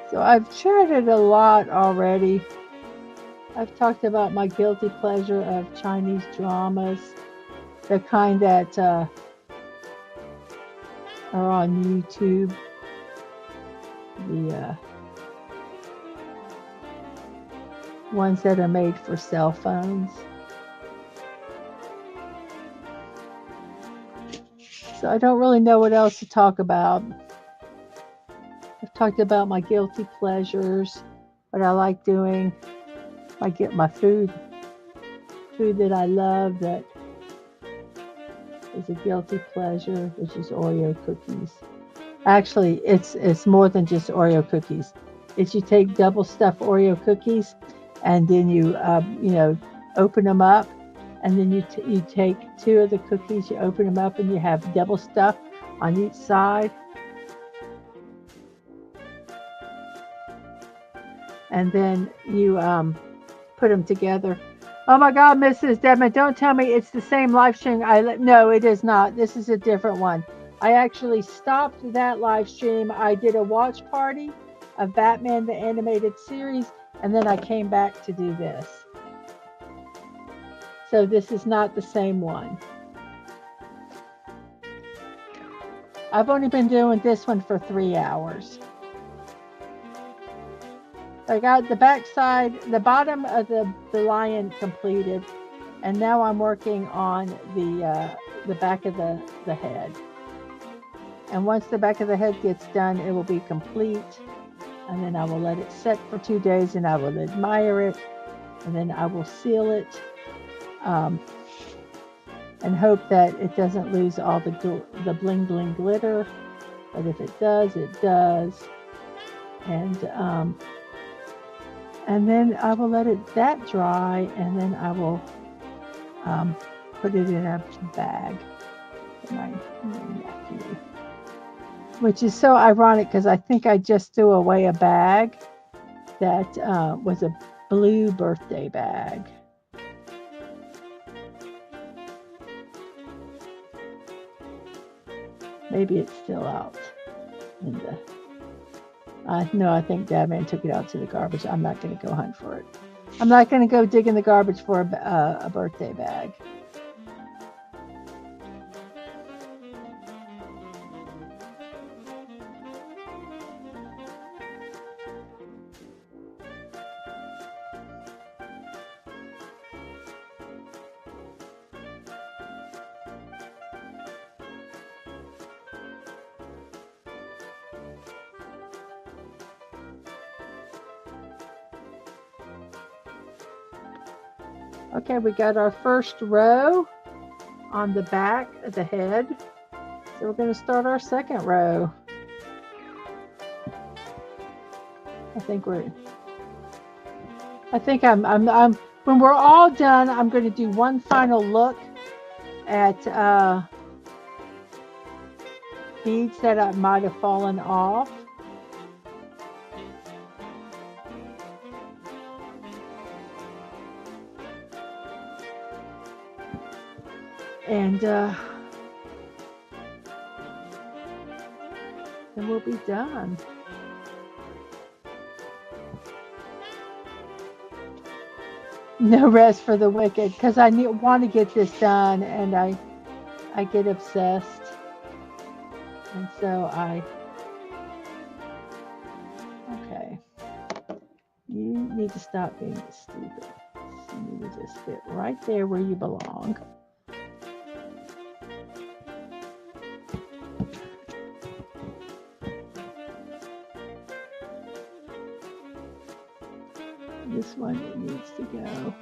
So I've chatted a lot already. I've talked about my guilty pleasure of Chinese dramas, the kind that are on YouTube, the ones that are made for cell phones. So I don't really know what else to talk about. I've talked about my guilty pleasures, what I like doing. I get my food that I love that is a guilty pleasure, which is Oreo cookies. Actually, it's more than just Oreo cookies. It's you take double stuffed Oreo cookies, and then you open them up, and then you take two of the cookies, you open them up, and you have double stuff on each side. And then you put them together. Oh my God, Mrs.DMW, don't tell me it's the same live stream. No, it is not. This is a different one. I actually stopped that live stream. I did a watch party of Batman the Animated Series, and then I came back to do this. So this is not the same one. I've only been doing this one for 3 hours. I got the backside, the bottom of the lion completed, and now I'm working on the back of the head. And once the back of the head gets done, it will be complete. And then I will let it set for 2 days, and I will admire it, and then I will seal it, and hope that it doesn't lose all the bling bling glitter. But if it does, it does. And then I will let that dry, and then I will put it in a bag for my nephew. Which is so ironic, because I think I just threw away a bag that was a blue birthday bag. Maybe it's still out in the... no, I think Dadman took it out to the garbage. I'm not going to go hunt for it. I'm not going to go dig in the garbage for a birthday bag. Okay, we got our first row on the back of the head. So we're going to start our second row. I think when we're all done, I'm going to do one final look at beads that I might have fallen off. And then we'll be done. No rest for the wicked, because I want to get this done, and I get obsessed, and so okay. You need to stop being stupid. You need to just fit right there where you belong. This one needs to go.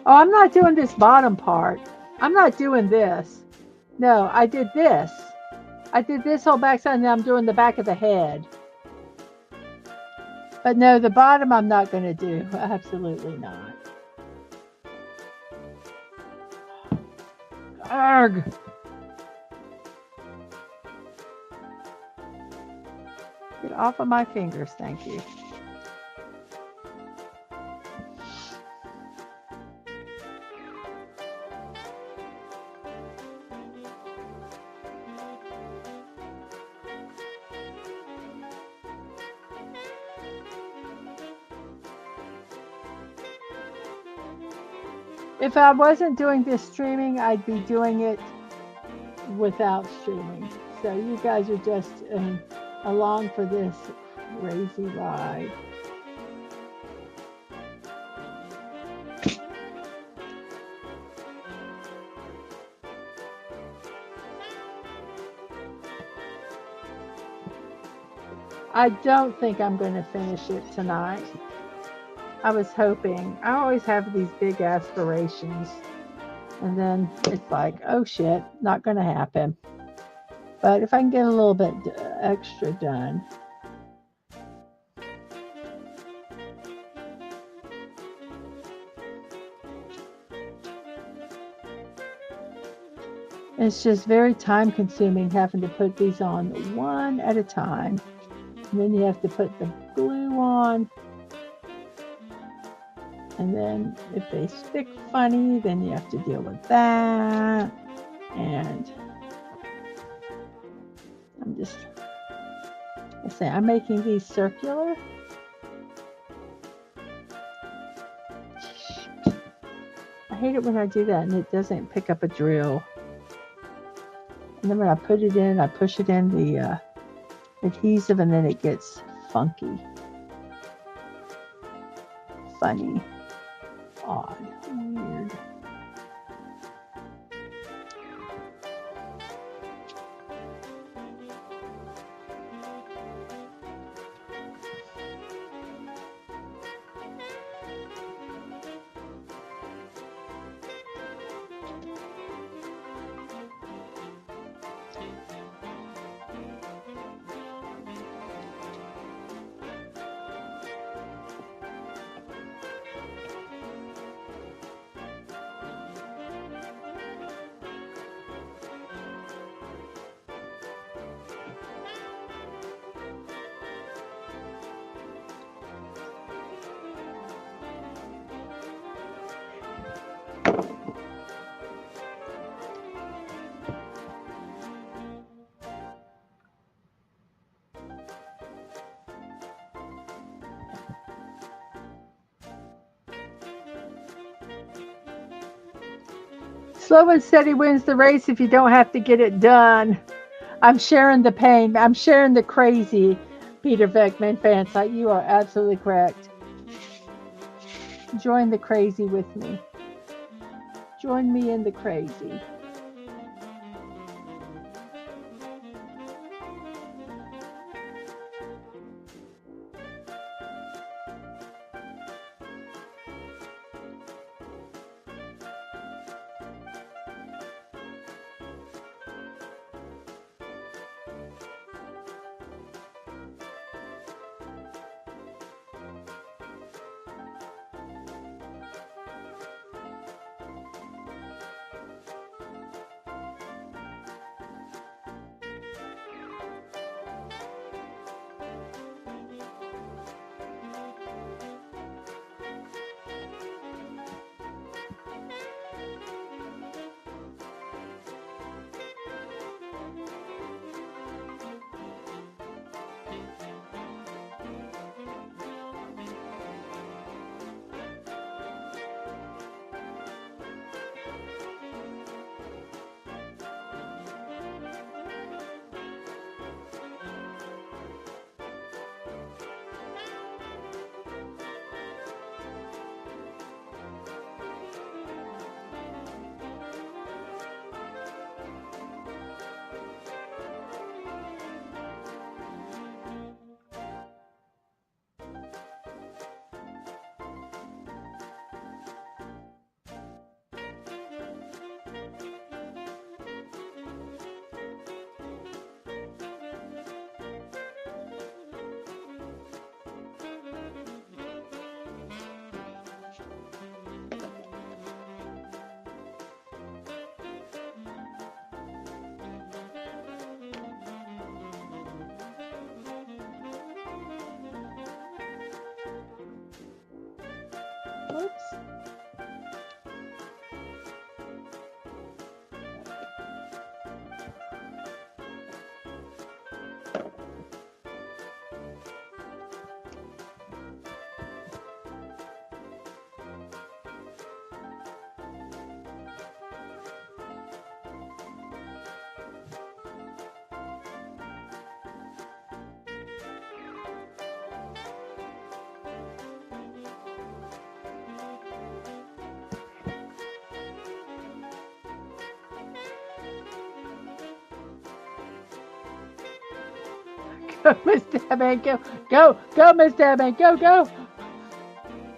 Oh, I'm not doing this bottom part. I'm not doing this. No, I did this. I did this whole backside, and then I'm doing the back of the head. But no, the bottom I'm not going to do. Absolutely not. Arg! Get off of my fingers, thank you. If I wasn't doing this streaming, I'd be doing it without streaming. So you guys are just along for this crazy ride. I don't think I'm going to finish it tonight. I was hoping. I always have these big aspirations. And then it's like, oh shit, not going to happen. But if I can get a little bit extra done. It's just very time consuming having to put these on one at a time. And then you have to put the glue on. And then if they stick funny, then you have to deal with that. And I'm making these circular. I hate it when I do that and it doesn't pick up a drill. And then when I put it in, I push it in the adhesive and then it gets funky. Funny. Odd. Weird. Slow and steady wins the race if you don't have to get it done. I'm sharing the pain. I'm sharing the crazy, Peter Beckman fan site. You are absolutely correct. Join the crazy with me. Join me in the crazy. Go, Miss Dadman, go, go, go, Miss Dadman, go, go,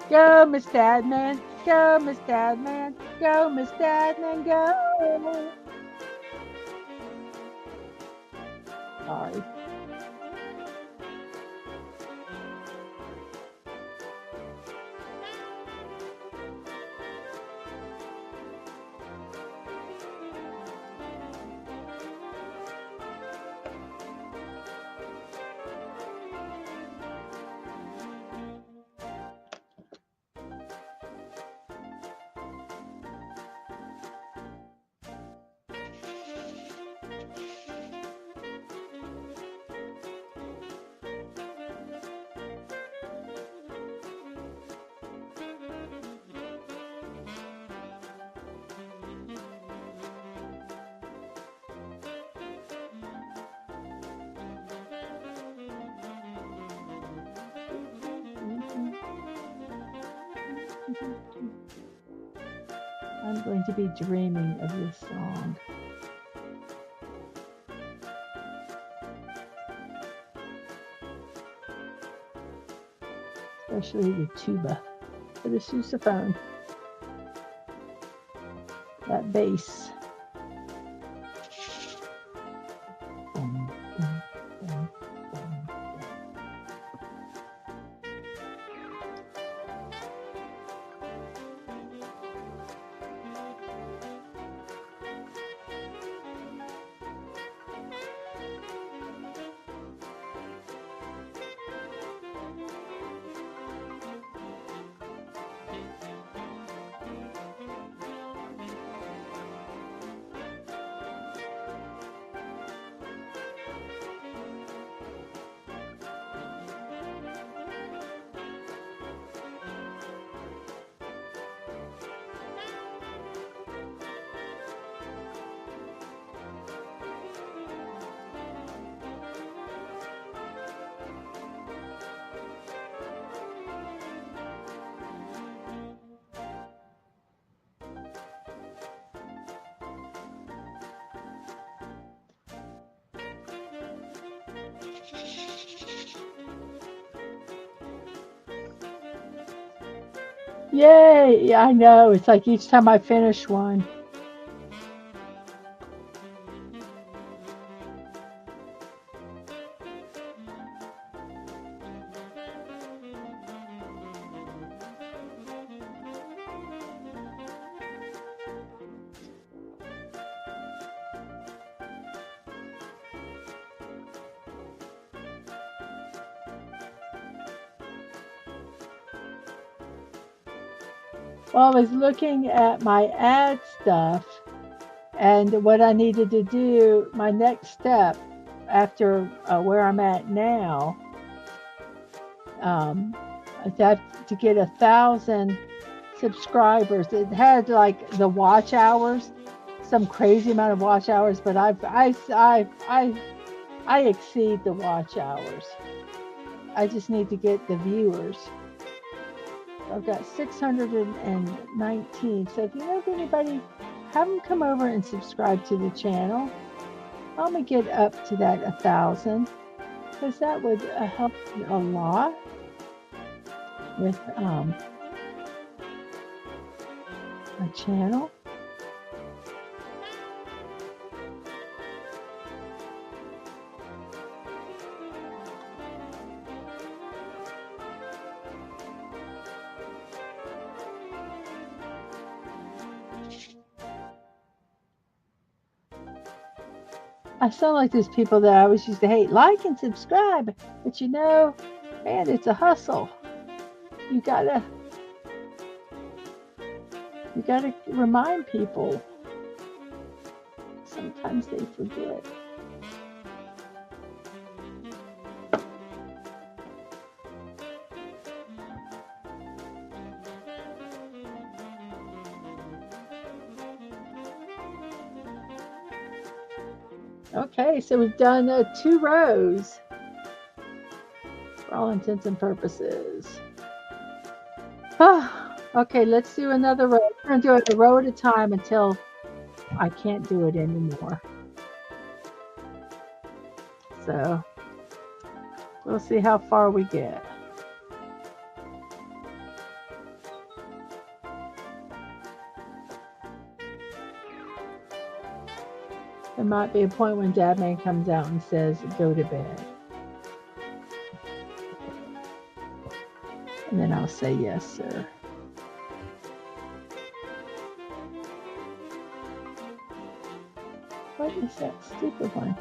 go, Miss Dadman, go, Miss Dadman, go, Miss Dadman, go. Sorry. I'm going to be dreaming of this song. Especially the tuba for the sousaphone. That bass. Boom, boom, boom, boom, boom. Yay! Yeah, I know. It's like each time I finish one. Well, I was looking at my ad stuff and what I needed to do, my next step after where I'm at now, is to get 1,000 subscribers. It had like the watch hours, some crazy amount of watch hours, but I exceed the watch hours. I just need to get the viewers. I've got 619. So if you know of anybody, have them come over and subscribe to the channel. Help me get up to that 1,000, because that would help me a lot with my channel. I sound like those people that I always used to hate. Like and subscribe, but you know, man, it's a hustle. You gotta remind people. Sometimes they forget. Okay, so we've done 2 rows for all intents and purposes. Okay, let's do another row. We're going to do it a row at a time until I can't do it anymore. So we'll see how far we get. There might be a point when Dadman comes out and says, go to bed. And then I'll say, yes, sir. What is that stupid one?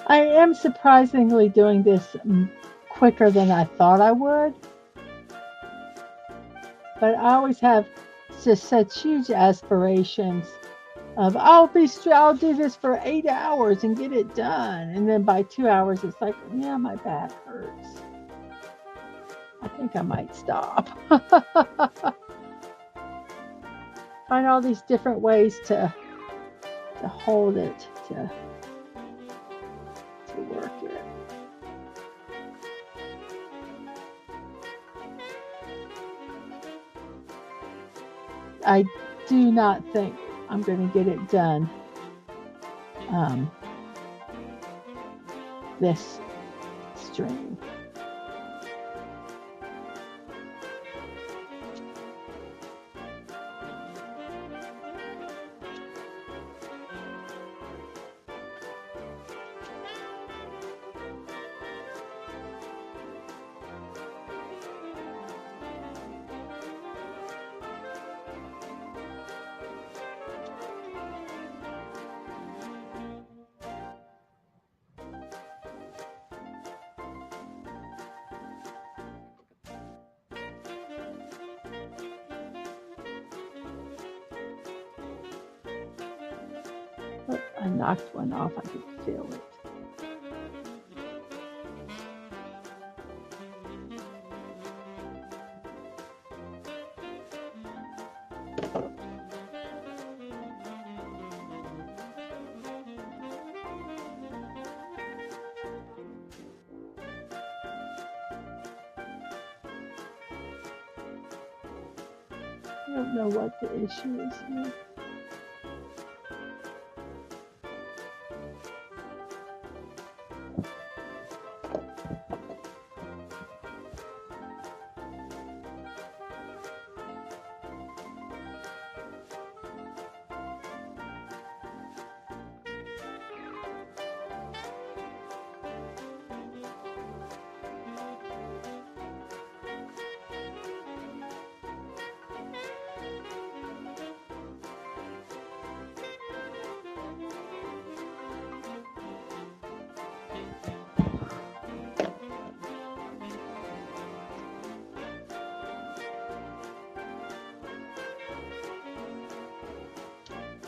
I am surprisingly doing this quicker than I thought I would. But I always have just such huge aspirations of I'll do this for 8 hours and get it done. And then by 2 hours it's like, yeah, my back hurts. I think I might stop. Find all these different ways to hold it, to work it. I do not think I'm going to get it done this stream. I knocked one off. I could feel it. I don't know what the issue is here.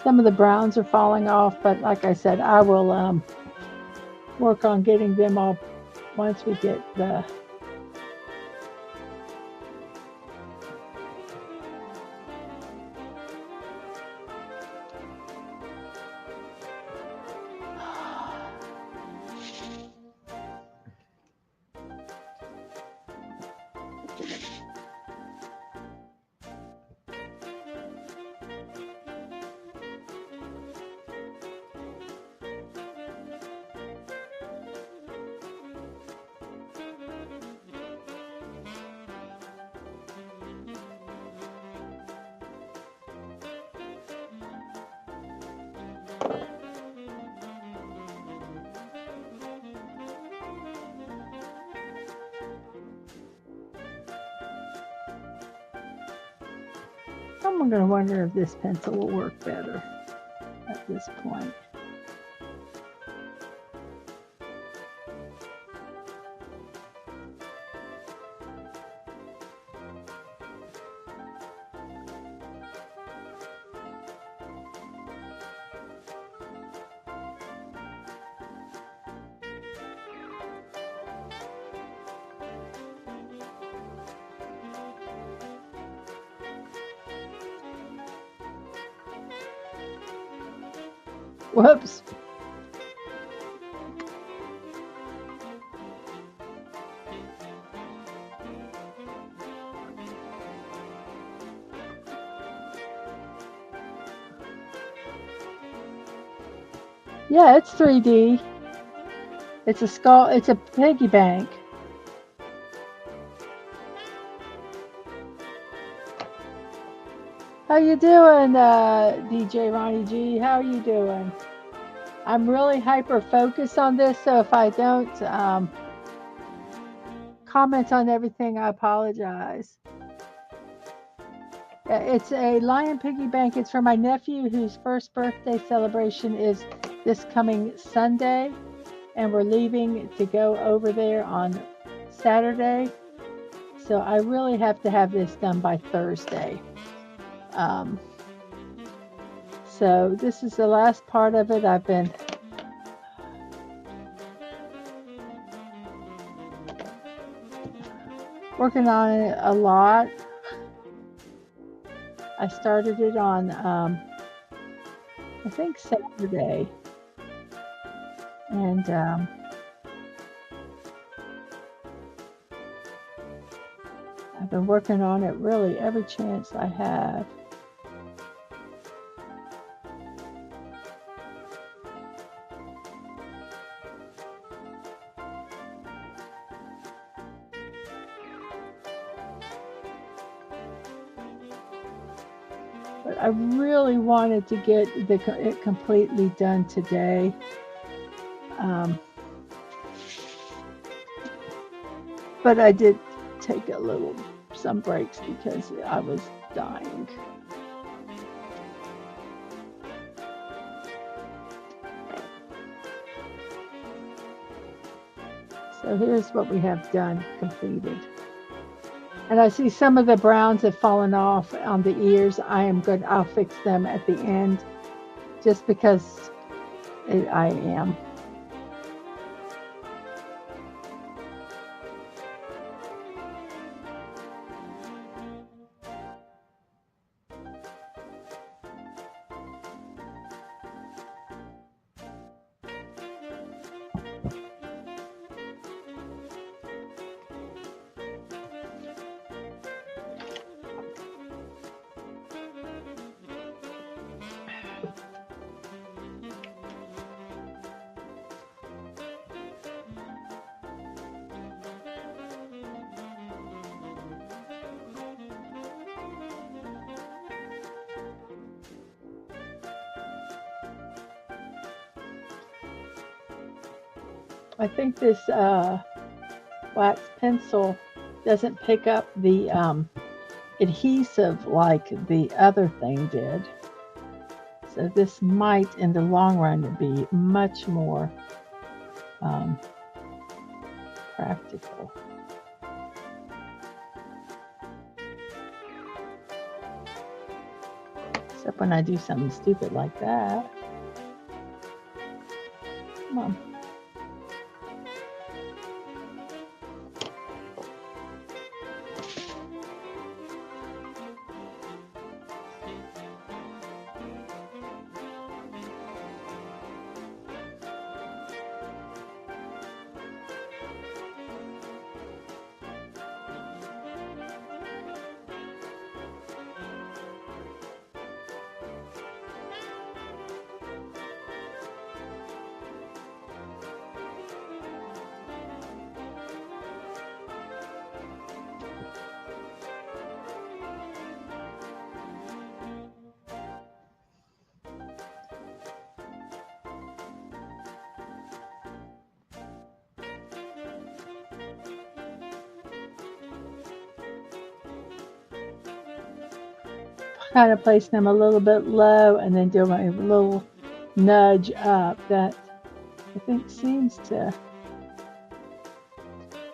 Some of the browns are falling off, but like I said, I will work on getting them all once we get the I'm going to wonder if this pencil will work better at this point. Whoops. Yeah, it's 3D. It's a skull. It's a piggy bank. How you doing, DJ Ronnie G? How are you doing? I'm really hyper focused on this, so if I don't comment on everything, I apologize. It's a lion piggy bank. It's for my nephew whose first birthday celebration is this coming Sunday, and we're leaving to go over there on Saturday. So I really have to have this done by Thursday. So this is the last part of it. I've been working on it a lot. I started it on, I think Saturday. And I've been working on it really every chance I have. But I really wanted to get it completely done today. But I did take some breaks because I was dying. So here's what we have done, completed. And I see some of the browns have fallen off on the ears. I'll fix them at the end just because I am. I think this wax pencil doesn't pick up the adhesive like the other thing did. So this might, in the long run, be much more practical. Except when I do something stupid like that. Come on. kind of place them a little bit low and then do my little nudge up. That I think seems to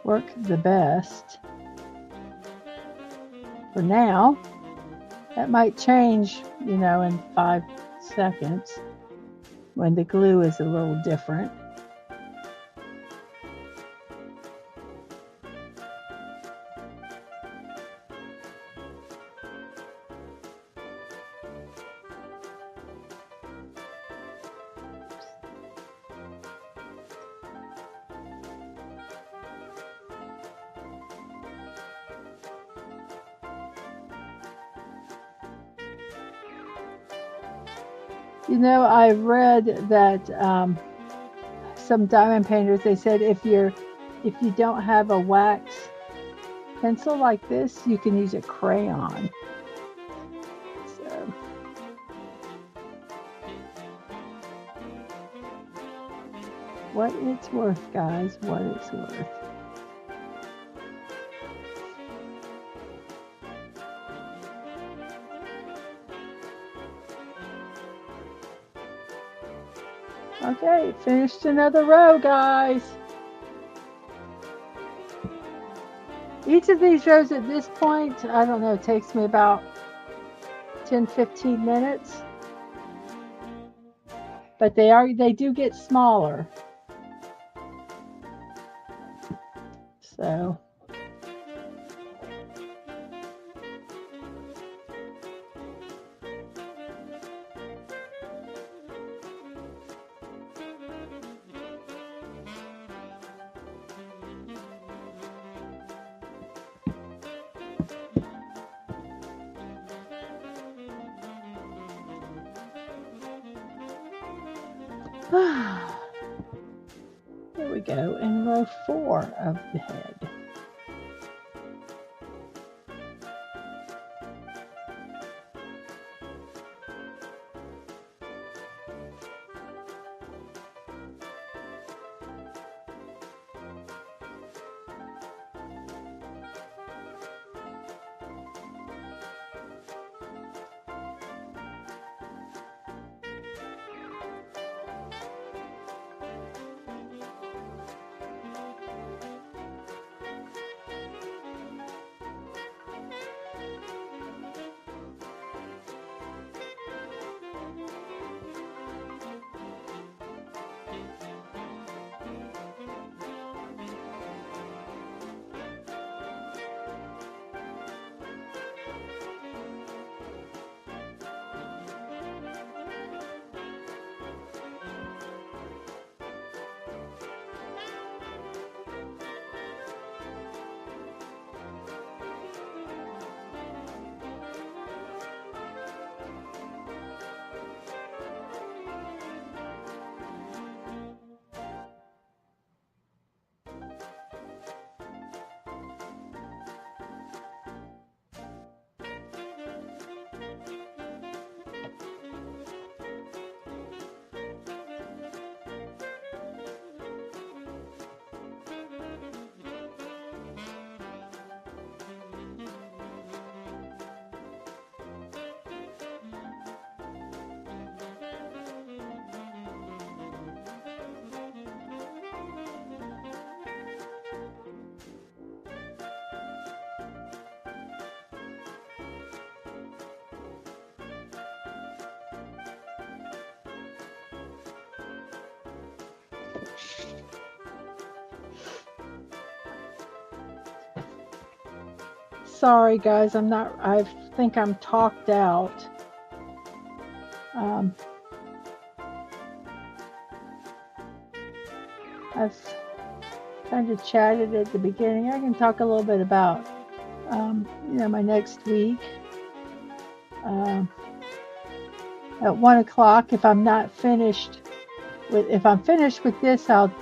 work the best for now. That might change, you know, in 5 seconds when the glue is a little different. You know, I read that some diamond painters, they said if you don't have a wax pencil like this, you can use a crayon. So what it's worth, guys, what it's worth. Okay, finished another row, guys. Each of these rows at this point, I don't know, it takes me about 10-15 minutes. But they do get smaller. So here we go in row 4 of the head. Sorry guys, I think I'm talked out. I've kind of chatted at the beginning. I can talk a little bit about, you know, my next week. At 1 o'clock, if I'm finished with this, I'll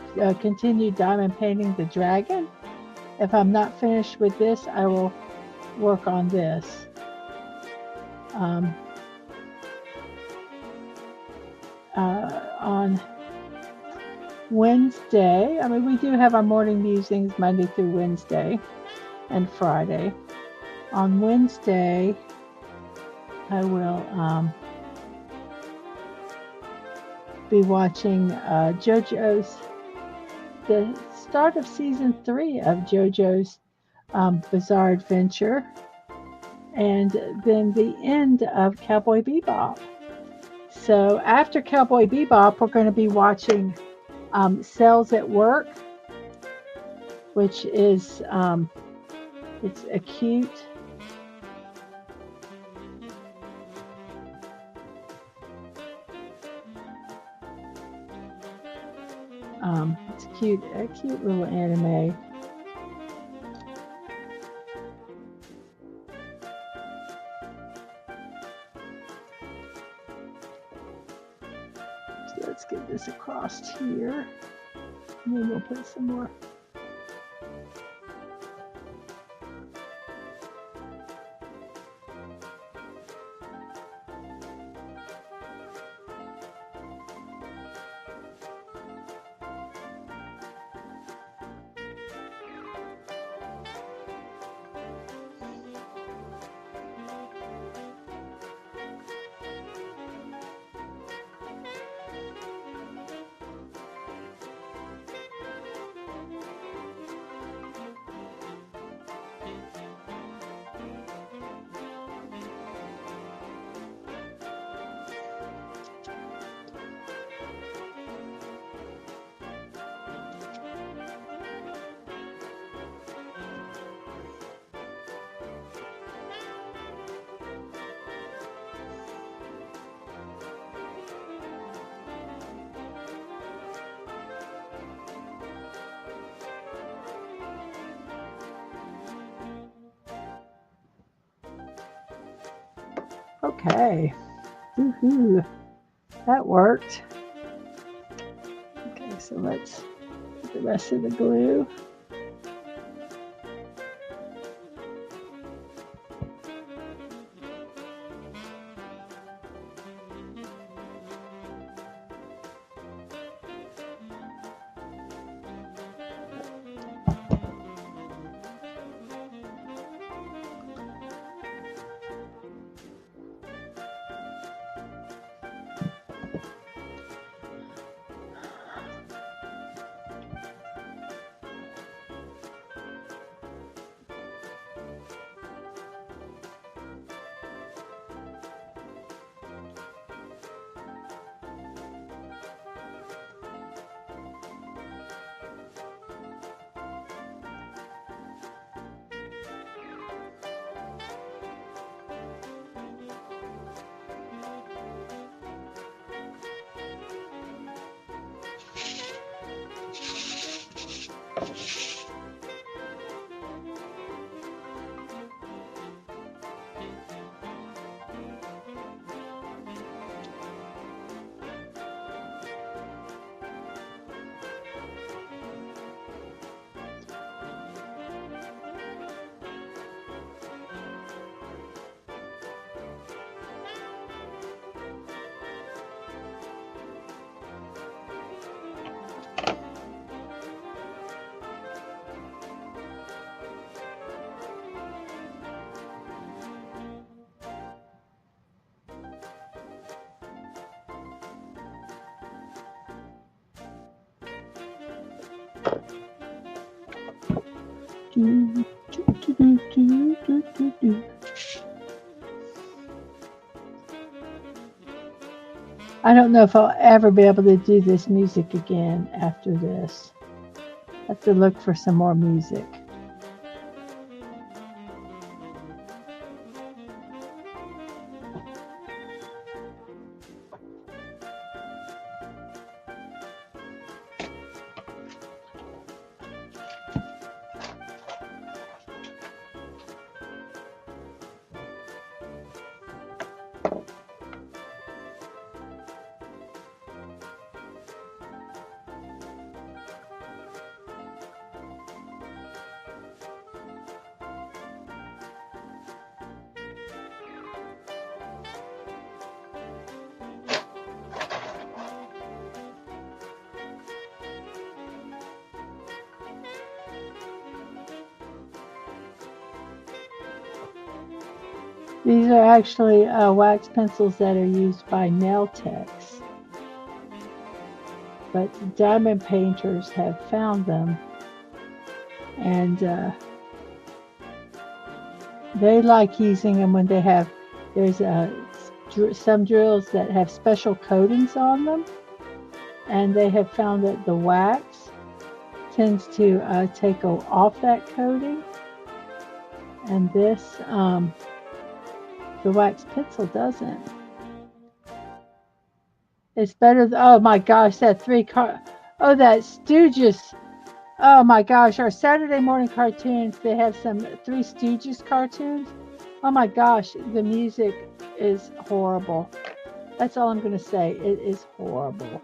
continue diamond painting the dragon. If I'm not finished with this, I will work on this. On Wednesday, I mean, we do have our morning musings Monday through Wednesday and Friday. On Wednesday, I will be watching JoJo's, the start of season 3 of JoJo's Bizarre Adventure, and then the end of Cowboy Bebop. So after Cowboy Bebop, we're going to be watching Cells at Work, which is it's a cute it's a cute little anime. So let's get this across here, and then we'll put some more. Okay, woohoo, that worked. Okay, so let's put the rest of the glue. I don't know if I'll ever be able to do this music again after this. I have to look for some more music. These are actually wax pencils that are used by nail techs, but diamond painters have found them, and they like using them when they have, there's some drills that have special coatings on them, and they have found that the wax tends to take off that coating, and this, the wax pencil doesn't. It's better, oh my gosh, that oh, that Stooges. Oh my gosh, our Saturday morning cartoons, they have some Three Stooges cartoons. Oh my gosh, the music is horrible. That's all I'm going to say. It is horrible.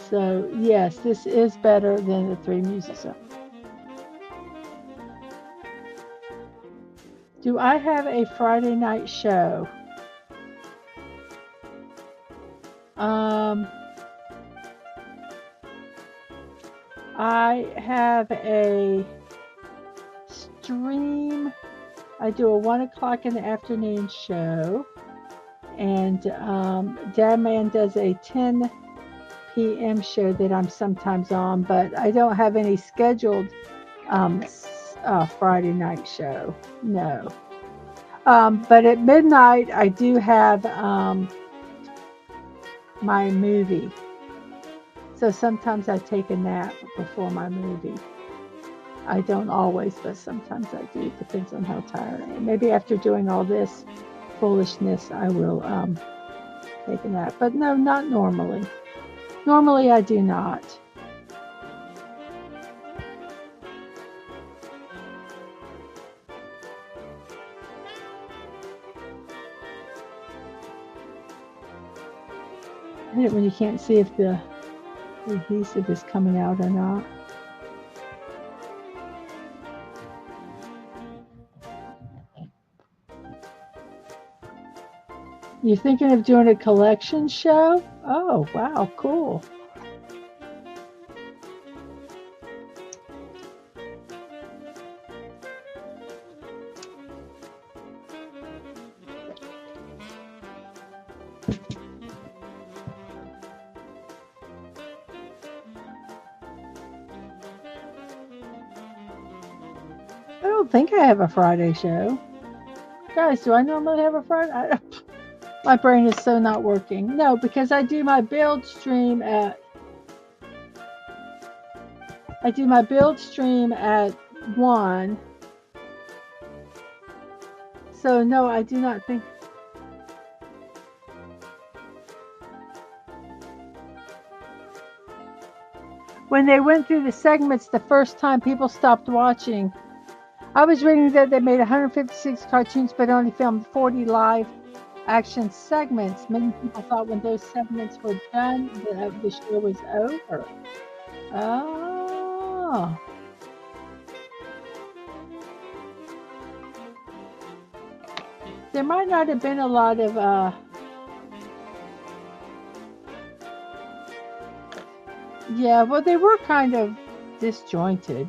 So, yes, this is better than the Three Muses. Do I have a Friday night show? I have a stream. I do a 1 o'clock in the afternoon show, and Dad Man does a 10 p.m. show that I'm sometimes on, but I don't have any scheduled Friday night show. No. But at midnight, I do have my movie. So sometimes I take a nap before my movie. I don't always, but sometimes I do. It depends on how tired I am. Maybe after doing all this foolishness, I will take a nap. But no, not normally. Normally, I do not. I hate it when you can't see if the adhesive is coming out or not. You're thinking of doing a collection show? Oh, wow, cool. I don't think I have a Friday show. Guys, do I normally have a Friday? My brain is so not working. No, because I do my build stream at 1. So no, I do not think. When they went through the segments the first time, people stopped watching. I was reading that they made 156 cartoons but only filmed 40 live action segments. Many people thought when those segments were done, the show was over. Oh. There might not have been a lot of yeah, well, they were kind of disjointed.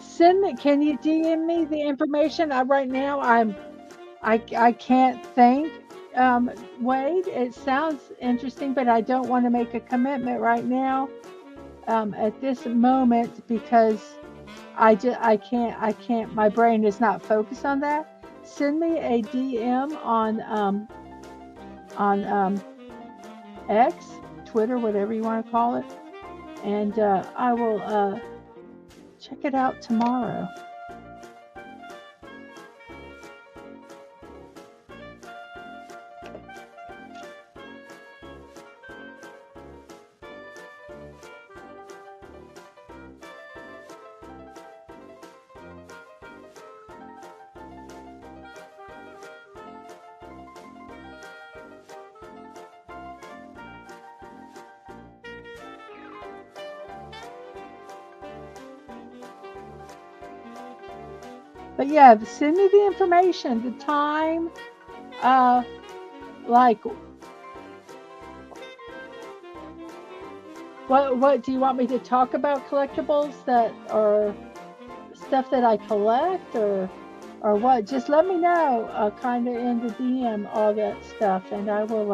Send me. Can you DM me the information? Right now, I can't think. Wade, it sounds interesting, but I don't want to make a commitment right now. At this moment, because I can't. My brain is not focused on that. Send me a DM on X, Twitter, whatever you want to call it, and I will check it out tomorrow. But yeah, send me the information, the time, uh, like what do you want me to talk about collectibles that or stuff that I collect or what? Just let me know, kind of in the DM all that stuff, and I will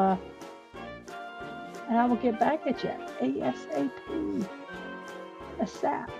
get back at you ASAP. ASAP.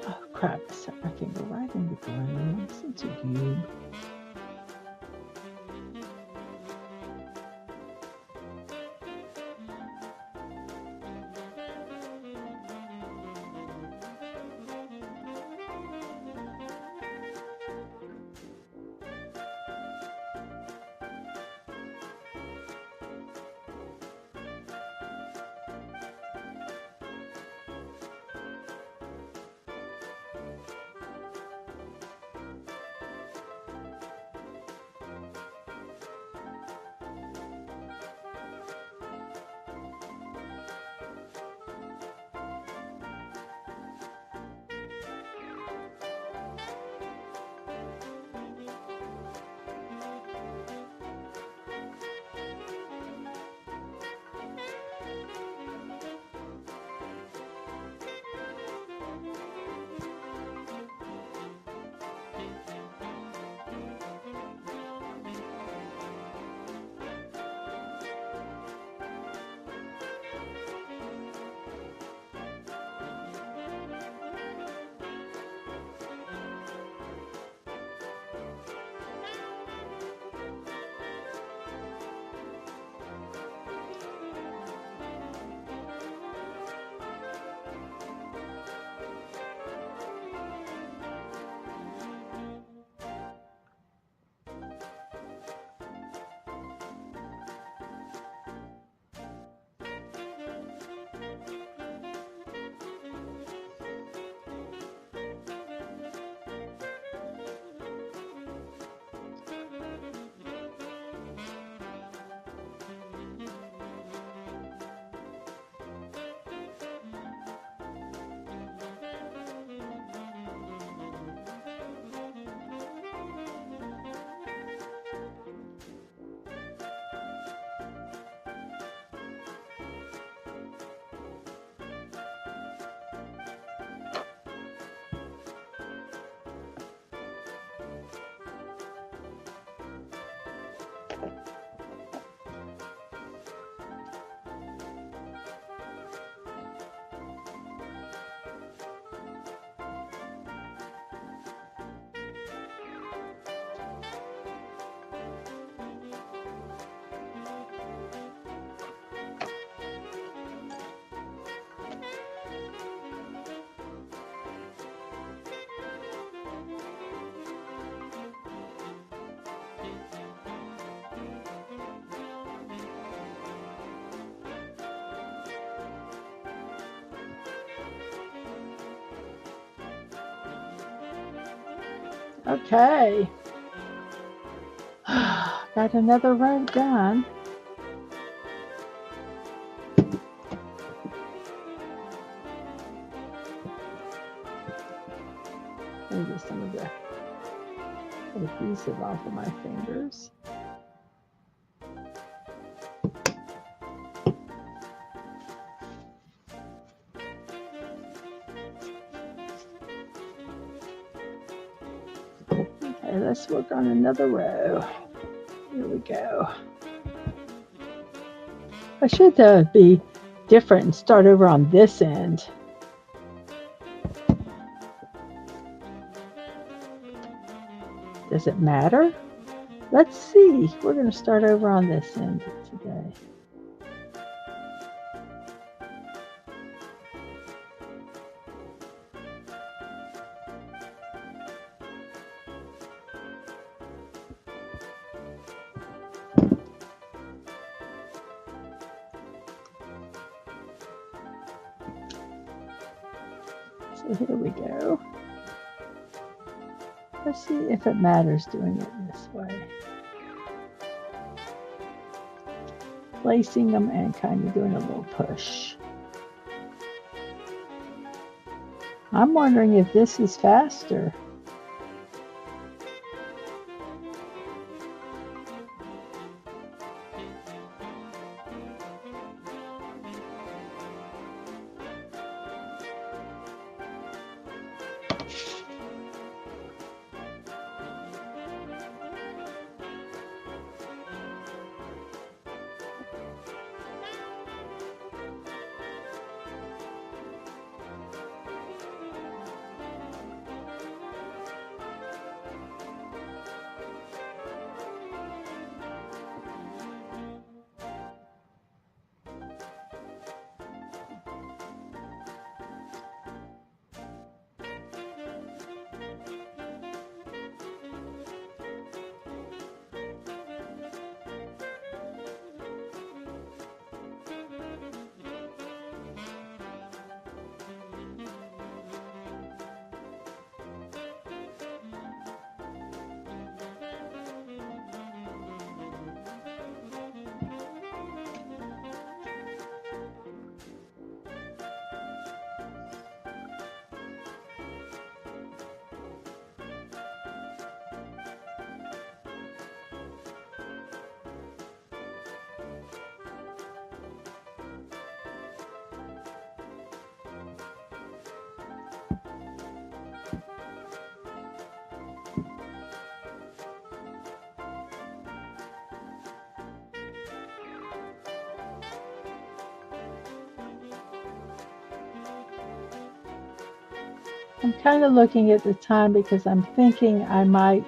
Oh crap! I can go right into Glen. Listen to you. Okay. Got another row done. Let me get some of the adhesive off of my fingers. Okay, let's work on another row. Here we go. I should be different and start over on this end. Does it matter? Let's see. We're going to start over on this end today. So here we go. Let's see if it matters doing it this way. Placing them and kind of doing a little push. I'm wondering if this is faster. I'm kind of looking at the time because I'm thinking I might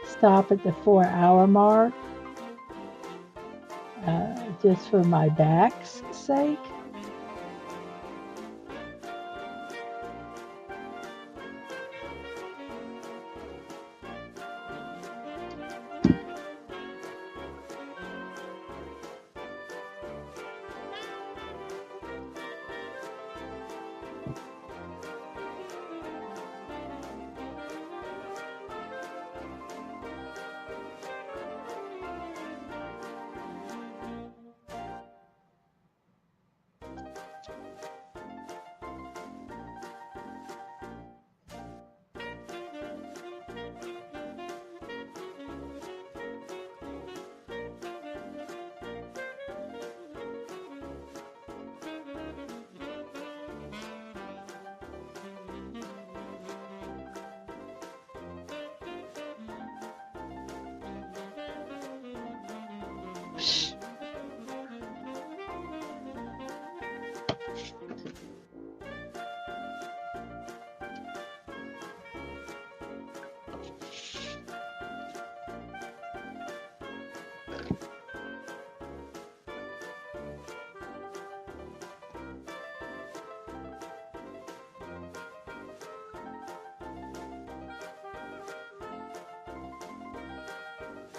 stop at the 4-hour mark just for my back's sake.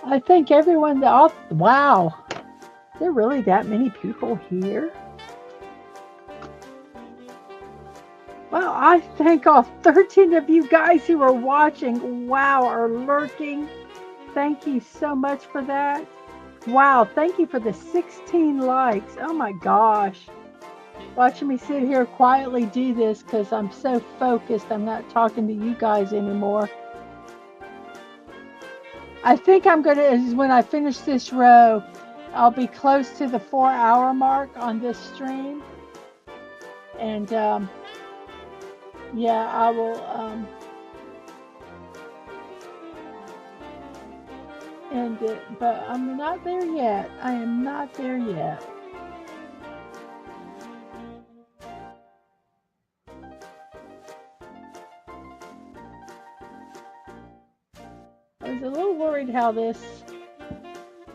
I think everyone, wow, there are really that many people here? Well, I thank all 13 of you guys who are watching. Wow, are lurking. Thank you so much for that. Wow, thank you for the 16 likes. Oh my gosh. Watching me sit here quietly do this because I'm so focused. I'm not talking to you guys anymore. I think I'm going to, when I finish this row, I'll be close to the 4-hour mark on this stream. And yeah, I will end it. But I'm not there yet. I am not there yet. I was a little worried how this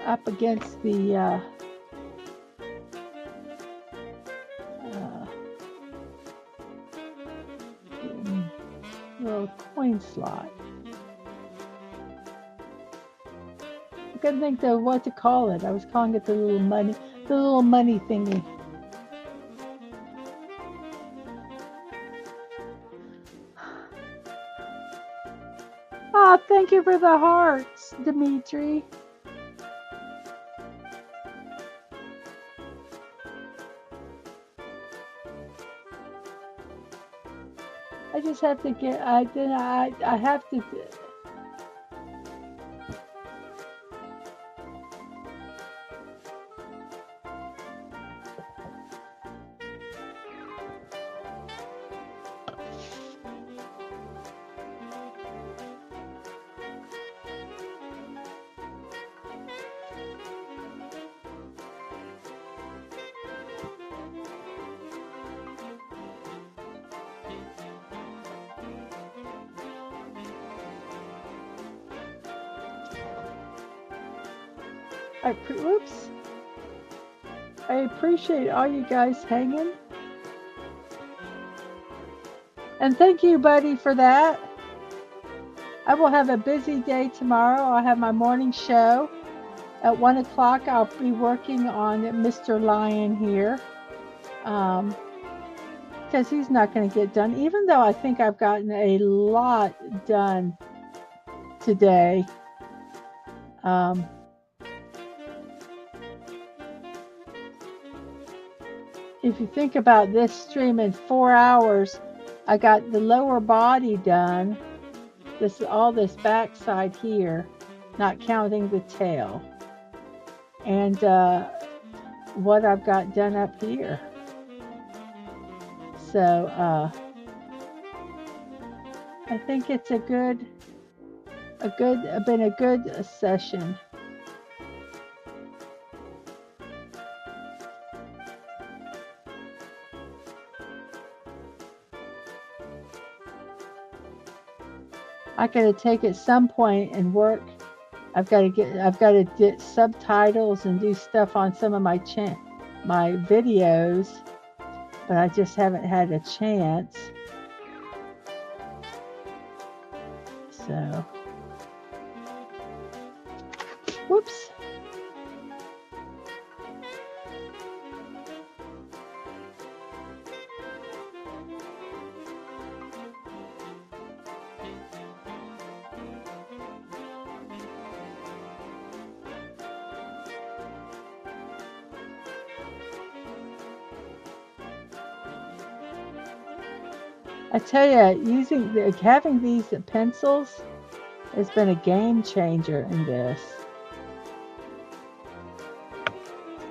up against the little coin slot. I couldn't think of what to call it. I was calling it the little money thingy. Oh, thank you for the hearts, Dimitri. I just have to get. I have to. Oops. I appreciate all you guys hanging. And thank you, buddy, for that. I will have a busy day tomorrow. I'll have my morning show. At 1 o'clock, I'll be working on Mr. Lion here. Because he's not going to get done, even though I think I've gotten a lot done today. If you think about this stream in 4 hours, I got the lower body done, all this backside here, not counting the tail, and what I've got done up here. So I think it's been a good session. I got to take at some point and work. I've got to get subtitles and do stuff on some of my videos, but I just haven't had a chance. So, whoops. I tell you, having these pencils has been a game changer in this.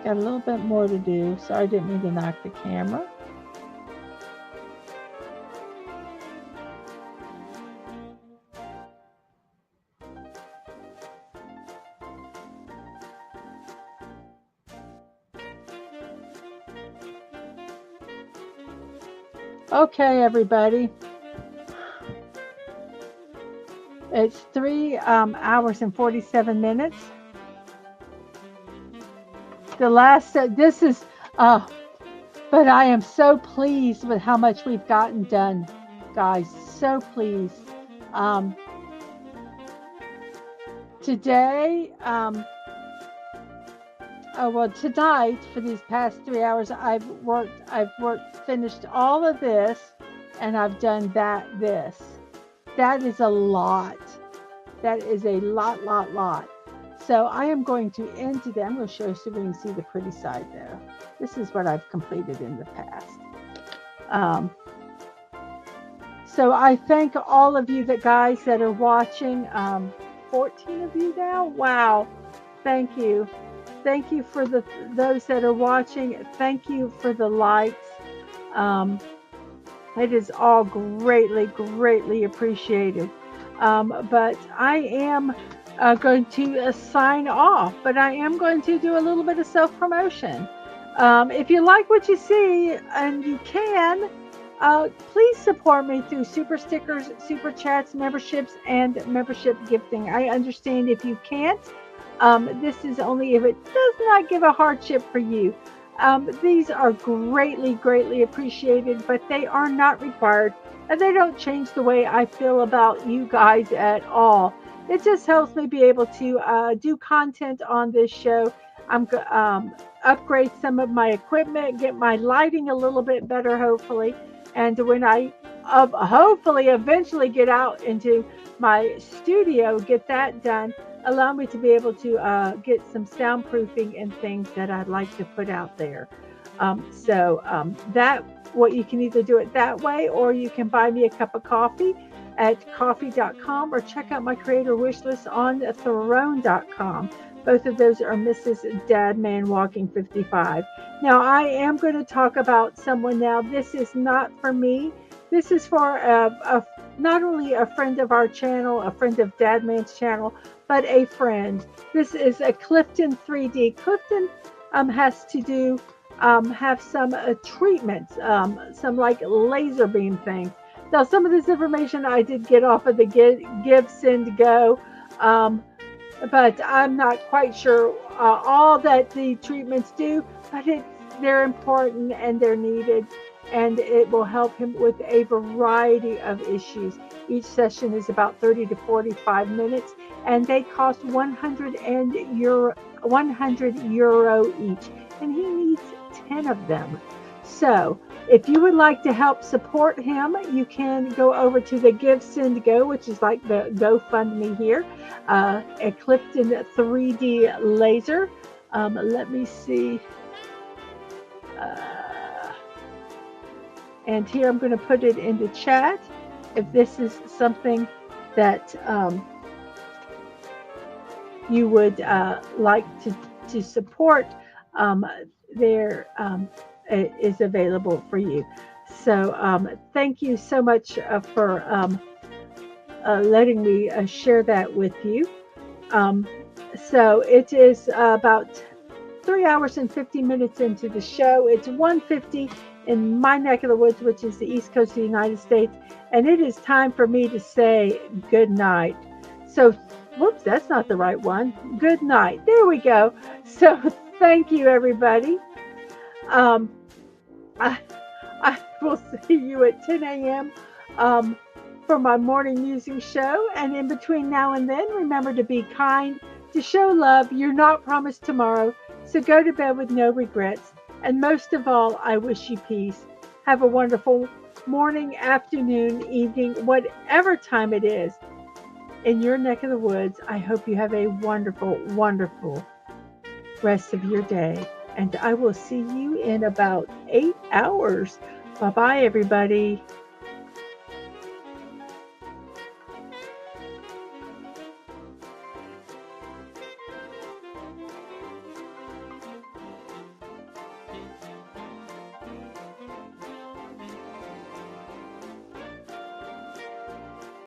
Got a little bit more to do. Sorry, I didn't mean to knock the camera. Okay, everybody. It's 3 hours and 47 minutes. The last, this is, but I am so pleased with how much we've gotten done, guys. So pleased. Today, tonight, for these past 3 hours, I've finished all of this. and I've done this. That is a lot. That is a lot. So I am going to end today. I'm going to show you so we can see the pretty side though. This is what I've completed in the past. Um, so I thank all of you guys that are watching. 14 of you now. Wow. Thank you. Thank you for those that are watching. Thank you for the likes. Um, it is all greatly appreciated. But I am going to sign off, but I am going to do a little bit of self-promotion. If you like what you see, and you can, please support me through super stickers, super chats, memberships, and membership gifting. I understand if you can't. This is only if it does not give a hardship for you. These are greatly appreciated, but they are not required, and they don't change the way I feel about you guys at all. It just helps me be able to do content on this show. I'm upgrade some of my equipment, get my lighting a little bit better, hopefully. And when I hopefully eventually get out into my studio, get that done, allow me to be able to get some soundproofing and things that I'd like to put out there. That what you can either do it that way, or you can buy me a cup of coffee at coffee.com, or check out my creator wish list on throne.com. Both of those are Mrs.DMW55. Now, I am going to talk about someone now. This is not for me. This is for not only a friend of our channel, a friend of Dadman's channel, but a friend. This is a Clifton 3D. Clifton has to do have some treatments, some like laser beam things. Now, some of this information I did get off of the Give, Send, Go, but I'm not quite sure all that the treatments do, but they're important and they're needed, and it will help him with a variety of issues. Each session is about 30 to 45 minutes, and they cost 100 euro each, and he needs 10 of them. So if you would like to help support him, you can go over to the Give, Send, Go, which is like the GoFundMe here, a Clifton 3D laser. Let me see. And here I'm going to put it in the chat if this is something that you would like to support. There is available for you. So thank you so much for letting me share that with you. So it is about 3 hours and 50 minutes into the show. It's 1:50 in my neck of the woods, which is the East Coast of the United States, and it is time for me to say good night. So, whoops, that's not the right one. Good night. There we go. So thank you, everybody. I will see you at 10 a.m. For my morning musing show. And in between now and then, remember to be kind, to show love. You're not promised tomorrow, so go to bed with no regrets. And most of all, I wish you peace. Have a wonderful morning, afternoon, evening, whatever time it is in your neck of the woods. I hope you have a wonderful rest of your day. And I will see you in about 8 hours. Bye-bye, everybody.